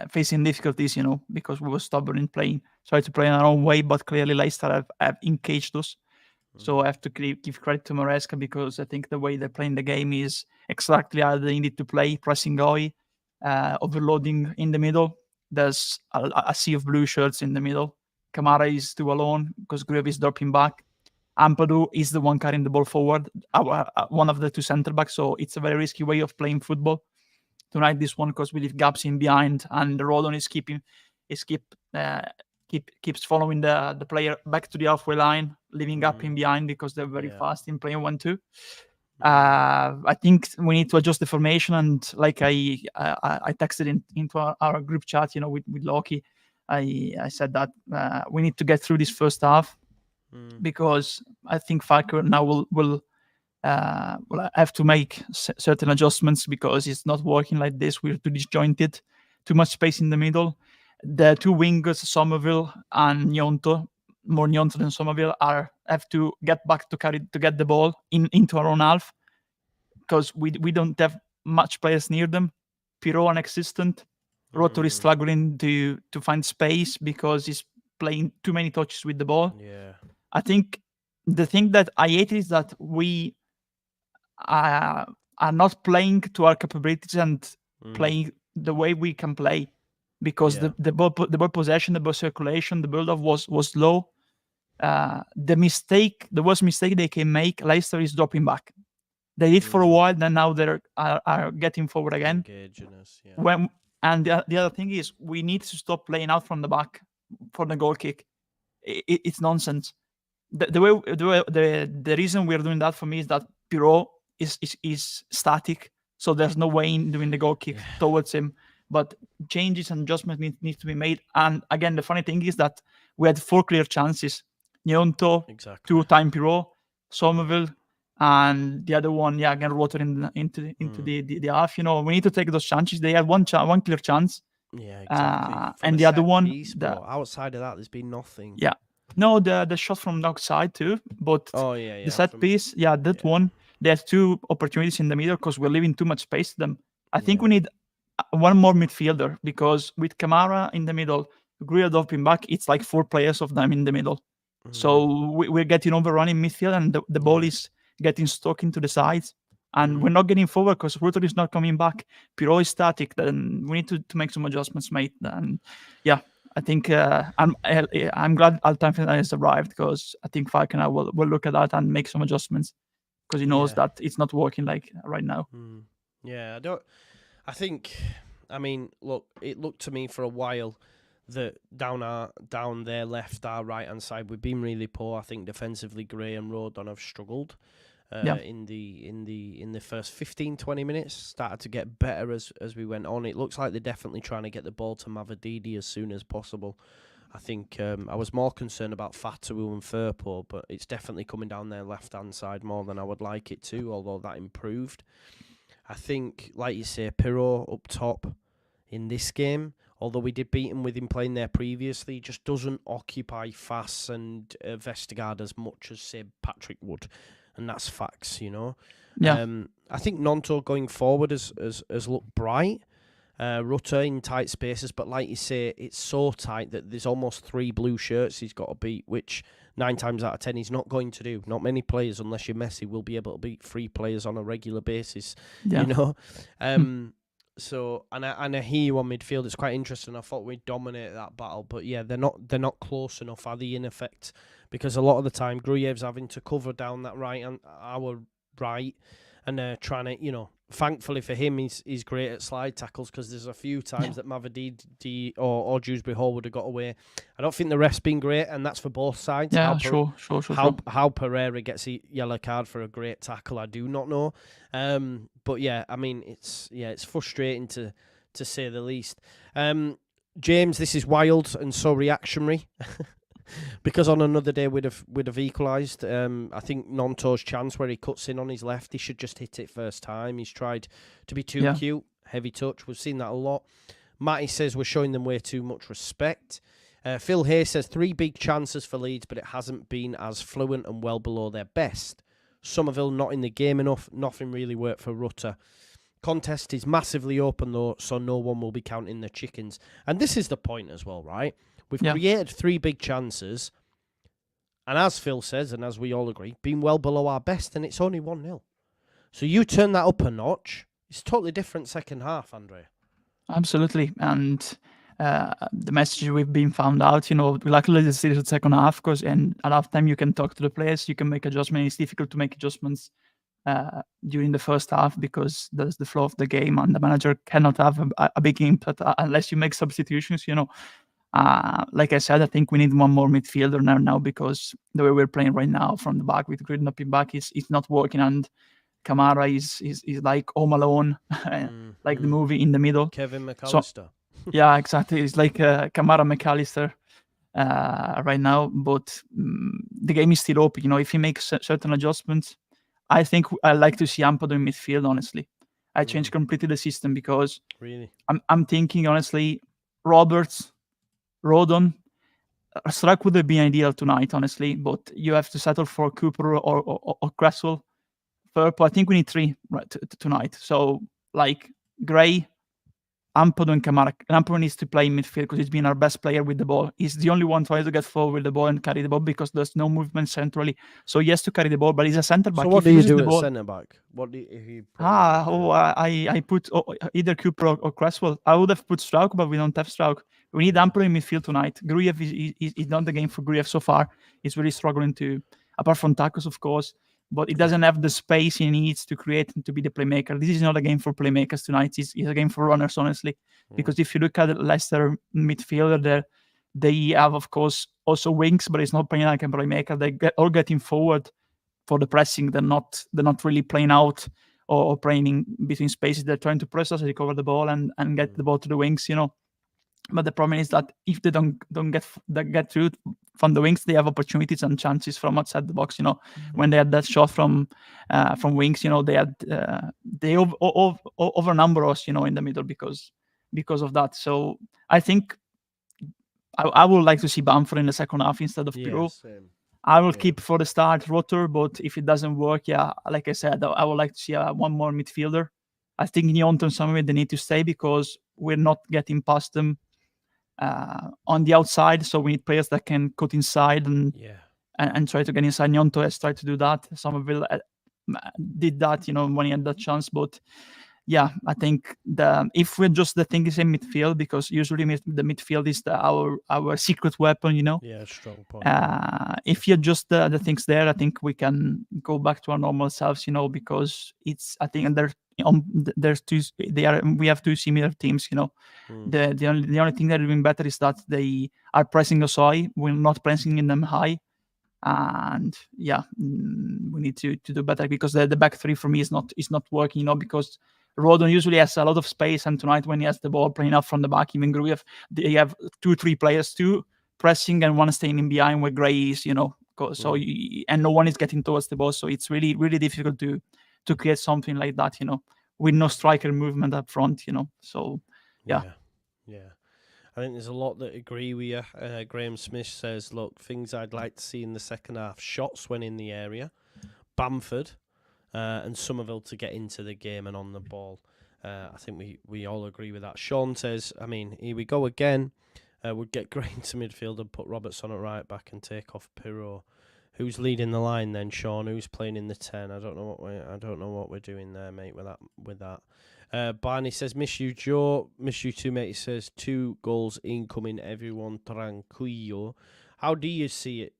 facing difficulties, because we were stubborn in playing, tried to play in our own way, but clearly Leicester have encaged us. So I have to give credit to Maresca because I think the way they're playing the game is exactly how they need to play, pressing high, overloading in the middle. There's a sea of blue shirts in the middle. Kamara is too alone because Gruyev is dropping back. Ampadu is the one carrying the ball forward, one of the two centre-backs, so it's a very risky way of playing football. Tonight, this one, because we leave gaps in behind, and Rodon keeps following the player back to the halfway line, leaving gap in behind because they're very fast in playing 1-2. I think we need to adjust the formation, and like I texted into our group chat, with Loki, I said that we need to get through this first half because I think Falco now will have to make certain adjustments because it's not working like this. We're too disjointed, too much space in the middle. The two wingers, Somerville and Nyonto, more Nyonto than Somerville, have to get back to get the ball into our own half because we don't have much players near them. Pirot non-existent. Rotor is struggling to find space because he's playing too many touches with the ball. Yeah, I think the thing that I hate is that we are not playing to our capabilities and playing the way we can play because the ball possession, the ball circulation, the build-up was low. The worst mistake they can make, Leicester, is dropping back. They did for a while, then now they are getting forward again. Us, yeah. And the other thing is we need to stop playing out from the back for the goal kick. It's nonsense. The reason we're doing that for me is that Pirot is static, so there's no way in doing the goal kick towards him. But changes and adjustments need to be made. And again, the funny thing is that we had 4 clear chances. Nyonto, 2-time Pirot, Somerville, and the other one, again, rotating into the half. We need to take those chances. They had one clear chance. Yeah, exactly. And the other one, outside of that, there's been nothing. Yeah. No, the shot from the outside too, but the set piece, that one, there's 2 opportunities in the middle because we're leaving too much space to them. I think we need one more midfielder, because with Kamara in the middle, Gruev dropping back, it's like 4 players of them in the middle. So we're getting overrun in midfield, and the ball is getting stuck into the sides, and we're not getting forward because Rutter is not coming back. Pirot is static. Then we need to make some adjustments, mate. And I think I'm glad Altan has arrived, because I think Falconer will look at that and make some adjustments, because he knows that it's not working like right now. Yeah, I mean, look, it looked to me for a while that down their left, our right hand side, we've been really poor. I think defensively, Gray and Rodon have struggled. In the first 15-20 minutes, started to get better as we went on. It looks like they're definitely trying to get the ball to Mavididi as soon as possible. I think I was more concerned about Fatawu and Firpo, but it's definitely coming down their left hand side more than I would like it to, although that improved. I think, like you say, Pirot up top in this game, although we did beat him with him playing there previously, just doesn't occupy Fass and Vestergaard as much as, say, Patrick would. And that's facts, Yeah. I think Nonto going forward has looked bright. Rutter in tight spaces, but like you say, it's so tight that there's almost 3 blue shirts he's got to beat, which 9 times out of 10 he's not going to do. Not many players, unless you're Messi, will be able to beat 3 players on a regular basis. So, and I hear you on midfield. It's quite interesting. I thought we'd dominate that battle, but they're not close enough, are they, in effect? Because a lot of the time, Gruev's having to cover down that our right, and trying to, thankfully for him, he's great at slide tackles, because there's a few times that Mavididi or Dewsbury Hall would have got away. I don't think the ref's been great, and that's for both sides. Yeah, sure. How Pereira gets a yellow card for a great tackle, I do not know. But I mean, it's frustrating to say the least. James, this is wild and so reactionary. Because on another day we'd have equalised. I think Nonto's chance where he cuts in on his left, he should just hit it first time. He's tried to be too cute, heavy touch. We've seen that a lot. Matty says we're showing them way too much respect. Phil Hay says 3 big chances for Leeds, but it hasn't been as fluent and well below their best. Somerville not in the game enough. Nothing really worked for Rutter. Contest is massively open though, so no one will be counting the chickens. And this is the point as well, right? We've created 3 big chances, and as Phil says, and as we all agree, been well below our best, and it's only 1-0. So you turn that up a notch, it's totally different second half, Andrea. Absolutely, and the message we've been found out, luckily this is the second half, because at half time you can talk to the players, you can make adjustments. It's difficult to make adjustments during the first half, because that's the flow of the game, and the manager cannot have a big impact unless you make substitutions, Like I said, I think we need one more midfielder now, because the way we're playing right now from the back with Green up in back is not working, and Kamara is like Home Alone, like the movie in the middle. Kevin McAllister. Yeah, exactly. It's like Kamara McAllister right now, but the game is still open. If he makes certain adjustments, I think I like to see Ampadu in midfield. Honestly, I changed completely the system, because really, I'm thinking honestly, Roberts, Rodon, Struck would have been ideal tonight, honestly, but you have to settle for Cooper or Cresswell. Firpo, I think we need 3 tonight. So, like, Gray, Ampadu and Kamara. Ampadu needs to play in midfield because he's been our best player with the ball. He's the only one trying to get forward with the ball and carry the ball, because there's no movement centrally. So he has to carry the ball, but he's a centre back. So what do you do at centre back? What do you? I put either Cooper or Cresswell. I would have put Struck, but we don't have Struck. We need Ampadu in midfield tonight. Gruev is not the game for Gruev so far. He's really struggling to, apart from tackles, of course, but he doesn't have the space he needs to create and to be the playmaker. This is not a game for playmakers tonight. It's a game for runners, honestly. Because if you look at Leicester midfielder, they have, of course, also wings, but it's not playing like a playmaker. They all getting forward for the pressing. They're not really playing out or playing in between spaces. They're trying to press us, recover the ball, and get the ball to the wings, But the problem is that if they don't get through from the wings, they have opportunities and chances from outside the box. When they had that shot from wings, they overnumber us, in the middle because of that. So I think I would like to see Bamford in the second half instead of Pirou. I will keep for the start Rotor, but if it doesn't work, like I said, I would like to see one more midfielder. I think Gnonto and Samuel, they need to stay because we're not getting past them on the outside, so we need players that can cut inside and try to get inside. Gnonto has tried to do that. Somerville did that, when he had that chance. But I think if we're just the thing is in midfield, because usually the midfield is our secret weapon, strong point. If you're just the things there, I think we can go back to our normal selves, because I think we have two similar teams, The only thing that is doing better is that they are pressing us high. We're not pressing in them high, and we need to do better because the back three for me is not working. Because Rodon usually has a lot of space, and tonight when he has the ball playing up from the back, even Gruev, they have 2-3 players too pressing and one staying in behind where Gray is. So and no one is getting towards the ball, so it's really really difficult to create something like that. With no striker movement up front. So. Yeah. I think there's a lot that agree with you. Graham Smith says, look, things I'd like to see in the second half. Shots when in the area. Bamford and Somerville to get into the game and on the ball. I think we all agree with that. Sean says, here we go again. Would get Gray into midfield and put Robertson at right back and take off Pirou. Who's leading the line then, Sean? Who's playing in the 10? I don't know what we're doing there, mate, with that. Barney says, miss you, Joe. Miss you too, mate. He says, 2 goals incoming, everyone tranquillo. How do you see it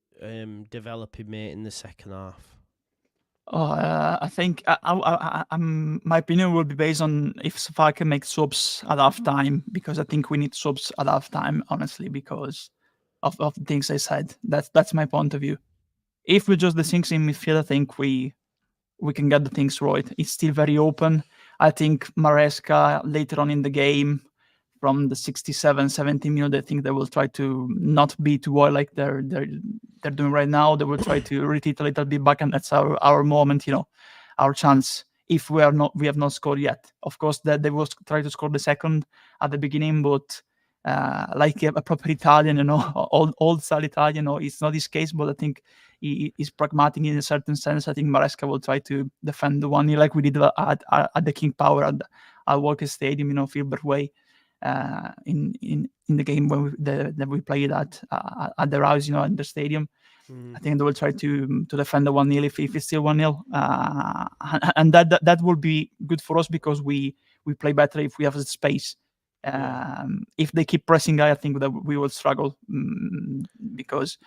developing, mate, in the second half? I think my opinion will be based on if Safar can make subs at half time, because I think we need subs at half time, honestly, because of the things I said. That's my point of view. If we just the things in midfield, I think we can get the things right. It's still very open. I think Maresca later on in the game, from the 67, 70 minutes, I think they will try to not be too wide like they're doing right now. They will try to retreat a little bit back, and that's our moment, our chance. If we have not scored yet, of course, that they will try to score the second at the beginning, but like a proper Italian, old style Italian, it's not his case, but I think he is pragmatic in a certain sense. I think Maresca will try to defend the 1-0 like we did at the King Power at Walker Stadium, Filbert Way, in the game when we played at their house, at the stadium. I think they will try to defend the 1-0 if it's still 1-0, and that will be good for us because we play better if we have the space. If they keep pressing high, I think that we will struggle because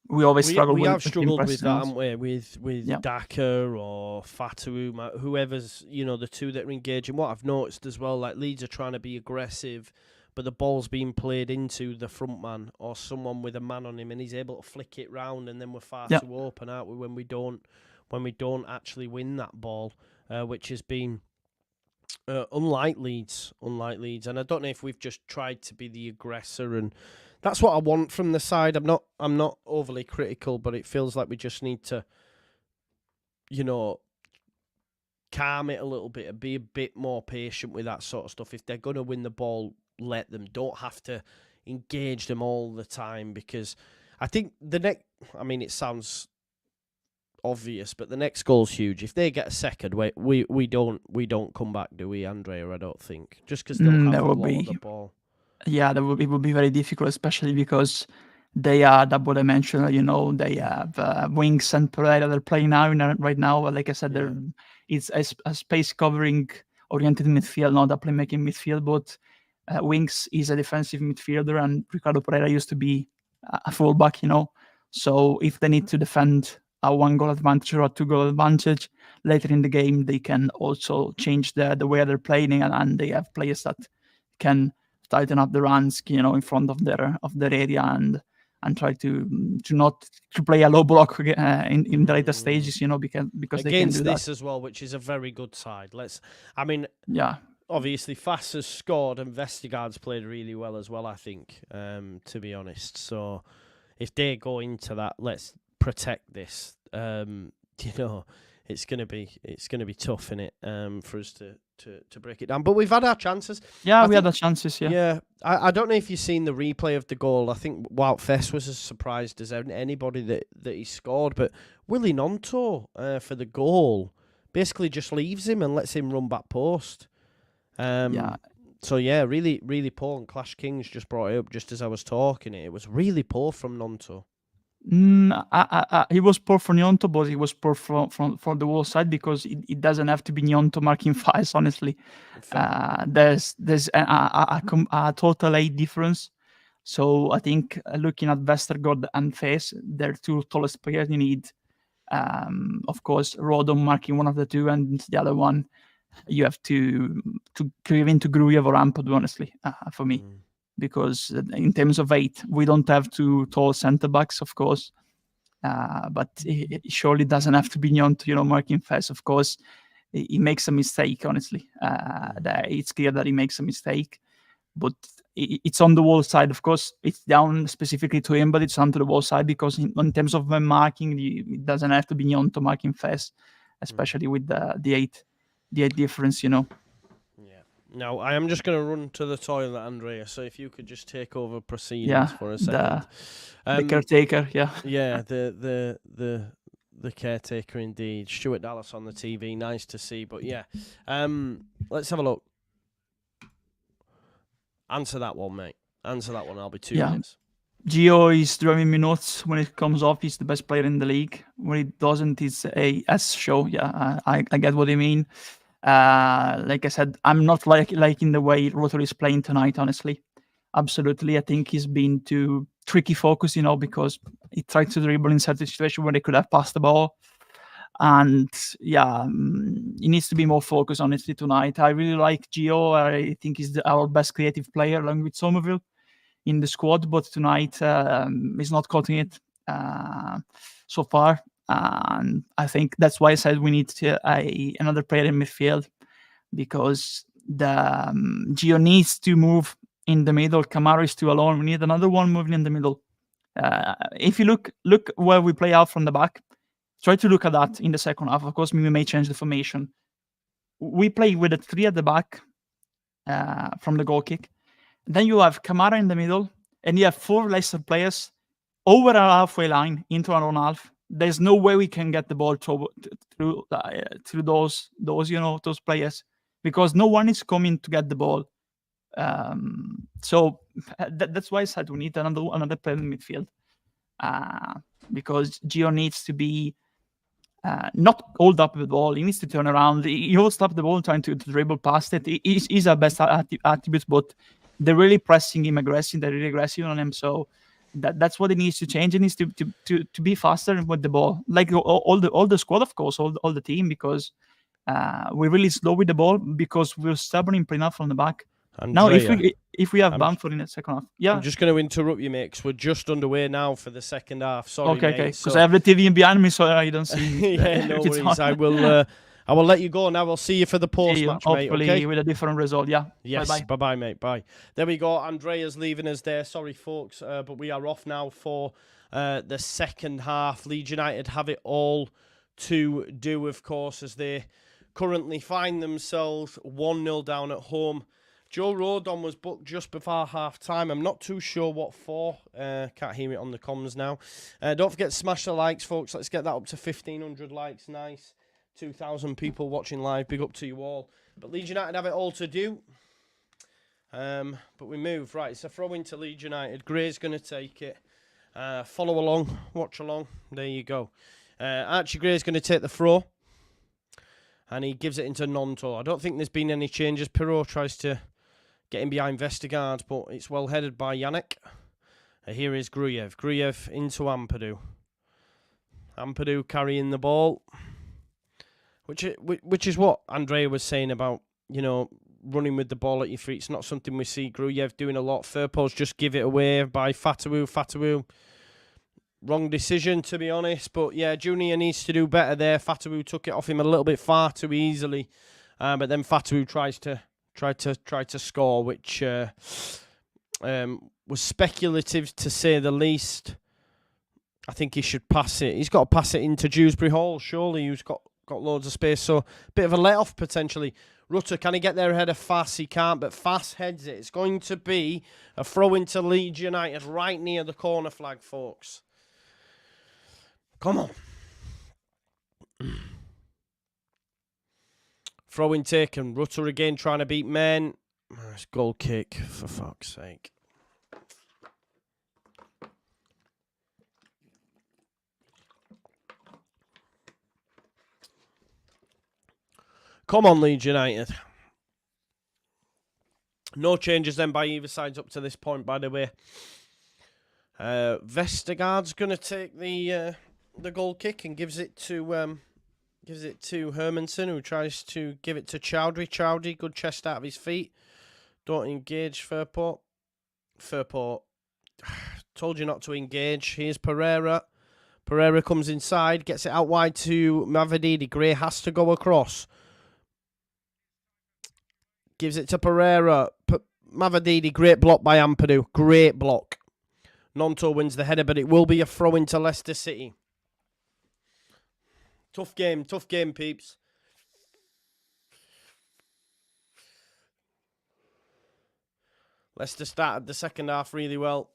we always struggle. We have struggled with that, us. haven't we? With Daka or Fatu, whoever's the two that are engaging. What I've noticed as well, like Leeds are trying to be aggressive, but the ball's being played into the front man or someone with a man on him, and he's able to flick it round, and then we're far too open, aren't we? When we don't actually win that ball, which has been unlike Leeds, and I don't know if we've just tried to be the aggressor, and that's what I want from the side. I'm not overly critical, but it feels like we just need to, calm it a little bit and be a bit more patient with that sort of stuff. If they're going to win the ball, let them. Don't have to engage them all the time, because I think it sounds obvious, but the next goal's huge. If they get a second, we don't come back, do we, Andrea? I don't think, just because they'll have a lot of the ball. Yeah, it will be very difficult, especially because they are double dimensional. They have Wings and Pereira they're playing right now. Like I said, it's a space covering oriented midfield, not a playmaking midfield. But Wings is a defensive midfielder, and Ricardo Pereira used to be a fullback. So if they need to defend a 1-goal advantage or a 2-goal advantage later in the game, they can also change the way they're playing, and they have players that can tighten up the runs, in front of their area and try to play a low block in the later stages, because against they can do this that as well, which is a very good side. obviously Fass has scored and Vestergaard's played really well as well, I think, to be honest. So if they go into that, let's protect this, it's gonna be tough, innit, for us to break it down. But we've had our chances. Yeah, we had our chances, yeah. Yeah. I don't know if you've seen the replay of the goal. I think Wout Faes was as surprised as anybody that he scored, but Willie Gnonto for the goal basically just leaves him and lets him run back post. So yeah, really, really poor. And Clash Kings just brought it up just as I was talking. It was really poor from Gnonto. He was poor for Gnonto, but he was poor from the wall side, because it doesn't have to be Gnonto marking Faes, honestly. There's a total 8 difference. So I think looking at Vestergaard and Faes, they're 2 tallest players. You need, of course, Rodon marking one of the 2, and the other one you have to give in to Grujev or Ampadu, honestly, for me. Because in terms of 8, we don't have 2 tall centre-backs, of course. But it surely doesn't have to be Gnonto, marking Faes. Of course, he makes a mistake, honestly. It's clear that he makes a mistake. But it's on the wall side, of course. It's down specifically to him, but it's onto the wall side, because in terms of marking, it doesn't have to be Gnonto marking Faes, especially with the 8 difference, Now, I am just going to run to the toilet, Andrea, so if you could just take over proceedings for a second. The caretaker, yeah. Yeah, the caretaker indeed. Stuart Dallas on the TV, nice to see. But yeah, let's have a look. Answer that one, mate. Answer that one, I'll be 2 minutes. Gio is driving me nuts. When it comes off, he's the best player in the league. When it doesn't, it's a S show. Yeah, I get what you mean. Like I said, I'm not liking the way Rotor is playing tonight, honestly. Absolutely. I think he's been too tricky focused, because he tried to dribble in certain situations where they could have passed the ball. And yeah, he needs to be more focused, honestly, tonight. I really like Gio. I think he's our best creative player, along with Somerville, in the squad. But tonight, he's not cutting it so far. And I think that's why I said we need another player in midfield, because the Gio needs to move in the middle. Kamara is too alone. We need another one moving in the middle. If you look where we play out from the back, try to look at that in the second half. Of course, we may change the formation. We play with a 3 at the back from the goal kick. Then you have Kamara in the middle, and you have 4 Leicester players over our halfway line into our own half. There's no way we can get the ball through those players, because no one is coming to get the ball. So that's why I said we need another player in midfield, because Gio needs to be not hold up with the ball. He needs to turn around. He holds up the ball trying to dribble past it. He's our best attributes, but they're really pressing him aggressive. They're really aggressive on him. So that's what he needs to change. He needs to be faster with the ball, like all the squad, of course, all the team, because we're really slow with the ball because we're stubborn enough from the back. Andrea, now, if we have Bamford in the second half, yeah. I'm just going to interrupt you, mate, because we're just underway now for the second half. Sorry, okay, mate. Okay, because I have the TV behind me, so you don't see. Yeah, no worries. I will let you go now. We'll see you for the post-match, mate. Hopefully with a different result, yeah. Yes, bye-bye, mate. Bye. There we go. Andrea's leaving us there. Sorry, folks, but we are off now for the second half. Leeds United have it all to do, of course, as they currently find themselves 1-0 down at home. Joe Rodon was booked just before half-time. I'm not too sure what for. Can't hear it on the comms now. Don't forget to smash the likes, folks. Let's get that up to 1,500 likes. Nice. 2,000 people watching live. Big up to you all. But Leeds United have it all to do. But we move. Right, it's a throw into Leeds United. Gray's going to take it. Follow along. Watch along. There you go. Archie Gray's going to take the throw. And he gives it into Gnonto. I don't think there's been any changes. Pirot tries to get in behind Vestergaard, but it's well headed by Yannick. Here is Grujev. Grujev into Ampadu. Ampadu carrying the ball. Which is what Andrea was saying about, running with the ball at your feet. It's not something we see Grujev doing a lot. Firpo's just give it away by Fatawu. Fatawu, wrong decision, to be honest. But yeah, Junior needs to do better there. Fatawu took it off him a little bit far too easily. But then Fatawu tries to Tried to score, which was speculative to say the least. I think he should pass it. He's got to pass it into Dewsbury Hall, surely, who's got loads of space. So, bit of a let-off, potentially. Rutter, can he get there ahead of Fass? He can't, but Fass heads it. It's going to be a throw into Leeds United right near the corner flag, folks. Come on. Throw in taken. Rutter again trying to beat men. Nice goal kick, for fuck's sake. Come on, Leeds United. No changes then by either sides up to this point, by the way. Vestergaard's going to take the goal kick and gives it to Hermansen, who tries to give it to Chowdhury. Chowdhury, good chest out of his feet. Don't engage Firport. Firport, told you not to engage. Here's Pereira. Pereira comes inside, gets it out wide to Mavididi. Gray has to go across. Gives it to Pereira. Mavididi, great block by Ampadu. Great block. Nonto wins the header, but it will be a throw into Leicester City. Tough game, peeps. Leicester started the second half really well.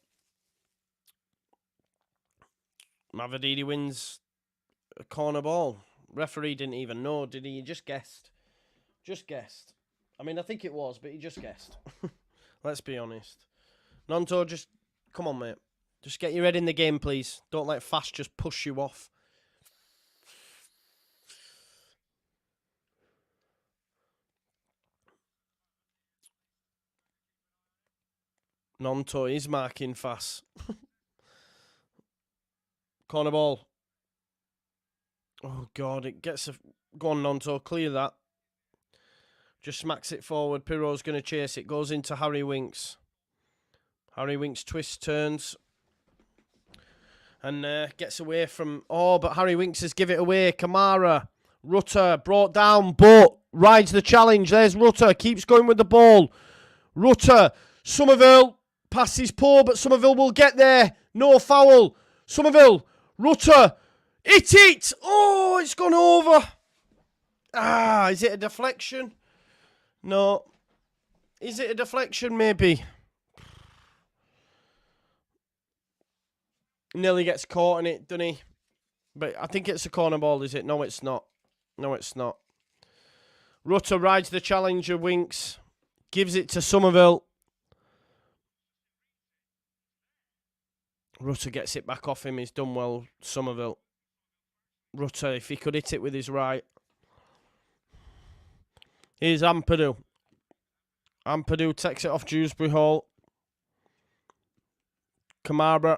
Mavididi wins a corner ball. Referee didn't even know, did he? He just guessed. Just guessed. I mean, I think it was, but he just guessed. Let's be honest. Nonto, just... Come on, mate. Just get your head in the game, please. Don't let Fast just push you off. Nonto is marking Fast. Corner ball. Oh, God. It gets a... Go on, Nonto. Clear that. Just smacks it forward. Pirro's going to chase it. Goes into Harry Winks. Harry Winks twists, turns. And gets away from... Oh, but Harry Winks has give it away. Kamara. Rutter brought down, but rides the challenge. There's Rutter. Keeps going with the ball. Rutter. Somerville. Passes poor, but Somerville will get there. No foul. Somerville. Rutter. Hit it. Oh, it's gone over. Ah, is it a deflection? No. Is it a deflection, maybe? Nearly gets caught in it, doesn't he? But I think it's a corner ball, is it? No, it's not. No, it's not. Rutter rides the challenger, Winks. Gives it to Somerville. Rutter gets it back off him. He's done well, Somerville. Rutter, if he could hit it with his right. Here's Ampadu. Ampadu takes it off Dewsbury Hall. Kamara.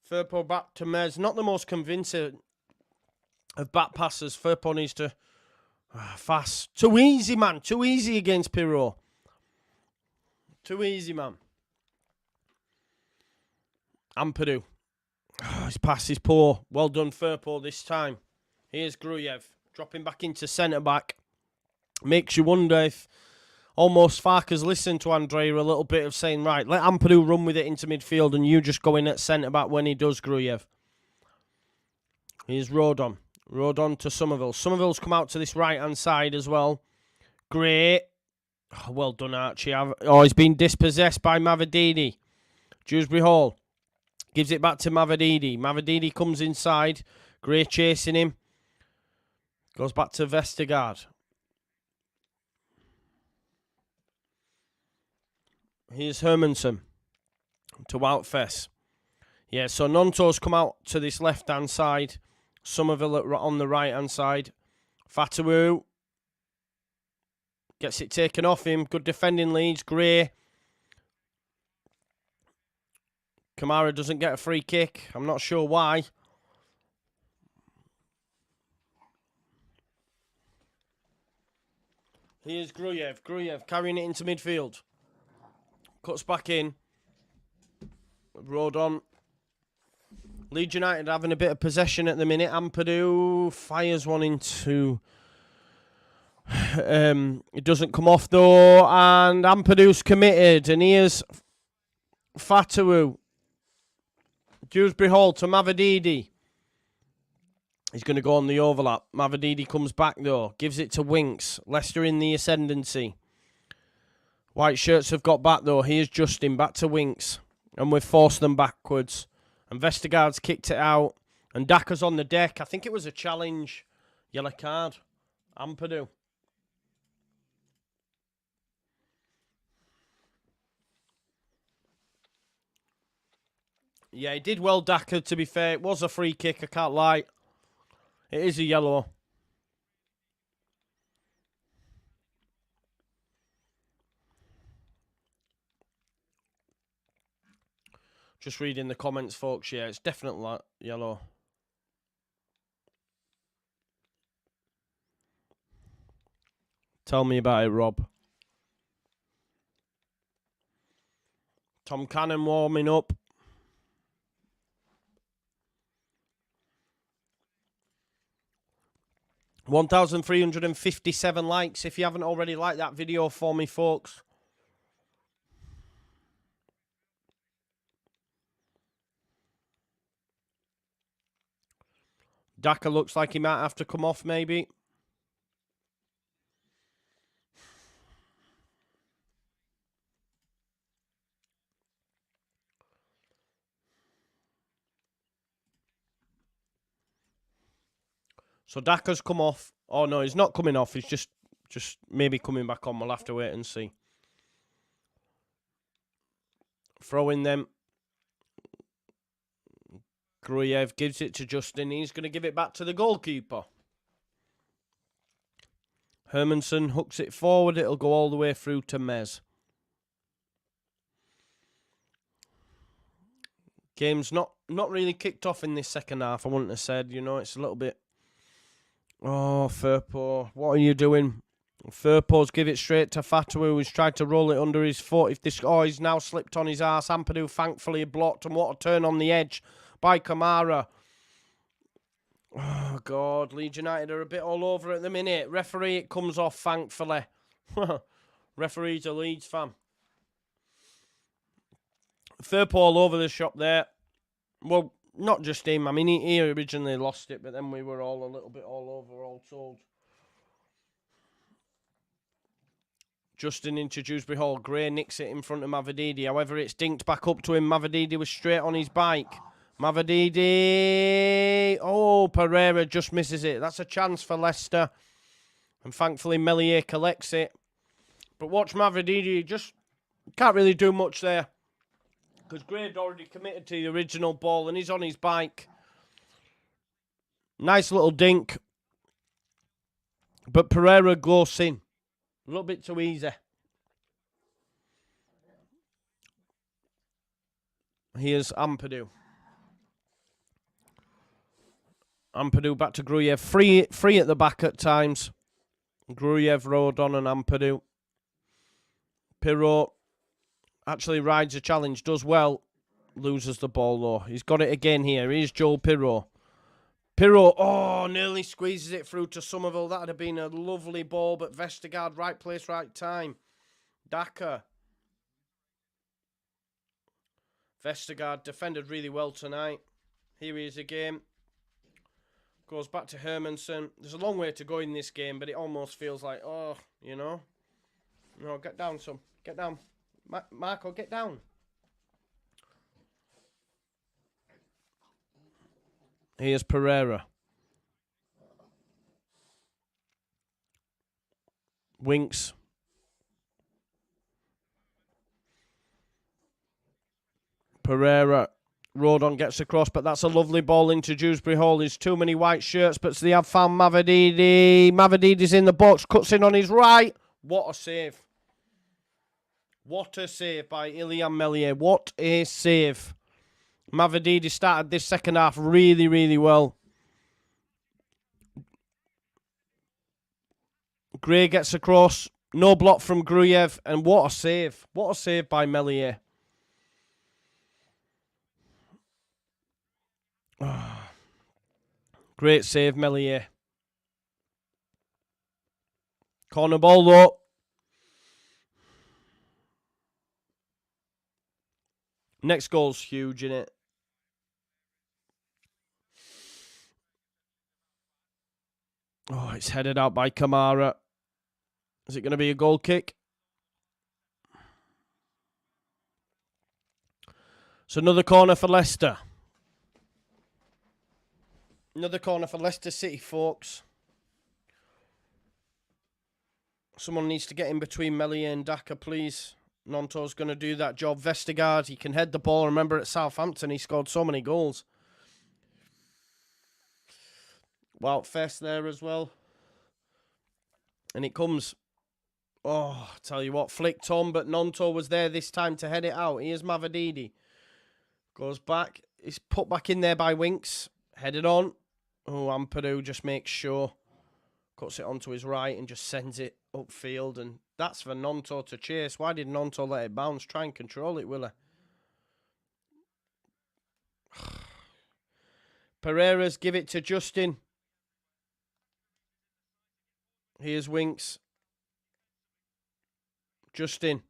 Firpo back to Mez. Not the most convincing of back passes. Firpo needs to... Fast. Too easy, man. Too easy against Pirro. Too easy, man. Ampadu. His pass is poor. Well done, Firpo, this time. Here's Gruyev. Dropping back into centre-back. Makes you wonder if almost Farker's listened to Andrea a little bit of saying, right, let Ampadu run with it into midfield and you just go in at centre-back when he does, Gruyev. Here's Rodon. Rodon to Somerville. Somerville's come out to this right-hand side as well. Great. Oh, well done, Archie. Oh, he's been dispossessed by Mavididi. Dewsbury Hall. Gives it back to Mavididi. Mavididi comes inside. Gray chasing him. Goes back to Vestergaard. Here's Hermansen to Woutfess. Yeah, so Nonto's come out to this left-hand side. Somerville on the right-hand side. Fatawu gets it taken off him. Good defending, Leeds. Gray. Kamara doesn't get a free kick. I'm not sure why. Here's Gruyev. Gruyev carrying it into midfield. Cuts back in. Rodon. Leeds United having a bit of possession at the minute. Ampadu fires one into It doesn't come off though, and Ampadu's committed, and here's Fatawu. Dewsbury Hall to Mavididi. He's going to go on the overlap. Mavididi comes back though, gives it to Winks. Leicester in the ascendancy. White shirts have got back though. Here's Justin back to Winks, and we've forced them backwards. And Vestergaard's kicked it out, and Daka's on the deck. I think it was a challenge. Yellow card. Ampadu. Yeah, he did well, Daka, to be fair. It was a free kick, I can't lie. It is a yellow. Just reading the comments, folks. Yeah, it's definitely yellow. Tell me about it, Rob. Tom Cannon warming up. 1,357 likes. If you haven't already liked that video for me, folks. Daka looks like he might have to come off, maybe. So Daka's come off. Oh, no, he's not coming off. He's just maybe coming back on. We'll have to wait and see. Throwing them. Gruyev gives it to Justin. He's going to give it back to the goalkeeper. Hermansen hooks it forward. It'll go all the way through to Mez. Game's not really kicked off in this second half, I wouldn't have said. You know, it's a little bit... Oh, Firpo, what are you doing? Firpo's give it straight to Fatawu, who's tried to roll it under his foot. If this, he's now slipped on his arse. Ampadu thankfully blocked, and what a turn on the edge by Kamara. Oh, God, Leeds United are a bit all over at the minute. Referee, it comes off, thankfully. Referee's a Leeds fan. Firpo all over the shop there. Well, not just him. I mean, he originally lost it, but then we were all a little bit all over, all told. Justin into Dewsbury Hall. Gray nicks it in front of Mavididi. However, it's dinked back up to him. Mavididi was straight on his bike. Mavididi. Oh, Pereira just misses it. That's a chance for Leicester. And thankfully, Meslier collects it. But watch Mavididi. Just can't really do much there. Because Gray had already committed to the original ball and he's on his bike. Nice little dink. But Pereira goes in. A little bit too easy. Here's Ampadu. Ampadu back to Gruyev. Free at the back at times. Gruyev, Rodon and Ampadu. Pirot actually rides a challenge, does well. Loses the ball though. He's got it again here. Here's Joel Pirot. Pirot, oh, nearly squeezes it through to Somerville. That would have been a lovely ball, but Vestergaard, right place, right time. Daka. Vestergaard defended really well tonight. Here he is again. Goes back to Hermansen. There's a long way to go in this game, but it almost feels like, oh, you know. No, get down, son. Get down. Marco, get down. Here's Pereira. Winks. Pereira. Rodon gets across, but that's a lovely ball into Dewsbury Hall. There's too many white shirts, but they have found Mavididi. Mavididi's in the box, cuts in on his right. What a save. What a save by Ilian Meslier. What a save. Mavididi started this second half really, really well. Gray gets across. No block from Gruyev. And what a save. What a save by Meslier. Great save, Meslier. Corner ball, though. Next goal's huge, innit? Oh, it's headed out by Kamara. Is it going to be a goal kick? So another corner for Leicester. Another corner for Leicester City, folks. Someone needs to get in between Meslier and Daka, please. Nonto's going to do that job. Vestergaard, he can head the ball. Remember at Southampton, he scored so many goals. Wow, Fest there as well. And it comes. Oh, I tell you what, flicked on, but Nonto was there this time to head it out. Here's Mavididi. Goes back. He's put back in there by Winks. Headed on. Oh, Ampadu just makes sure. Cuts it onto his right and just sends it upfield. And that's for Nonto to chase. Why did Nonto let it bounce? Try and control it, will he? Pereira's give it to Justin. Here's Winks. Justin.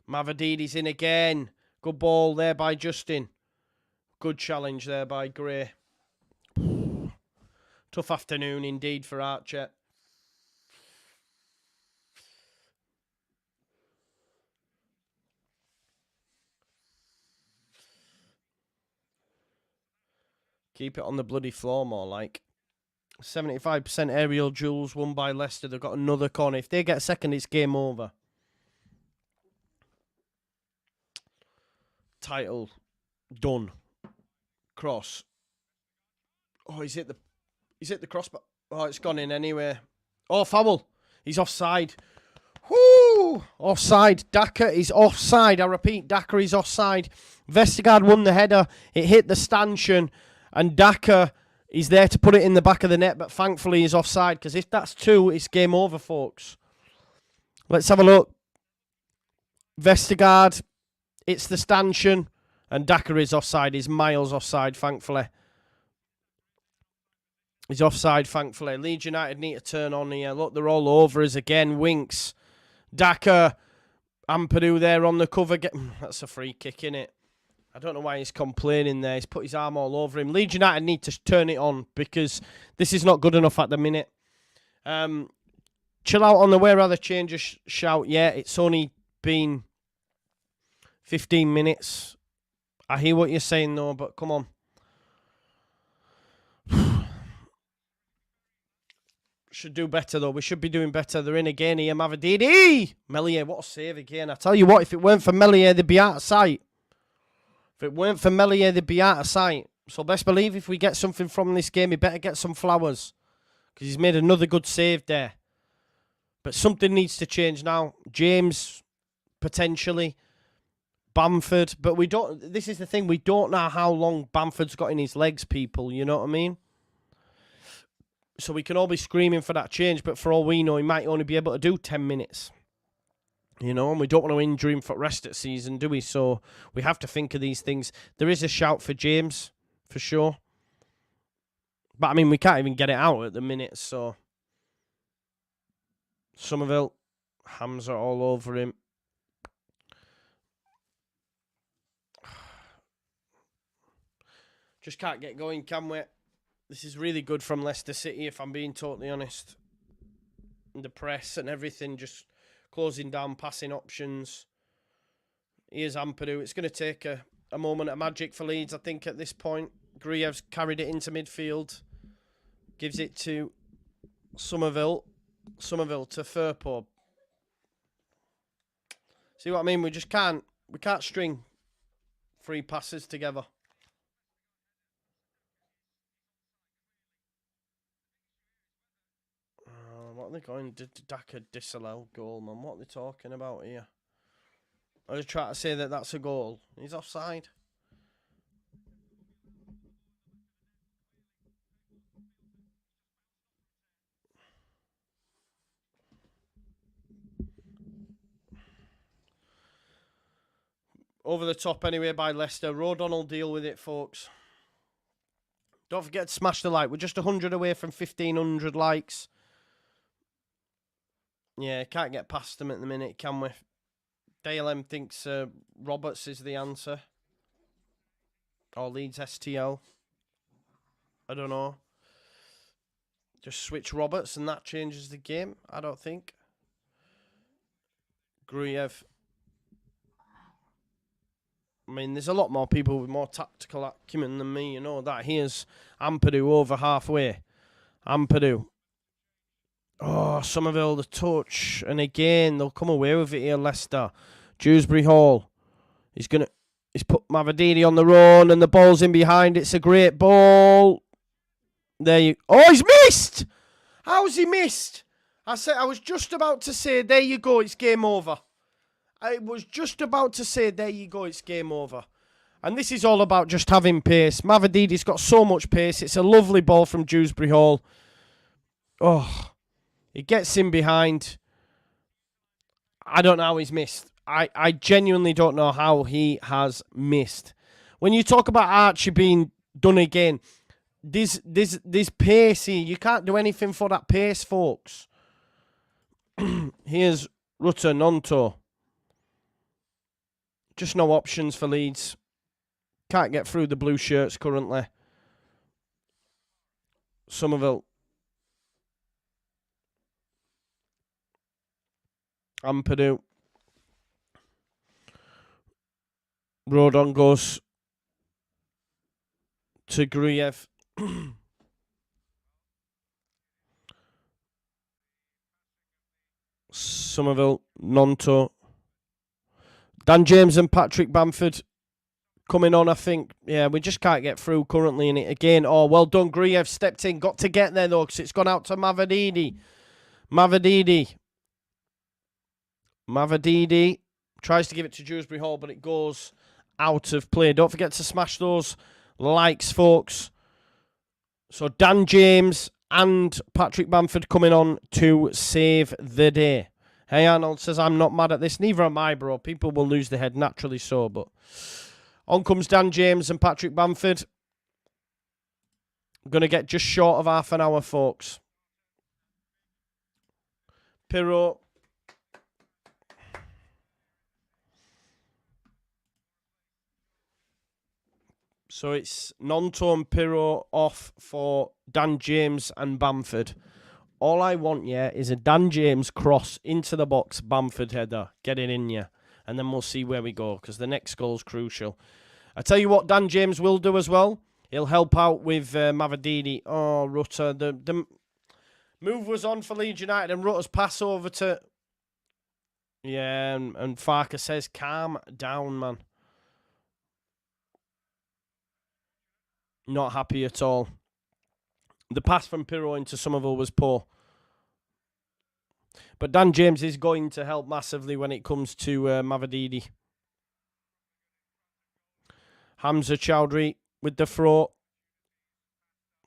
Mavadidi's in again. Good ball there by Justin. Good challenge there by Gray. Tough afternoon indeed for Archer. Keep it on the bloody floor more like. 75% aerial duels won by Leicester. They've got another corner. If they get second, it's game over. Title done. Cross. Oh, he's hit the crossbar. Oh, it's gone in anyway. Oh, foul. He's offside. Whoo! Offside. Daka is offside. I repeat, Daka is offside. Vestergaard won the header. It hit the stanchion. And Daka is there to put it in the back of the net, but thankfully he's offside, because if that's two, it's game over, folks. Let's have a look. Vestergaard, it's the stanchion, and Daka is offside. He's miles offside, thankfully. He's offside, thankfully. Leeds United need to turn on here. Look, they're all over us again. Winks, Daka, Ampadu there on the cover. That's a free kick, innit? I don't know why he's complaining there. He's put his arm all over him. Leeds United need to turn it on, because this is not good enough at the minute. Chill out on the way, rather change a shout. Yeah, it's only been 15 minutes. I hear what you're saying, though, but come on. Should do better, though. We should be doing better. They're in again here. Mavadidi! Meslier, what a save again. I tell you what, if it weren't for Meslier, they'd be out of sight. If it weren't for Meslier, they'd be out of sight. So best believe if we get something from this game, he better get some flowers, because he's made another good save there. But something needs to change now. James, potentially. Bamford. But we don't... This is the thing. We don't know how long Bamford's got in his legs, people. You know what I mean? So we can all be screaming for that change, but for all we know, he might only be able to do 10 minutes. You know, and we don't want to injure him for the rest of the season, do we? So we have to think of these things. There is a shout for James, for sure. But, I mean, we can't even get it out at the minute, so... Somerville, Hamza all over him. Just can't get going, can we? This is really good from Leicester City, if I'm being totally honest. And the press and everything, just closing down passing options. Here's Ampadu. It's going to take a moment of magic for Leeds, I think, at this point. Griev's carried it into midfield. Gives it to Somerville. Somerville to Firpo. See what I mean? We just can't. We can't string 3 passes together. What are they going to Daka disallow goal, man? What are they talking about here? I was trying to say that that's a goal. He's offside. Over the top anyway by Leicester. Rodon will deal with it, folks. Don't forget to smash the like. We're just 100 away from 1,500 likes. Yeah, can't get past them at the minute, can we? Dale M thinks Roberts is the answer. Or Leeds STL. I don't know. Just switch Roberts and that changes the game, I don't think. Gruyev. I mean, there's a lot more people with more tactical acumen than me, you know that. Here's Ampadu over halfway. Ampadu. Oh, Somerville, the touch. And again, they'll come away with it here, Leicester. Dewsbury Hall. He's put Mavadini on the run and the ball's in behind. It's a great ball. There you... Oh, he's missed! How's he missed? I was just about to say, there you go, it's game over. I was just about to say, there you go, it's game over. And this is all about just having pace. Mavadidi's got so much pace. It's a lovely ball from Dewsbury Hall. Oh, he gets in behind. I don't know how he's missed. I genuinely don't know how he has missed. When you talk about Archie being done again, this pace here, you can't do anything for that pace, folks. Here's Rutter Nonto. Just no options for Leeds. Can't get through the blue shirts currently. Somerville. Ampadu. Rodon goes to Gruyev. Somerville, Nonto. Dan James and Patrick Bamford coming on, I think. Yeah, we just can't get through currently in it again. Oh, well done. Gruyev stepped in. Got to get there, though, because it's gone out to Mavadidi. Mavadidi tries to give it to Dewsbury Hall, but it goes out of play. Don't forget to smash those likes, folks. So Dan James and Patrick Bamford coming on to save the day. Hey Arnold says, I'm not mad at this. Neither am I, bro. People will lose their head naturally so, but on comes Dan James and Patrick Bamford. Going to get just short of half an hour, folks. Pirro. So it's Nonto and Pirro off for Dan James and Bamford. All I want, yeah, is a Dan James cross into the box, Bamford header. Get it in, yeah. And then we'll see where we go, because the next goal's crucial. I tell you what Dan James will do as well. He'll help out with Mavadini. Oh, Rutter. The move was on for Leeds United, and Rutter's pass over to... Yeah, and Farker says, calm down, man. Not happy at all. The pass from Pirro into Somerville was poor. But Dan James is going to help massively when it comes to Mavadidi. Hamza Chowdhury with the throw.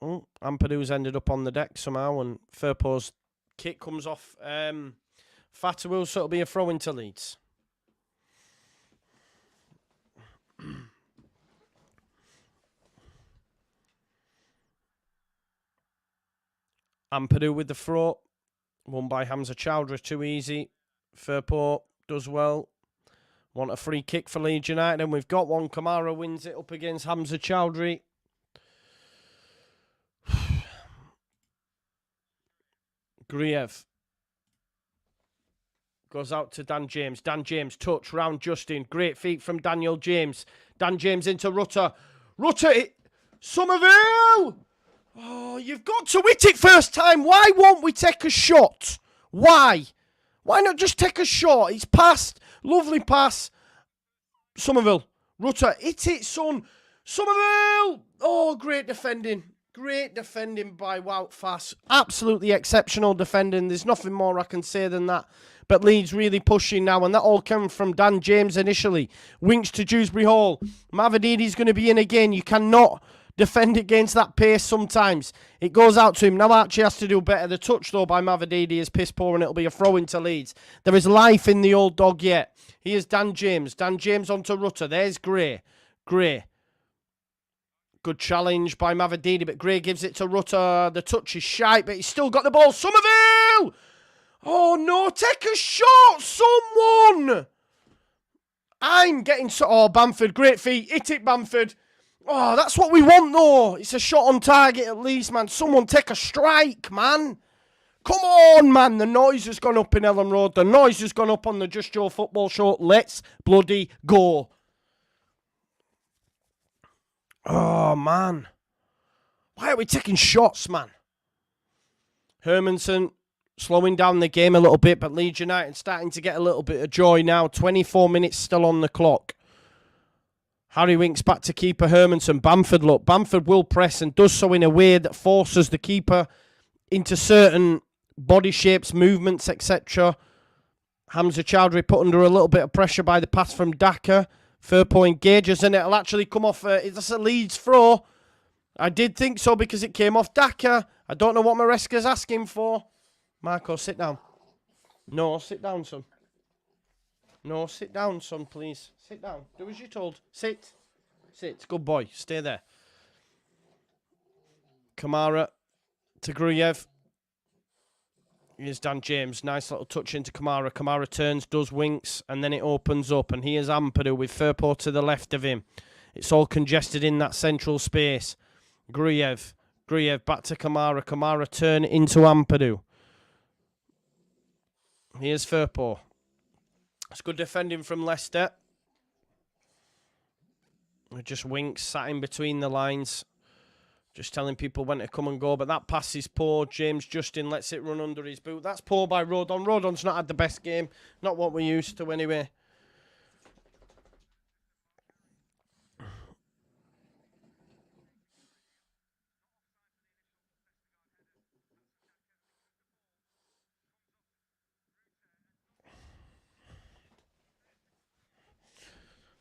Oh, Ampadu's ended up on the deck somehow, and Firpo's kick comes off Fatawu, so it'll be a throw into Leeds. Ampadu with the throw. Won by Hamza Chowdhury. Too easy. Firpo does well. Want a free kick for Leeds United, and we've got one. Kamara wins it up against Hamza Chowdhury. Gruyev goes out to Dan James. Dan James touch round Justin. Great feet from Daniel James. Dan James into Rutter. Somerville! Oh, you've got to hit it first time. Why won't we take a shot? Why? Why not just take a shot? It's passed. Lovely pass. Somerville. Rutter. Hit it, son. Somerville! Oh, great defending. Great defending by Wout Fass. Absolutely exceptional defending. There's nothing more I can say than that. But Leeds really pushing now, and that all came from Dan James initially. Winks to Dewsbury Hall. Mavadidi's going to be in again. You cannot defend against that pace sometimes. It goes out to him. Now Archie has to do better. The touch, though, by Mavadidi is piss poor, and it'll be a throw into Leeds. There is life in the old dog yet. Here's Dan James. Dan James onto Rutter. There's Gray. Gray. Good challenge by Mavadidi, but Gray gives it to Rutter. The touch is shite, but he's still got the ball. Somerville! Oh, no, take a shot, someone! I'm getting... Oh, Bamford, great feet. Hit it, Bamford. Oh, that's what we want, though. It's a shot on target at least, man. Someone take a strike, man. Come on, man. The noise has gone up in Elland Road. The noise has gone up on the Just Joe football show. Let's bloody go. Oh, man. Why are we taking shots, man? Hermansen slowing down the game a little bit, but Leeds United starting to get a little bit of joy now. 24 minutes still on the clock. Harry Winks back to keeper Hermansen. Bamford, look. Bamford will press and does so in a way that forces the keeper into certain body shapes, movements, etc. Hamza Chowdhury put under a little bit of pressure by the pass from Daka. Firpo engages and it'll actually come off. That's a Leeds throw. I did think so because it came off Daka. I don't know what Maresca's asking for. Marco, sit down. No, sit down, son. No, sit down, son, please. Sit down. Do as you're told. Sit. Sit. Good boy. Stay there. Kamara to Gruyev. Here's Dan James. Nice little touch into Kamara. Kamara turns, does Winks, and then it opens up. And here's Ampadu with Firpo to the left of him. It's all congested in that central space. Gruyev. Gruyev back to Kamara. Kamara turn into Ampadu. Here's Firpo. It's good defending from Leicester. Just Winks sat in between the lines. Just telling people when to come and go. But that pass is poor. James Justin lets it run under his boot. That's poor by Rodon. Rodon's not had the best game. Not what we're used to anyway.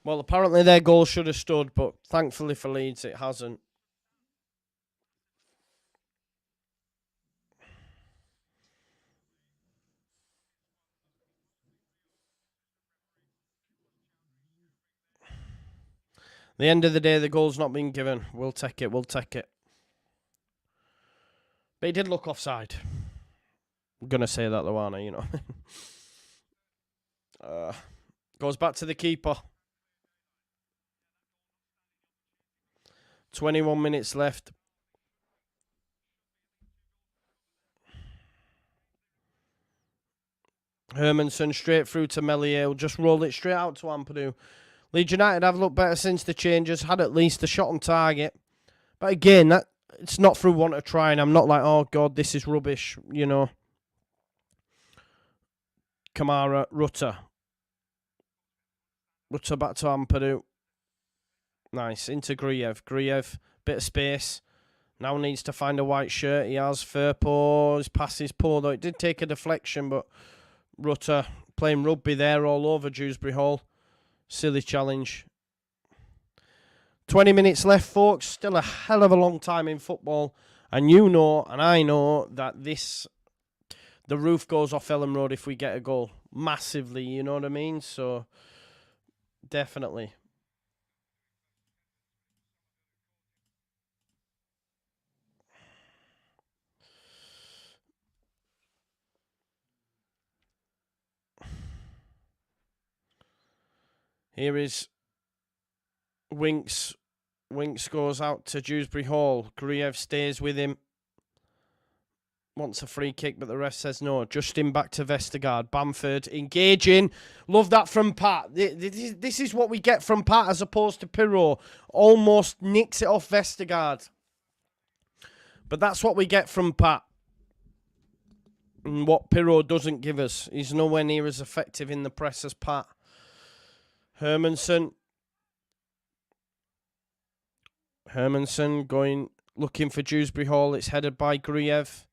Well, apparently their goal should have stood, but thankfully for Leeds, it hasn't. At the end of the day, the goal's not been given. We'll take it. We'll take it. But he did look offside. I'm going to say that, though, aren't I? You know. Goes back to the keeper. 21 minutes left. Hermansen straight through to Melier. Just roll it straight out to Ampadu. Leeds United have looked better since the changes. Had at least a shot on target. But again, that it's not through want of trying. I'm not like, oh, God, this is rubbish, you know. Kamara, Rutter. Rutter back to Ampadu. Nice. Into Gruyev. Gruyev, bit of space. Now needs to find a white shirt. He has Firpo. His pass is poor, though. It did take a deflection, but Rutter playing rugby there all over Dewsbury Hall. Silly challenge. 20 minutes left, folks. Still a hell of a long time in football. And you know, and I know, that the roof goes off Elland Road if we get a goal. Massively, you know what I mean? So, definitely. Here is Winks. Winks goes out to Dewsbury Hall. Gruyev stays with him. Wants a free kick, but the ref says no. Justin back to Vestergaard. Bamford engaging. Love that from Pat. This is what we get from Pat as opposed to Pirro. Almost nicks it off Vestergaard. But that's what we get from Pat. And what Pirro doesn't give us. He's nowhere near as effective in the press as Pat. Hermansen going, looking for Dewsbury Hall. It's headed by Gruyev.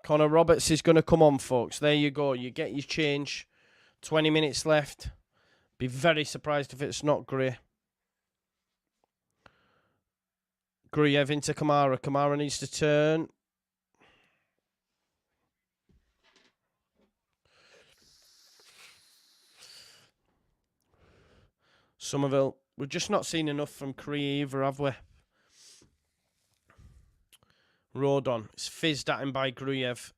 Connor Roberts is going to come on, folks. There you go. You get your change. 20 minutes left. Be very surprised if it's not Gray. Gruyev into Kamara. Kamara needs to turn. Somerville. We've just not seen enough from Korea either, have we? Rodon. It's fizzed at him by Gruyev.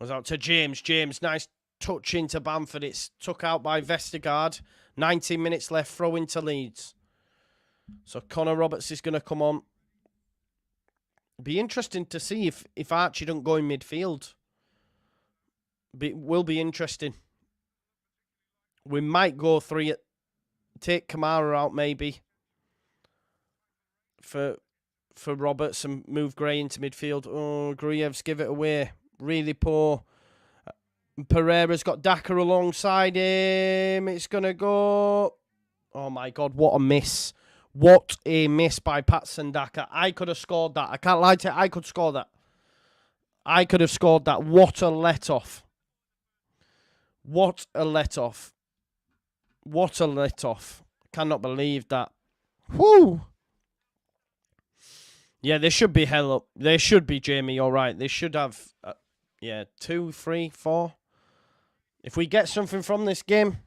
Was out to James. James, nice touch into Bamford. It's took out by Vestergaard. 19 minutes left, throw into Leeds. So Connor Roberts is going to come on. Be interesting to see if Archie don't go in midfield. Will be interesting. We might go 3. Take Kamara out maybe. For Roberts and move Gray into midfield. Oh, Gruev's give it away. Really poor. Pereira's got Daka alongside him. It's going to go. Oh my God, what a miss. What a miss by Patson Daka. I could have scored that. I can't lie to you. I could score that. I could have scored that. What a let-off. What a let-off. What a let-off. Cannot believe that. Whoo! Yeah, they should be hell up. They should be, Jamie, all right. They should have, 2, 3, 4. If we get something from this game,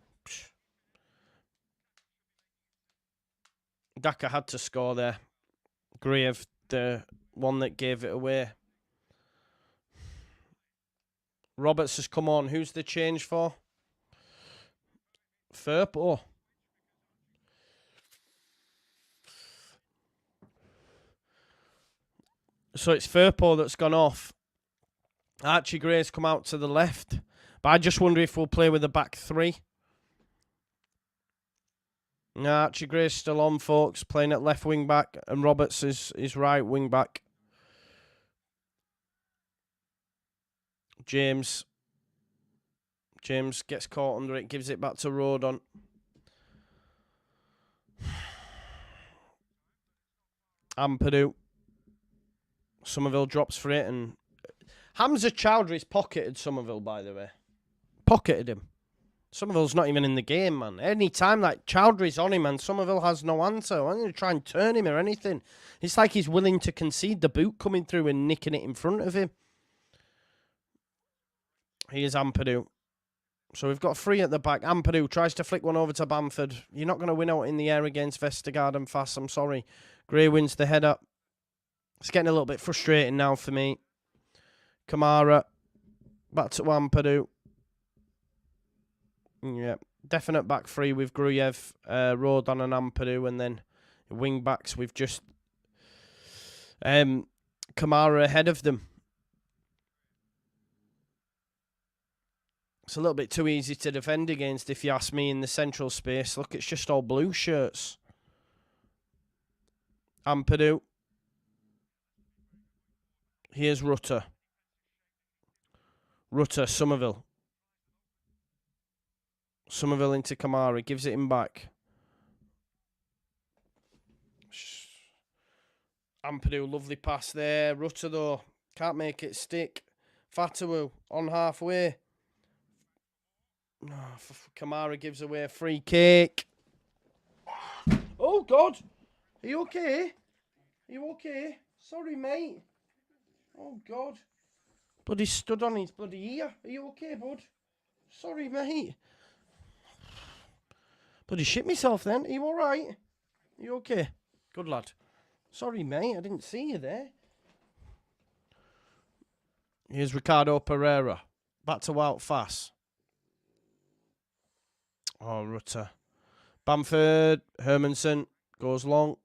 Daka had to score there. Gruev, the one that gave it away. Roberts has come on. Who's the change for? Firpo. So it's Firpo that's gone off. Archie Gray's come out to the left. But I just wonder if we'll play with a back 3. No, Archie Gray's still on, folks. Playing at left wing back. And Roberts is right wing back. James gets caught under it. Gives it back to Rodon. Ampadu. Somerville drops for it, and Hamza Chowdhury's pocketed Somerville, by the way. Pocketed him. Somerville's not even in the game, man. Any time that Chowdhury's on him and Somerville has no answer, I'm going to try and turn him or anything. It's like he's willing to concede the boot coming through and nicking it in front of him. Here's Ampadu. So we've got 3 at the back. Ampadu tries to flick one over to Bamford. You're not going to win out in the air against Vestergaard and Fass, I'm sorry. Gray wins the head up. It's getting a little bit frustrating now for me. Kamara. Back to Ampadu. Yeah. Definite back 3 with Gruev, Rodon and Ampadu. And then wing backs with just Kamara ahead of them. It's a little bit too easy to defend against, if you ask me, in the central space. Look, it's just all blue shirts. Ampadu. Here's Rutter. Somerville. Somerville into Kamara. Gives it him back. Ampadu, lovely pass there. Rutter, though, can't make it stick. Fatawu on halfway. Kamara gives away a free kick. Oh, God. Are you okay? Are you okay? Sorry, mate. Oh, God. Bloody stood on his bloody ear. Are you okay, bud? Sorry, mate. Bloody shit myself then. Are you all right? Are you okay? Good lad. Sorry, mate. I didn't see you there. Here's Ricardo Pereira. Back to Wout Fass. Oh, Rutter. Bamford. Hermanson. Goes long.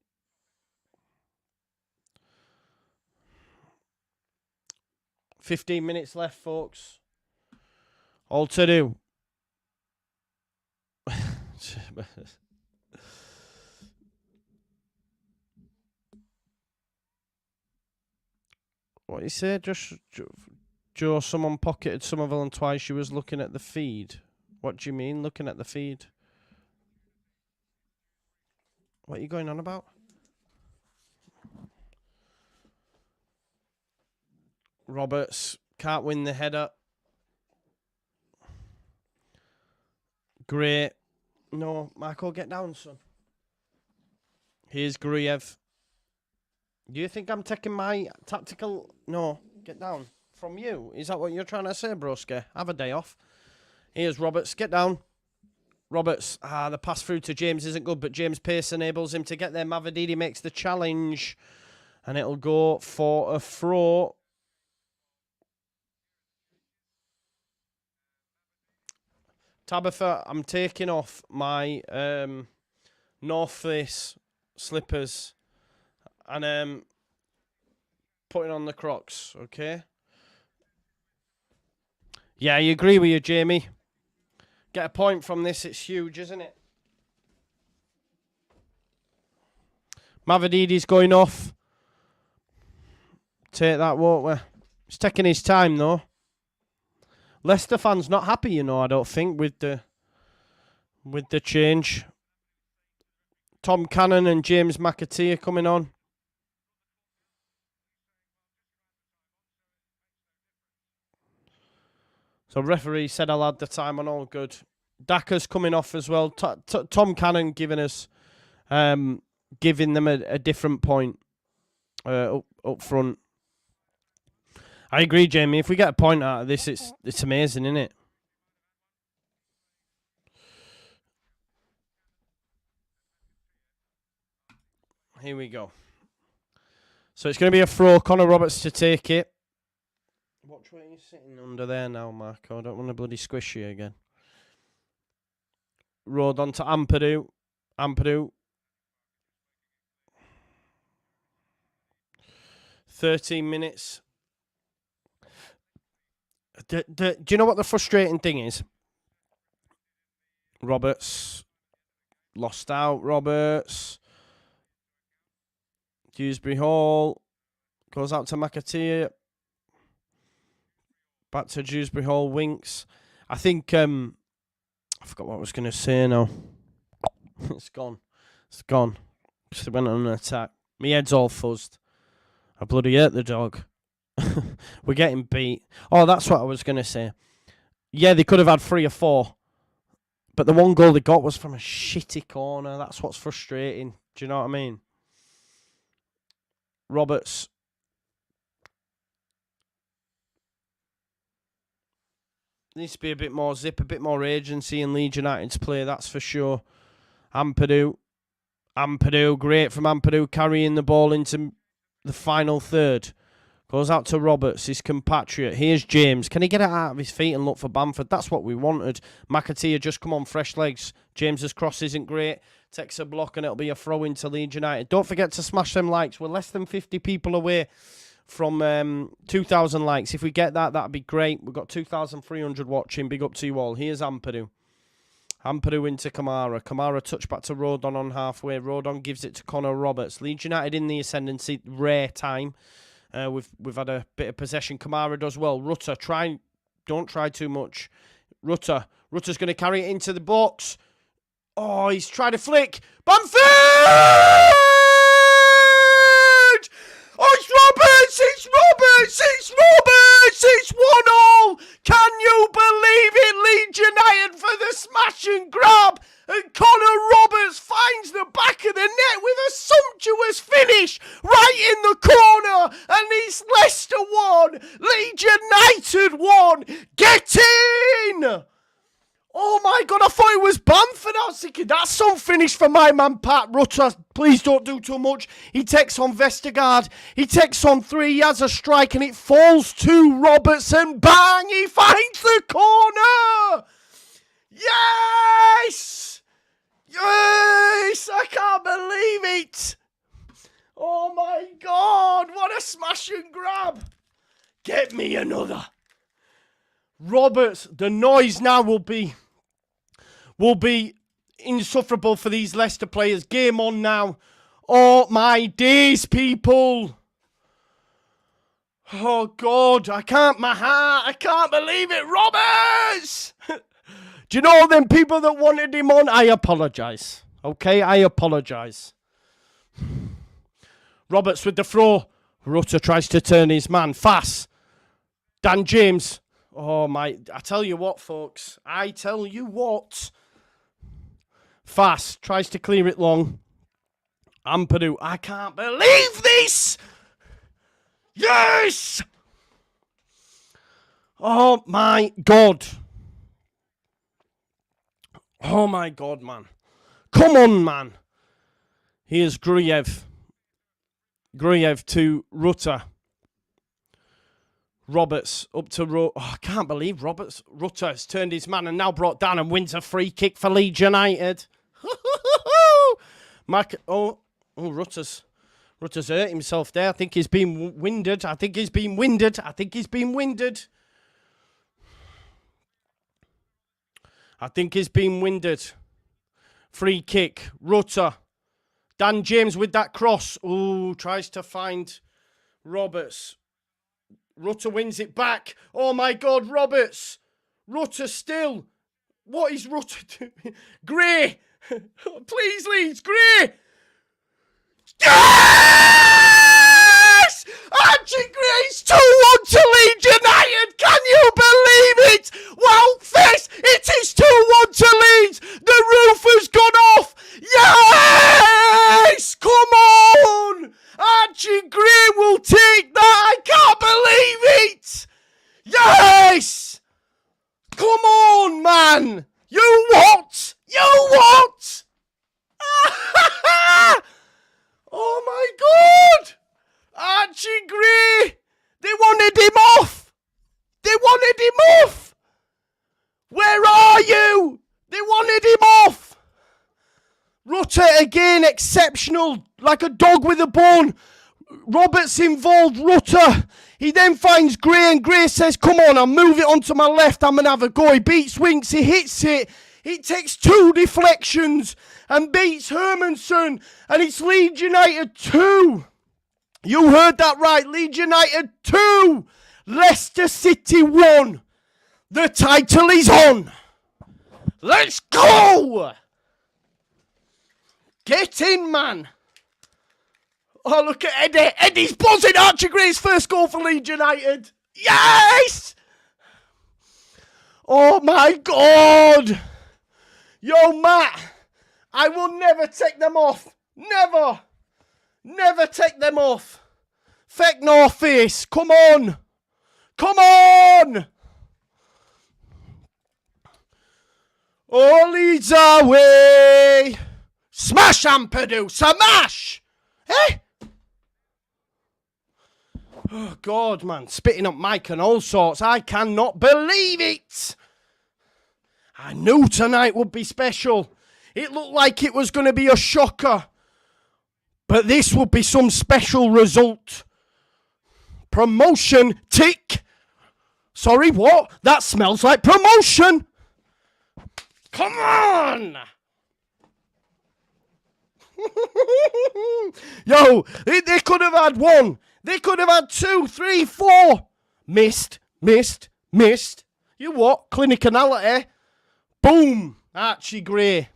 $15 minutes left, folks. All to do. What you say? Just Joe, someone pocketed Somerville and twice she was looking at the feed. What do you mean, looking at the feed? What are you going on about? Roberts can't win the header. Great. No, Michael, get down, son. Here's Gruev. Do you think I'm taking my tactical... No, get down. From you? Is that what you're trying to say, broski? Have a day off. Here's Roberts. Get down. Roberts. The pass through to James isn't good, but James Pearce enables him to get there. Mavididi makes the challenge. And it'll go for a throw. Tabitha, I'm taking off my North Face slippers and putting on the Crocs, okay? Yeah, I agree with you, Jamie. Get a point from this, it's huge, isn't it? Mavadidi's going off. Take that, won't we? He's taking his time, though. Leicester fans not happy, you know, I don't think, with the change. Tom Cannon and James McAtee are coming on. So referee said I'll add the time on, all good. Daka's coming off as well. Tom Cannon giving them a different point up front. I agree, Jamie. If we get a point out of this, it's amazing, isn't it? Here we go. So it's going to be a throw. Connor Roberts to take it. Watch where you're sitting under there now, Marco. I don't want to bloody squish you again. Road on to Ampadu. Ampadu. 13 minutes. Do you know what the frustrating thing is? Roberts. Lost out, Roberts. Dewsbury Hall. Goes out to McAtee. Back to Dewsbury Hall. Winks. I think... I forgot what I was going to say now. It's gone. It's gone. Because they went on an attack. My head's all fuzzed. I bloody hate the dog. We're getting beat. Oh, that's what I was going to say. Yeah, they could have had 3 or 4. But the one goal they got was from a shitty corner. That's what's frustrating. Do you know what I mean? Roberts. Needs to be a bit more zip, a bit more agency in Leeds United's play, that's for sure. Ampadu. Great from Ampadu, carrying the ball into the final third. Goes out to Roberts, his compatriot. Here's James. Can he get it out of his feet and look for Bamford? That's what we wanted. McAtee just come on fresh legs. James's cross isn't great. Takes a block and it'll be a throw into Leeds United. Don't forget to smash them likes. We're less than 50 people away from 2,000 likes. If we get that, that'd be great. We've got 2,300 watching. Big up to you all. Here's Ampadu. Ampadu into Kamara. Kamara touch back to Rodon on halfway. Rodon gives it to Connor Roberts. Leeds United in the ascendancy. Rare time. We've had a bit of possession. Kamara does well. Rutter, don't try too much. Rutter's going to carry it into the box. Oh, he's tried to flick. Bamford! Oh, it's Roberts! It's Roberts! It's Roberts! It's 1-1! Can you believe it? Leeds United for the smash and grab. And Connor Roberts finds the back of the net with a sumptuous finish right in the corner. And it's Leicester 1, Leeds United 1. Get in! Oh my God, I thought it was Bamford. I was thinking, that's some finish for my man Pat Rutter. Please don't do too much. He takes on Vestergaard. He takes on 3. He has a strike and it falls to Roberts and bang, he finds the corner. Yes! Yes! I can't believe it. Oh my God, what a smash and grab. Get me another. Roberts, the noise now will be insufferable for these Leicester players. Game on now. Oh my days, people. Oh God, I can't believe it. Roberts! Do you know them people that wanted him on? I apologise. Okay, I apologise. Roberts with the throw. Rutter tries to turn his man. Fast. Dan James. Oh my, I tell you what, folks. I tell you what. Fast tries to clear it long. Ampadu, I can't believe this. Yes! Oh my God. Oh my God, man. Come on, man. Here's Gruyev. Gruyev to Rutter. Roberts up to Oh, I can't believe Rutter has turned his man and now brought down and wins a free kick for Leeds United. Rutter's hurt himself there. I think he's been winded. I think he's been winded. Free kick. Rutter. Dan James with that cross. Ooh, tries to find Roberts. Rutter wins it back. Oh my God, Roberts. Rutter still. What is Rutter doing? Gray. Please, Leeds. Gray. Yes! Archie Gray's 2-1 to Leeds United. Can you believe it? Wow, face. It is 2-1 to Leeds. The roof has gone off. Yes! Come on! Archie Gray will take that. I can't believe it. Yes! Come on, man. You what? Oh my God! Archie Gray! They wanted him off! Where are you? They wanted him off! Rutter again, exceptional, like a dog with a bone. Roberts involved Rutter. He then finds Gray and Gray says, come on, I'll move it onto my left, I'm going to have a go. He beats Winks, he hits it. It takes 2 deflections and beats Hermanson. And it's Leeds United 2. You heard that right. Leeds United 2. Leicester City 1. The title is on. Let's go. Get in, man. Oh, look at Eddie. Eddie's buzzing. Archie Gray's first goal for Leeds United. Yes. Oh, my God. Yo, Matt, I will never take them off. Never. Never take them off. Feck no face. Come on. Oh, Leeds away. Smash, Ampadu. Smash. Eh? Oh, God, man. Spitting up Mike and all sorts. I cannot believe it. I knew tonight would be special. It looked like it was going to be a shocker. But this would be some special result. Promotion, tick. Sorry, what? That smells like promotion. Come on. Yo, they could have had 1. They could have had 2, 3, 4. Missed. You what? Clinicality. Boom. Archie Gray.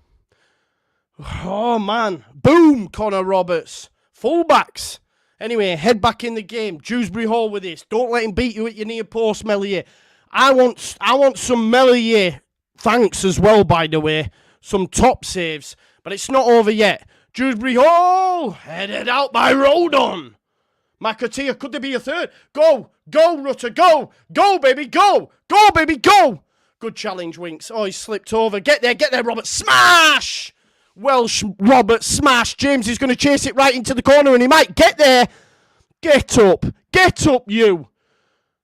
Oh, man. Boom, Connor Roberts. Fullbacks. Anyway, head back in the game. Dewsbury Hall with this. Don't let him beat you at your near post, Melier. I want some Melier. Thanks as well, by the way. Some top saves. But it's not over yet. Dewsbury Hall. Headed out by Rodon. McAteer, could there be a third? Go, Rutter, go. Go, baby, go. Go, baby, go. Good challenge, Winks. Oh, he slipped over. Get there, Robert. Smash! Welsh, Robert, smash. James is going to chase it right into the corner and he might get there. Get up, you.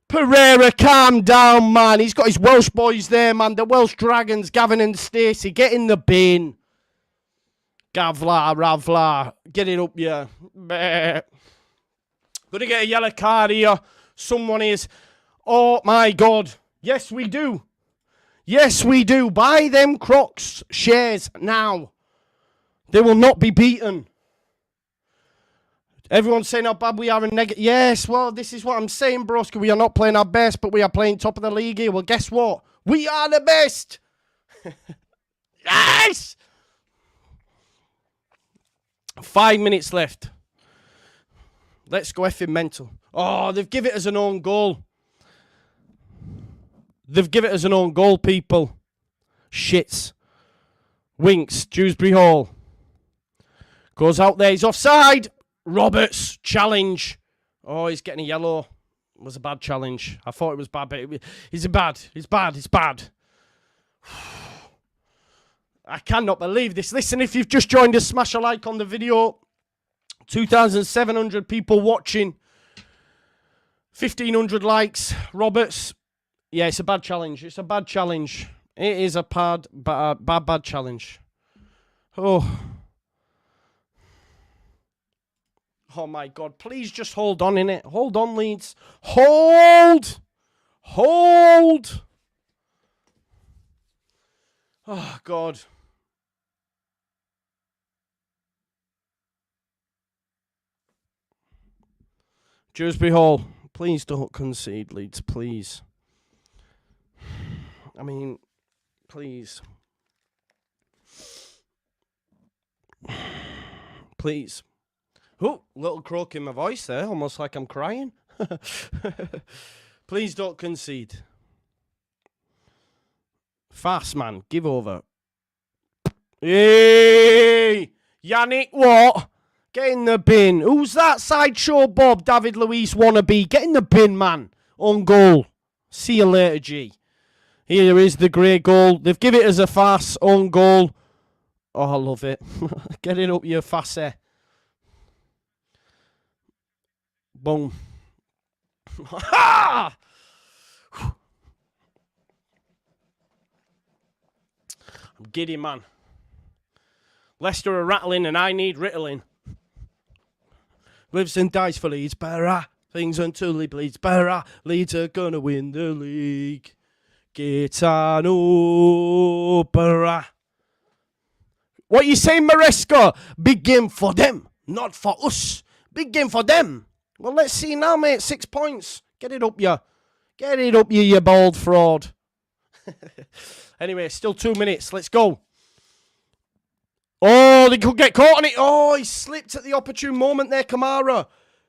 Pereira, calm down, man. He's got his Welsh boys there, man. The Welsh Dragons, Gavin and Stacey. Get in the bin. Ravla. Get it up, yeah. Gonna get a yellow card here. Someone is. Oh, my God. Yes, we do. Buy them Crocs shares now. They will not be beaten. Everyone's saying how bad we are in negative. Yes, well, this is what I'm saying, broski. We are not playing our best, but we are playing top of the league here. Well, guess what? We are the best. Yes! 5 minutes left. Let's go effing mental. Oh, they've given it as an own goal. People. Shits. Winks, Dewsbury Hall. Goes out there, he's offside. Roberts, challenge. Oh, he's getting a yellow. It was a bad challenge. I thought it was bad, but it's bad. I cannot believe this. Listen, if you've just joined us, smash a like on the video. 2,700 people watching. 1,500 likes. Roberts. Yeah, it's a bad challenge. It's a bad challenge. It is a bad challenge. Oh. Oh, my God. Please just hold on, innit? Hold on, Leeds. Hold! Hold! Oh, God. Dewsbury Hall, please don't concede, Leeds, please. I mean, please. Please. Oh, little croak in my voice there, almost like I'm crying. Please don't concede. Fast, man, give over. Hey! Yannick, what? Get in the bin. Who's that sideshow Bob, David Luiz wannabe? Get in the bin, man. On goal. See you later, G. Here is the grey goal. They've given it as a fast on goal. Oh, I love it. Get it up your fasse. Boom. I'm giddy, man. Leicester are rattling and I need rittling. Lives and dies for Leeds, Barra. Things until he bleeds, Barra. Leeds are gonna win the league. Gaetano, Barra. What you saying, Maresca? Big game for them, not for us. Big game for them. Well, let's see now, mate. 6 points. Get it up, you. Get it up, you bald fraud. Anyway, still 2 minutes. Let's go. Oh, they could get caught on it. Oh, he slipped at the opportune moment there, Kamara.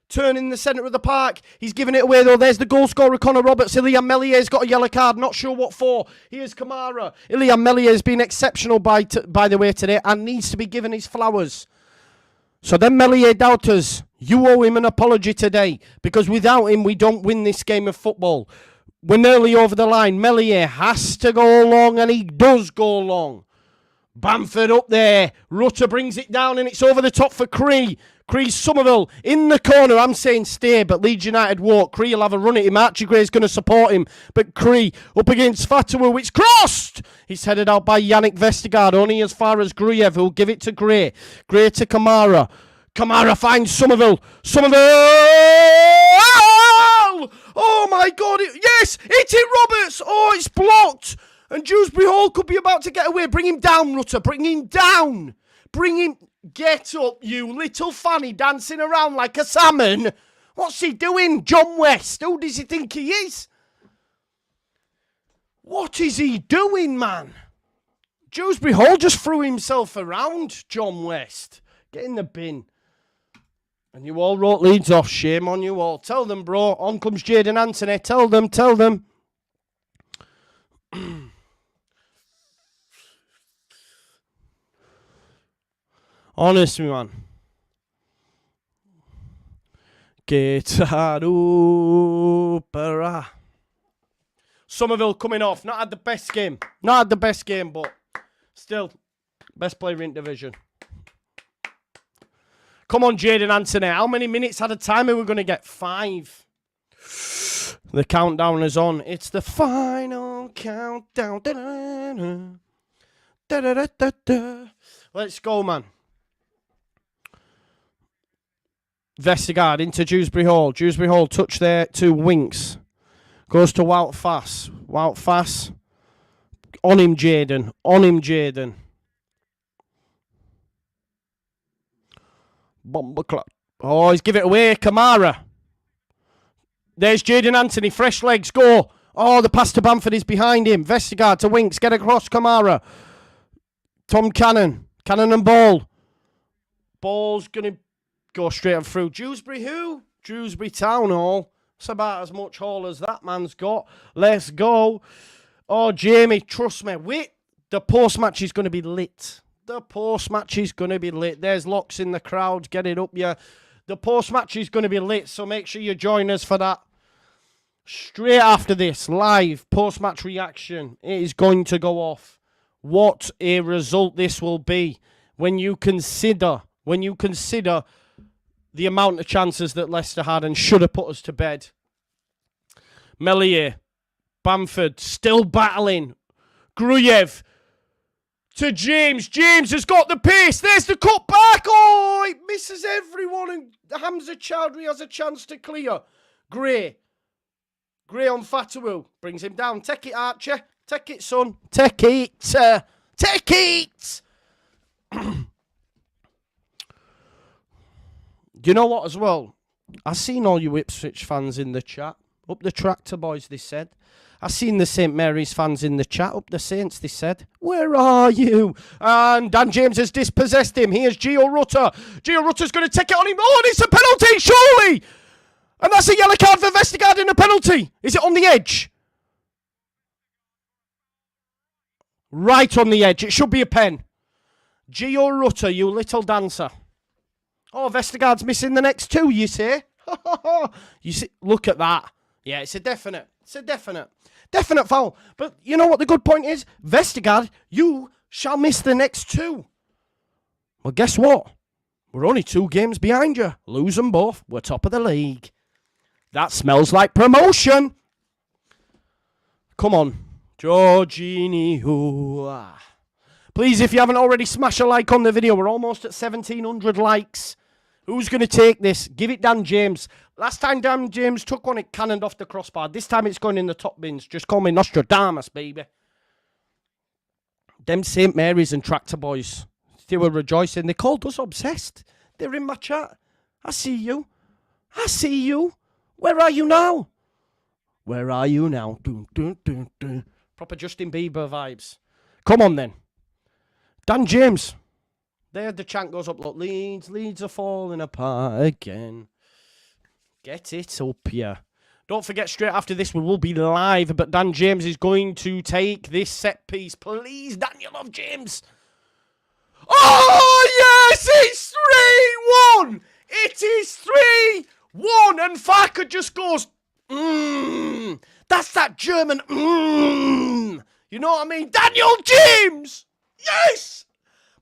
Turning the centre of the park. He's giving it away, though. There's the goal scorer, Connor Roberts. Ilian Mellier's got a yellow card. Not sure what for. Here's Kamara. Ilian Mellier's been exceptional, by the way, today, and needs to be given his flowers. So then Mellier doubters, you owe him an apology today, because without him, we don't win this game of football. We're nearly over the line. Mellier has to go long, and he does go long. Bamford up there. Rutter brings it down, and it's over the top for Cree. Cree's Somerville in the corner. I'm saying stay, but Leeds United walk. Cree will have a run at him. Archie Gray's going to support him, but Cree up against Fatawu. It's crossed. He's headed out by Yannick Vestergaard, only as far as Gruyev, who'll give it to Gray. Gray to Kamara. Kamara finds Somerville. Somerville! Oh my God! Yes, it hit Roberts. Oh, it's blocked. And Dewsbury Hall could be about to get away. Bring him down, Rutter. Bring him down. Bring him. Get up, you little fanny dancing around like a salmon. What's he doing, John West? Who does he think he is? What is he doing, man? Dewsbury Hall just threw himself around, John West. Get in the bin. And you all wrote Leeds off. Shame on you all. Tell them, bro. On comes Jayden Anthony. Tell them. Honestly, man. Guitar-opera. Somerville coming off. Not had the best game. But still, best player in division. Come on, Jayden Anthony. How many minutes at a time are we going to get? 5. The countdown is on. It's the final countdown. Da-da-da-da-da. Let's go, man. Vestergaard into Dewsbury Hall. Dewsbury Hall touch there to Winks. Goes to Wout Fass. Wout Fass. On him, Jayden. Bomber club. Oh, he's give it away. Kamara. There's Jayden Anthony. Fresh legs. Go. Oh, the pass to Bamford is behind him. Vestergaard to Winks. Get across Kamara. Tom Cannon. Cannon and Ball. Ball's going to go straight up through. Dewsbury who? Dewsbury Town Hall. It's about as much hall as that man's got. Let's go. Oh, Jamie, trust me. Wait. The post-match is going to be lit. There's locks in the crowd. Get it up, yeah. The post-match is going to be lit, so make sure you join us for that. Straight after this, live post-match reaction. It is going to go off. What a result this will be when you consider the amount of chances that Leicester had and should have put us to bed. Melier. Bamford still battling. Gruyev to James. James has got the pace. There's the cut back. Oh, it misses everyone. And Hamza Chowdhury has a chance to clear. Gray. Gray on Fatawu. Brings him down. Take it, Archer. Take it, son. Take it. Take it. You know what as well? I seen all you Ipswich fans in the chat. Up the tractor boys, they said. I seen the St Mary's fans in the chat. Up the Saints, they said. Where are you? And Dan James has dispossessed him. Here's Gio Rutter. Gio Rutter's going to take it on him. Oh, and it's a penalty, surely! And that's a yellow card for Vestergaard and a penalty. Is it on the edge? Right on the edge. It should be a pen. Gio Rutter, you little dancer. Oh, Vestergaard's missing the next two, you say? You see, look at that. Yeah, it's a definite. It's a definite. Definite foul. But you know what the good point is? Vestergaard, you shall miss the next two. Well, guess what? We're only 2 games behind you. Lose them both. We're top of the league. That smells like promotion. Come on. Jorginho. Please, if you haven't already, smash a like on the video. We're almost at 1,700 likes. Who's going to take this? Give it Dan James. Last time Dan James took one, it cannoned off the crossbar. This time it's going in the top bins. Just call me Nostradamus, baby. Them St. Mary's and Tractor Boys, they were rejoicing. They called us obsessed. They're in my chat. I see you. I see you. Where are you now? Where are you now? Dun, dun, dun, dun. Proper Justin Bieber vibes. Come on then. Dan James. There the chant goes up. Look, Leeds are falling apart again. Get it up, yeah. Don't forget, straight after this, we will be live, but Dan James is going to take this set piece. Please, Daniel love James. Oh, yes, it's 3-1. It is 3-1, and Farker just goes, That's that German, You know what I mean? Daniel James. Yes.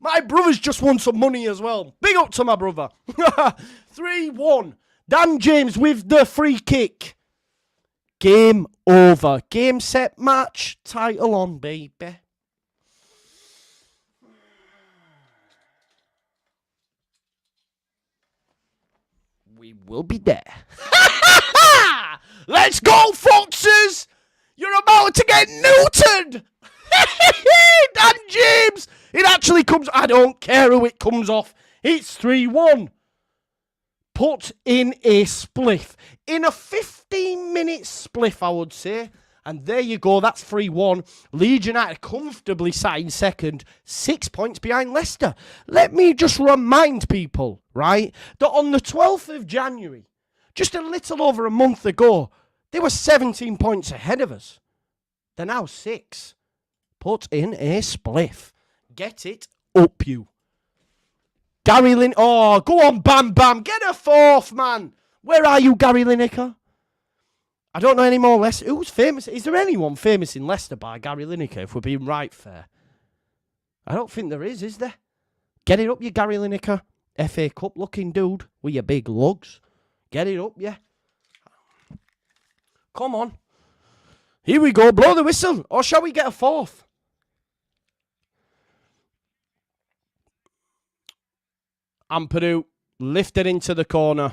My brother's just won some money as well. Big up to my brother. 3-1. Dan James with the free kick. Game over. Game, set, match. Title on, baby. We will be there. Let's go, Foxes. You're about to get neutered. Dan James. It actually comes. I don't care who it comes off. It's 3-1. Put in a spliff. In a 15-minute spliff, I would say. And there you go. That's 3-1. Leeds United comfortably sat in second. 6 points behind Leicester. Let me just remind people, right, that on the 12th of January, just a little over a month ago, they were 17 points ahead of us. They're now 6. Put in a spliff. Get it up, you. Gary Lineker. Oh, go on, Bam Bam. Get a 4th, man. Where are you, Gary Lineker? I don't know any more Leicester. Who's famous? Is there anyone famous in Leicester by Gary Lineker, if we're being right fair? I don't think there is there? Get it up, you Gary Lineker. FA Cup looking dude with your big lugs. Get it up, yeah. Come on. Here we go. Blow the whistle. Or shall we get a 4th? Ampadu lifted into the corner.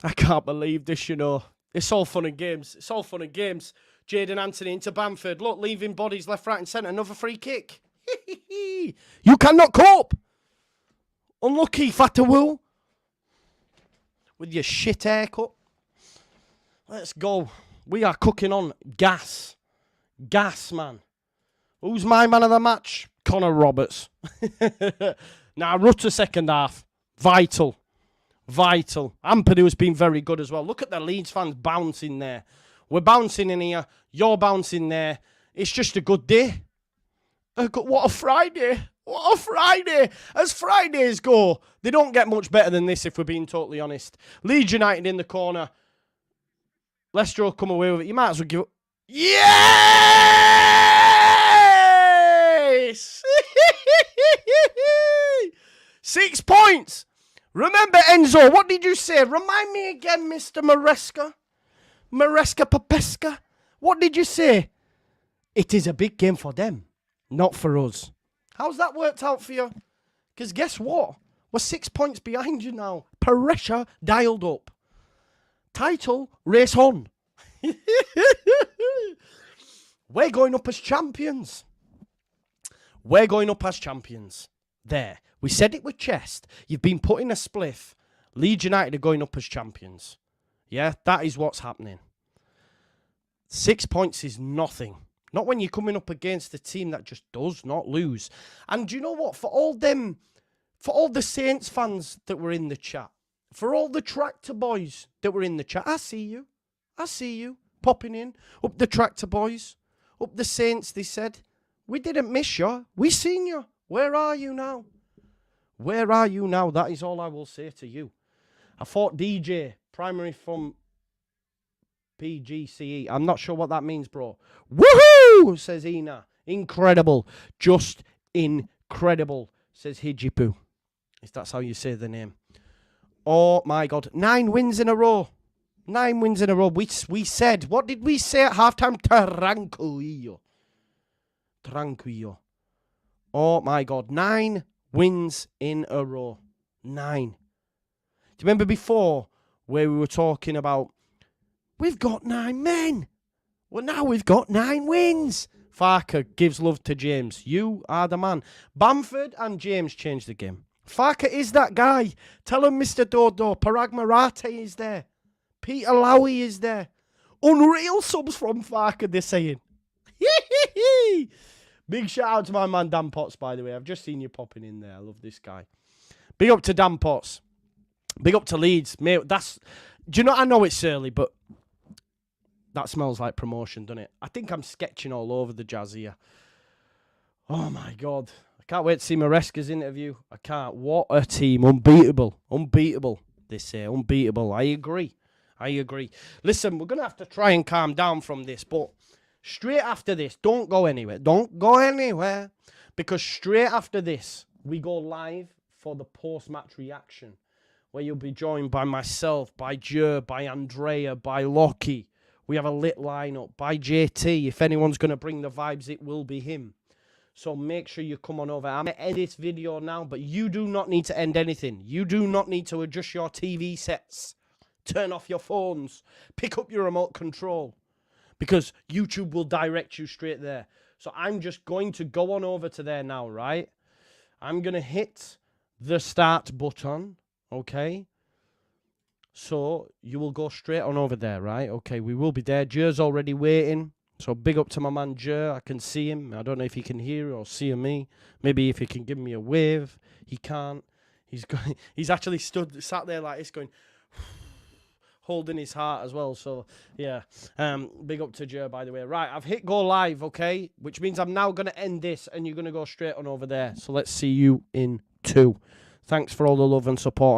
I can't believe this, you know. It's all fun and games. It's all fun and games. Jadon Anthony into Bamford. Look, leaving bodies left, right and centre. Another free kick. You cannot cope. Unlucky, Fatawu. With your shit haircut. Let's go. We are cooking on gas. Gas, man. Who's my man of the match? Connor Roberts. Now, Rutter second half. Vital. Vital. Ampadu's been very good as well. Look at the Leeds fans bouncing there. We're bouncing in here. You're bouncing there. It's just a good day. What a Friday. What a Friday. As Fridays go, they don't get much better than this, if we're being totally honest. Leeds United in the corner. Leicester will come away with it. You might as well give up. Yes! 6 points. Remember, Enzo, what did you say? Remind me again, Mr. Maresca. Maresca Popesca. What did you say? It is a big game for them, not for us. How's that worked out for you? Because guess what? We're 6 points behind you now. Pressure dialed up. Title, race on. We're going up as champions. We're going up as champions. There. We said it with chest. You've been put in a spliff. Leeds United are going up as champions. Yeah, that is what's happening. 6 points is nothing. Not when you're coming up against a team that just does not lose. And do you know what? For all the Saints fans that were in the chat, for all the Tractor boys that were in the chat, I see you. I see you popping in. Up the Tractor boys. Up the Saints, they said. We didn't miss you. We seen you. Where are you now? Where are you now? That is all I will say to you. I thought DJ, primary from PGCE. I'm not sure what that means, bro. Woohoo, says Ina. Incredible. Just incredible, says Hijipu. If that's how you say the name. Oh, my God. 9 wins in a row. 9 wins in a row. We said, what did we say at halftime? Tranquillo. Tranquillo. Oh, my God. 9 wins in a row. 9. Do you remember before where we were talking about, we've got 9 men. Well, now we've got 9 wins. Farker gives love to James. You are the man. Bamford and James changed the game. Farker is that guy. Tell him Mr. Dodo. Parag Marate is there. Peter Lowy is there. Unreal subs from Farker, they're saying. Big shout out to my man Dan Potts, by the way. I've just seen you popping in there. I love this guy. Big up to Dan Potts. Big up to Leeds. Mate, do you know, I know it's early, but that smells like promotion, doesn't it? I think I'm sketching all over the Jazz here. Oh, my God. I can't wait to see Maresca's interview. I can't. What a team. Unbeatable. Unbeatable, they say. Unbeatable. I agree. Listen, we're going to have to try and calm down from this, but straight after this, don't go anywhere. Don't go anywhere. Because straight after this, we go live for the post-match reaction, where you'll be joined by myself, by Joe, by Andrea, by Lockie. We have a lit lineup. By JT. If anyone's going to bring the vibes, it will be him. So make sure you come on over. I'm going to end this video now, but you do not need to end anything. You do not need to adjust your TV sets. Turn off your phones. Pick up your remote control. Because YouTube will direct you straight there. So I'm just going to go on over to there now, right? I'm going to hit the start button, okay? So you will go straight on over there, right? Okay, we will be there. Joe's already waiting. So big up to my man Joe. I can see him. I don't know if he can hear or see me. Maybe if he can give me a wave. He can't. He's actually sat there like this going, holding his heart as well. So, yeah. Big up to Joe, by the way. Right, I've hit go live, okay? Which means I'm now going to end this and you're going to go straight on over there. So let's see you in 2. Thanks for all the love and support.